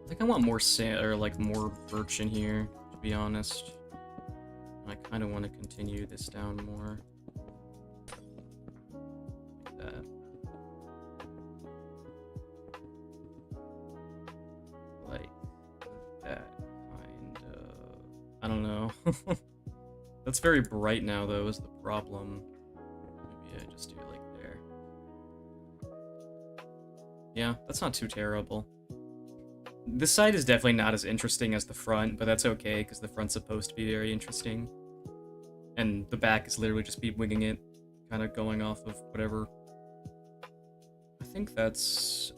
I think I want more sand, or like more birch in here, to be honest. I kind of want to continue this down more. Like that. Like that, kind of. I don't know. That's very bright now, though, is the problem. Maybe I just do it like there. Yeah, that's not too terrible. This side is definitely not as interesting as the front, but that's okay, because the front's supposed to be very interesting. And the back is literally just be winging it, kind of going off of whatever. I think that's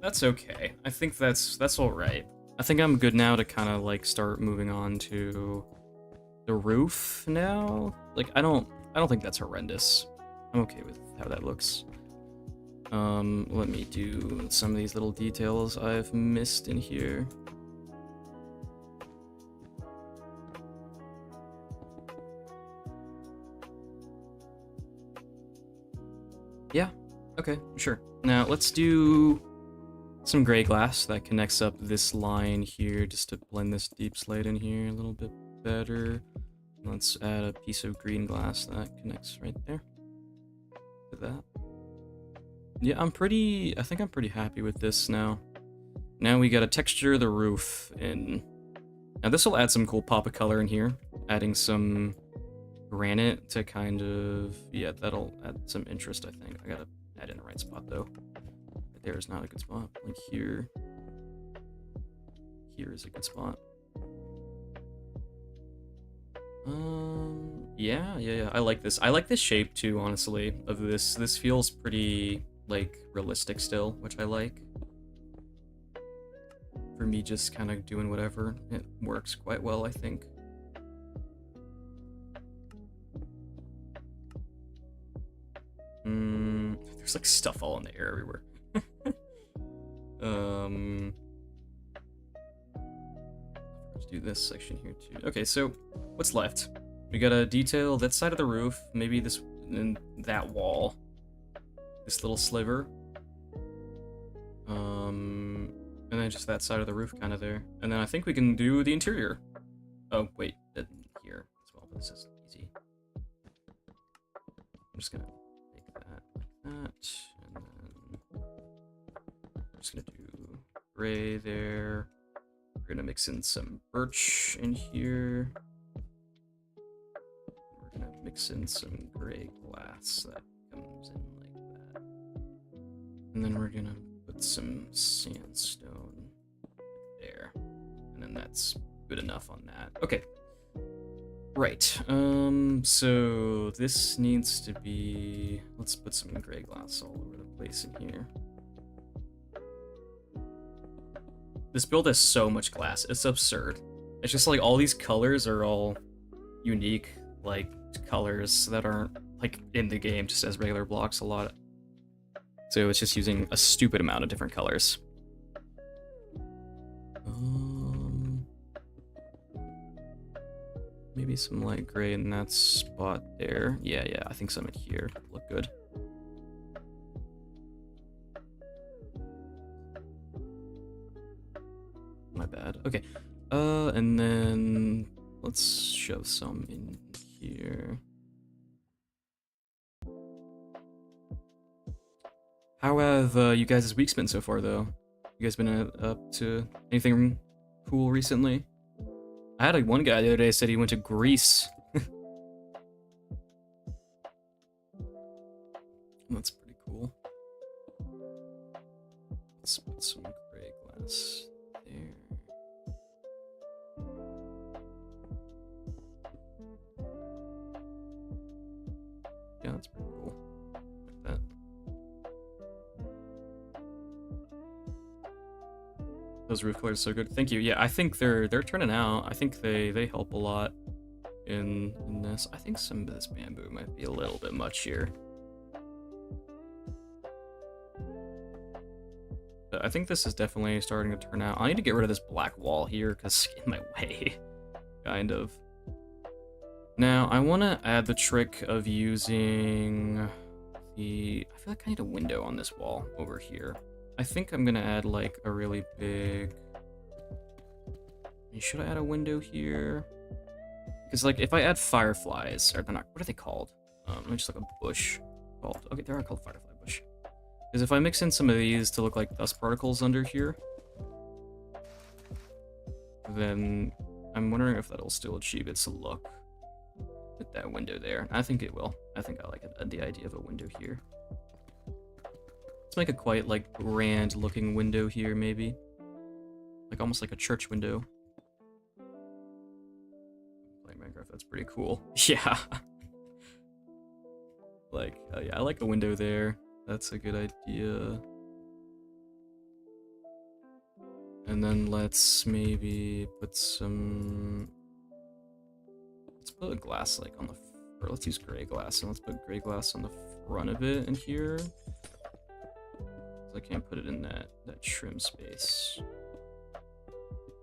okay. I think that's alright. I think I'm good now to kind of like start moving on to the roof now. Like I don't think that's horrendous. I'm okay with how that looks. Let me do some of these little details I've missed in here. Yeah, okay, sure. Now let's do some gray glass that connects up this line here just to blend this deep slate in here a little bit better. Let's add a piece of green glass that connects right there to that. Yeah, I think I'm pretty happy with this now. Now we gotta texture the roof in. Now this will add some cool pop of color in here, adding some granite to kind of, yeah, that'll add some interest, I think. I gotta add in the right spot though. Right there is not a good spot. Like here is a good spot. Yeah. I like this. I like this shape too, honestly, of this. This feels pretty, like, realistic still, which I like. For me, just kind of doing whatever. It works quite well, I think. There's, like, stuff all in the air everywhere. Let's do this section here, too. Okay, so, what's left? We gotta detail that side of the roof, maybe this and that wall. This little sliver. And then just that side of the roof kind of there. And then I think we can do the interior. Oh, wait, here as well, but this is easy. I'm just gonna make that like that, and then I'm just gonna do gray there. We're gonna mix in some birch in here. We're gonna mix in some gray glass that comes in like that. And then we're gonna put some sandstone that's good enough on that. Okay. Right. So this needs to be. Let's put some gray glass all over the place in here. This build has so much glass. It's absurd. It's just like all these colors are all unique, like colors that aren't like in the game just as regular blocks a lot. So it's just using a stupid amount of different colors. Maybe some light gray in that spot there. Yeah, I think some in here look good. My bad. Okay. And then let's shove some in here. How have you guys' weeks been so far, though? You guys been up to anything cool recently? I had one guy the other day said he went to Greece. That's pretty cool. Let's put some gray glass there. Yeah, that's pretty cool. Like that. Those roof colors are so good. Thank you. Yeah, I think they're turning out. I think they help a lot in this. I think some of this bamboo might be a little bit much here. But I think this is definitely starting to turn out. I need to get rid of this black wall here because it's in my way, kind of. Now, I want to add the trick of using the... I feel like I need a window on this wall over here. I think I'm going to add, like, a really big... Should I add a window here? Because, like, if I add fireflies... Or they're not... What are they called? Let me just look up bush. Called. Okay, they are called firefly bush. Because if I mix in some of these to look like dust particles under here... Then I'm wondering if that'll still achieve its look. With that window there. I think it will. I think I like it, the idea of a window here. Let's make a quite, like, grand looking window here, maybe. Like, almost like a church window. Playing Minecraft, that's pretty cool. Yeah. Like, yeah, I like a window there. That's a good idea. And then let's maybe put some... Let's put a glass, like, on the... Or let's use gray glass, and let's put gray glass on the front of it in here. I can't put it in that trim space. I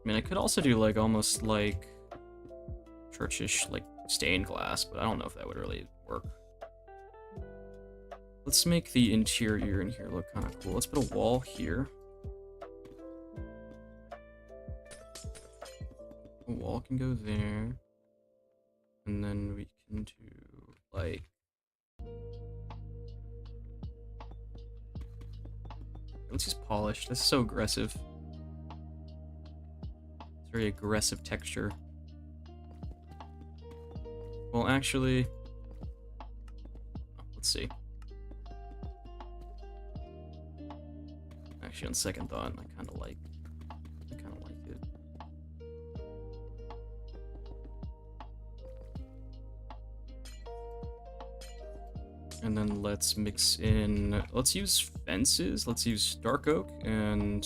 mean, I could also do like almost like churchish like stained glass, but I don't know if that would really work. Let's make the interior in here look kind of cool. Let's put a wall here. A wall can go there. And then we can do like... Let's use polish. This is so aggressive. It's very aggressive texture. Well, actually... Let's see. Actually, on second thought, I kind of like it. And then let's mix in, let's use fences, let's use dark oak and,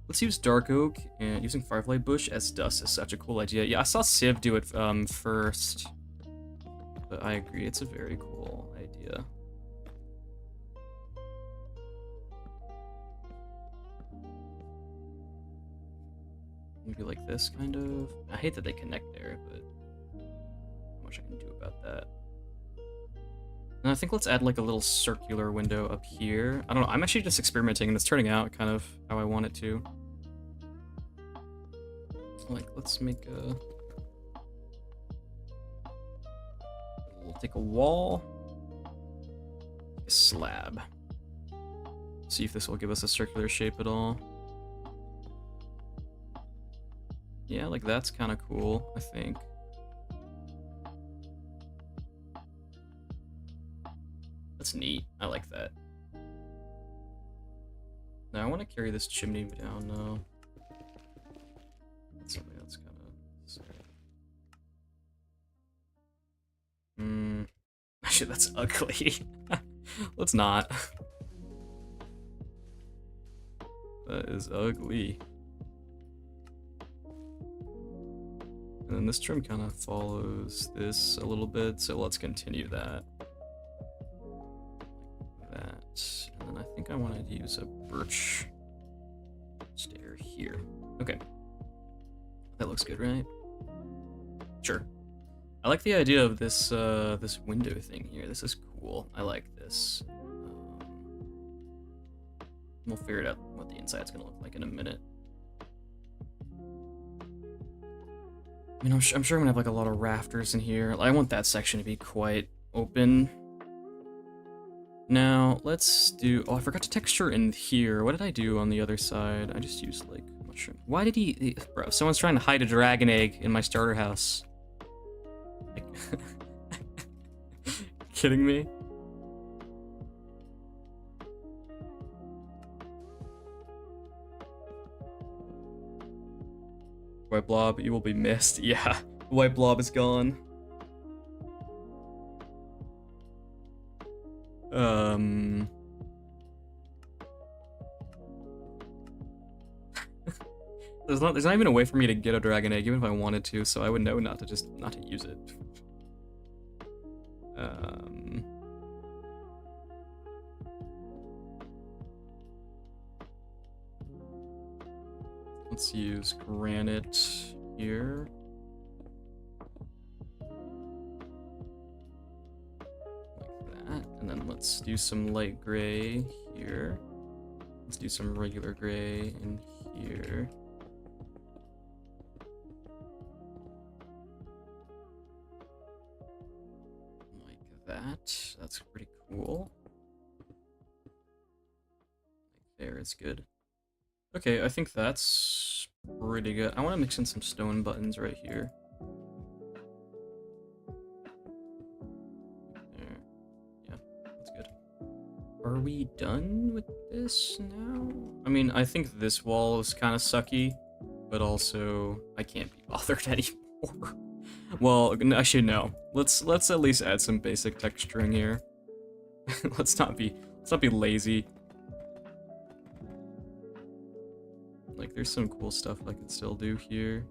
let's use dark oak, and using firefly bush as dust is such a cool idea. Yeah, I saw Civ do it first, but I agree, it's a very cool idea. Maybe like this, kind of. I hate that they connect there, but not much I can do about that. And I think let's add like a little circular window up here. I don't know, I'm actually just experimenting and it's turning out kind of how I want it to. Like, let's make a... We'll take a wall, a slab. See if this will give us a circular shape at all. Yeah, like that's kind of cool, I think. That's neat. I like that. Now I want to carry this chimney down now. That's something that's kind of sad. Actually, that's ugly. Let's not. That is ugly. And then this trim kind of follows this a little bit, so let's continue that. Like that. And then I think I wanted to use a birch stair here. Okay. That looks good, right? Sure. I like the idea of this this window thing here. This is cool. I like this. We'll figure out what the inside's gonna look like in a minute. I mean, I'm sure I'm gonna have like a lot of rafters in here. I want that section to be quite open. Now, let's do... Oh, I forgot to texture in here. What did I do on the other side? I just used, like, mushroom. Why did he... Bro, someone's trying to hide a dragon egg in my starter house. Like... Kidding me? White blob, you will be missed. Yeah, the white blob is gone. There's not even a way for me to get a dragon egg, even if I wanted to, so I would know not to use it. Let's use granite here. Like that. And then let's do some light gray here. Let's do some regular gray in here. Like that. That's pretty cool. Like there is good. Okay, I think that's pretty good. I want to mix in some stone buttons right here. There. Yeah, that's good. Are we done with this now? I mean, I think this wall is kind of sucky, but also I can't be bothered anymore. Well, actually no. Let's at least add some basic texturing here. let's not be lazy. Like, there's some cool stuff I can still do here.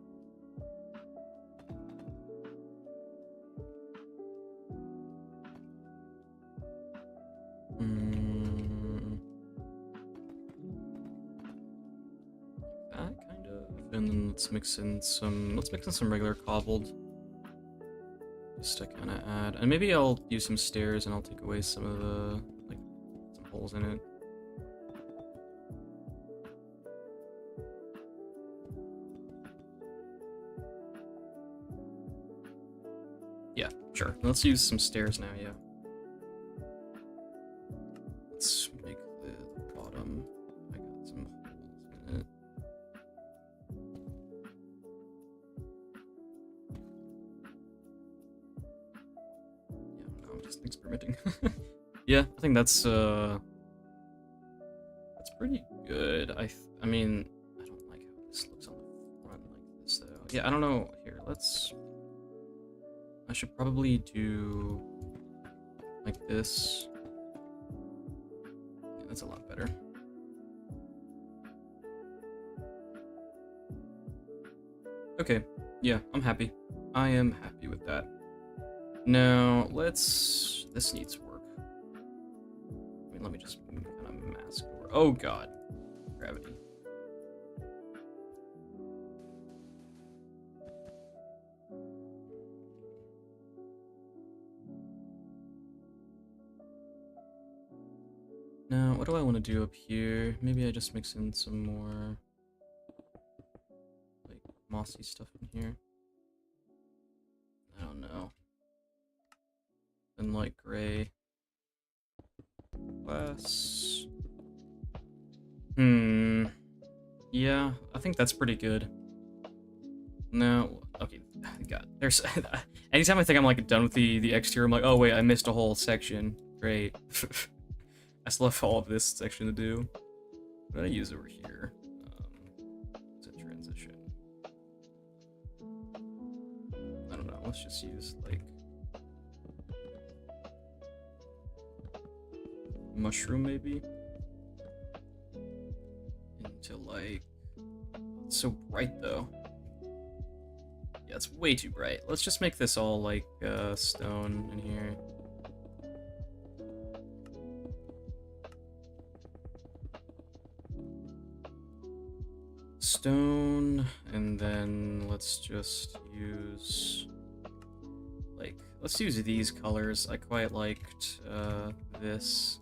That kind of, and then let's mix in some regular cobbled, just to kind of add, and maybe I'll use some stairs and I'll take away some of the, like, some holes in it. Yeah, sure. Let's use some stairs now, yeah. Let's make the bottom. I got some holes in it. Yeah, no, I'm just experimenting. Yeah, I think that's pretty good. I mean, I don't like how this looks on the front like this though. Yeah, I don't know. Here, I should probably do like this. Yeah, that's a lot better. Okay, yeah, I'm happy. I am happy with that. Now, this needs work. I mean, let me just kind of mask over. Oh god, gravity. Now, what do I want to do up here? Maybe I just mix in some more, like, mossy stuff in here. I don't know. And light gray. Glass. Yeah, I think that's pretty good. No, okay, God, there's... Anytime I think I'm, like, done with the exterior, I'm like, oh wait, I missed a whole section. Great. I still have all of this section to do. What did I use over here? It's a transition. I don't know. Let's just use like mushroom maybe into like. It's so bright though. Yeah, it's way too bright. Let's just make this all like stone in here. Stone, and then let's just use like, let's use these colors. I quite liked this,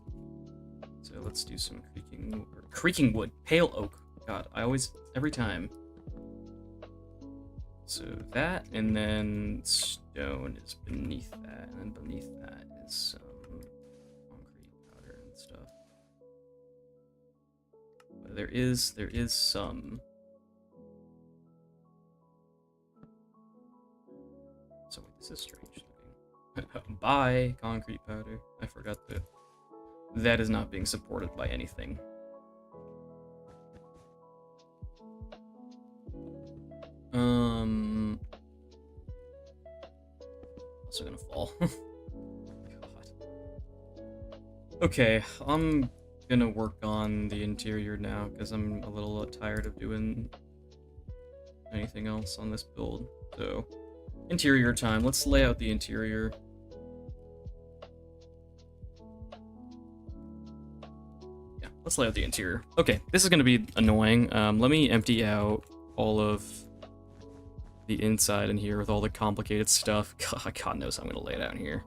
so let's do some creaking wood, pale oak. God, I always, every time. So that, and then stone is beneath that, and then beneath that is some concrete powder and stuff. But there is some. So wait, this is strange looking. Bye, concrete powder. I forgot that that is not being supported by anything. Also gonna fall. God. Okay, I'm gonna work on the interior now because I'm a little tired of doing anything else on this build. So, interior time. Let's lay out the interior. Yeah, let's lay out the interior. Okay, this is gonna be annoying. Let me empty out all of the inside in here with all the complicated stuff. God knows how I'm gonna lay it out here.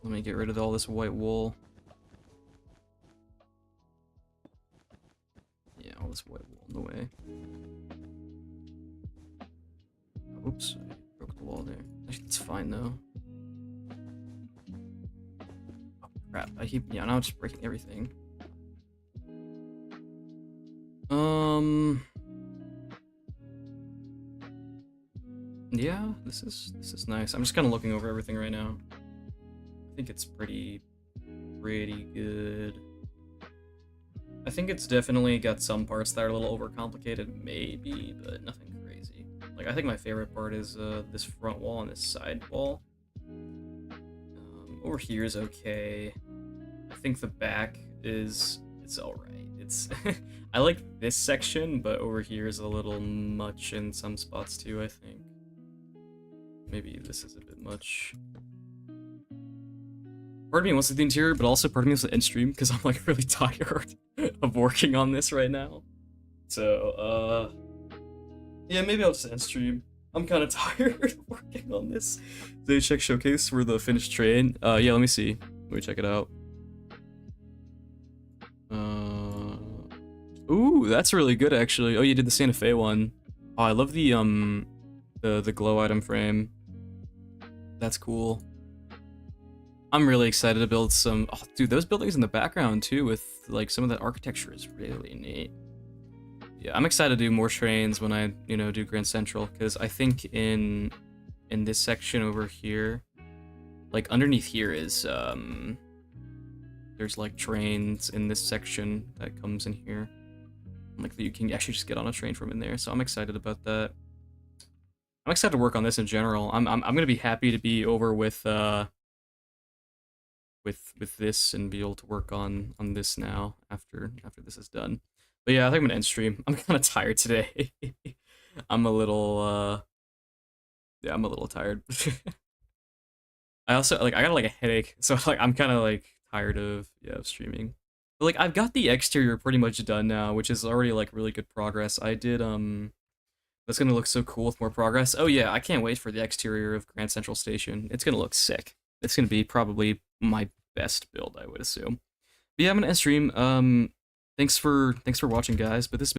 Let me get rid of all this white wool. Yeah, all this white wool in the way. Oops, I broke the wall there. Actually, it's fine though. Oh crap! Yeah, now I'm just breaking everything. Yeah, this is nice. I'm just kind of looking over everything right now. I think it's pretty good. I think it's definitely got some parts that are a little overcomplicated, maybe, but nothing crazy. Like, I think my favorite part is this front wall and this side wall. Over here is okay. I think the back it's alright. It's I like this section, but over here is a little much in some spots too, I think. Maybe this is a bit much. Part of me wants to do the interior, but also part of me wants to end stream because I'm like really tired of working on this right now. So, yeah, maybe I'll just end stream. I'm kind of tired of working on this. They check showcase for the finished train. Yeah, let me see. Let me check it out. Ooh, that's really good actually. Oh, you did the Santa Fe one. Oh, I love the glow item frame. That's cool. I'm really excited to build some. Oh, dude, those buildings in the background too, with like some of that architecture is really neat. Yeah, I'm excited to do more trains when I, do Grand Central, because I think in this section over here, like underneath here is there's like trains in this section that comes in here. Like you can actually just get on a train from in there, so I'm excited about that. I'm excited to work on this in general. I'm gonna be happy to be over with this and be able to work on this now after this is done. But yeah, I think I'm gonna end stream. I'm kind of tired today. I'm a little yeah, I'm a little tired. I also I got like a headache, so like I'm kind of like tired of streaming. But like I've got the exterior pretty much done now, which is already like really good progress. I did that's gonna look so cool with more progress. Oh yeah, I can't wait for the exterior of Grand Central Station. It's gonna look sick. It's gonna be probably my best build, I would assume. But yeah, I'm gonna end stream. Thanks for watching, guys. But this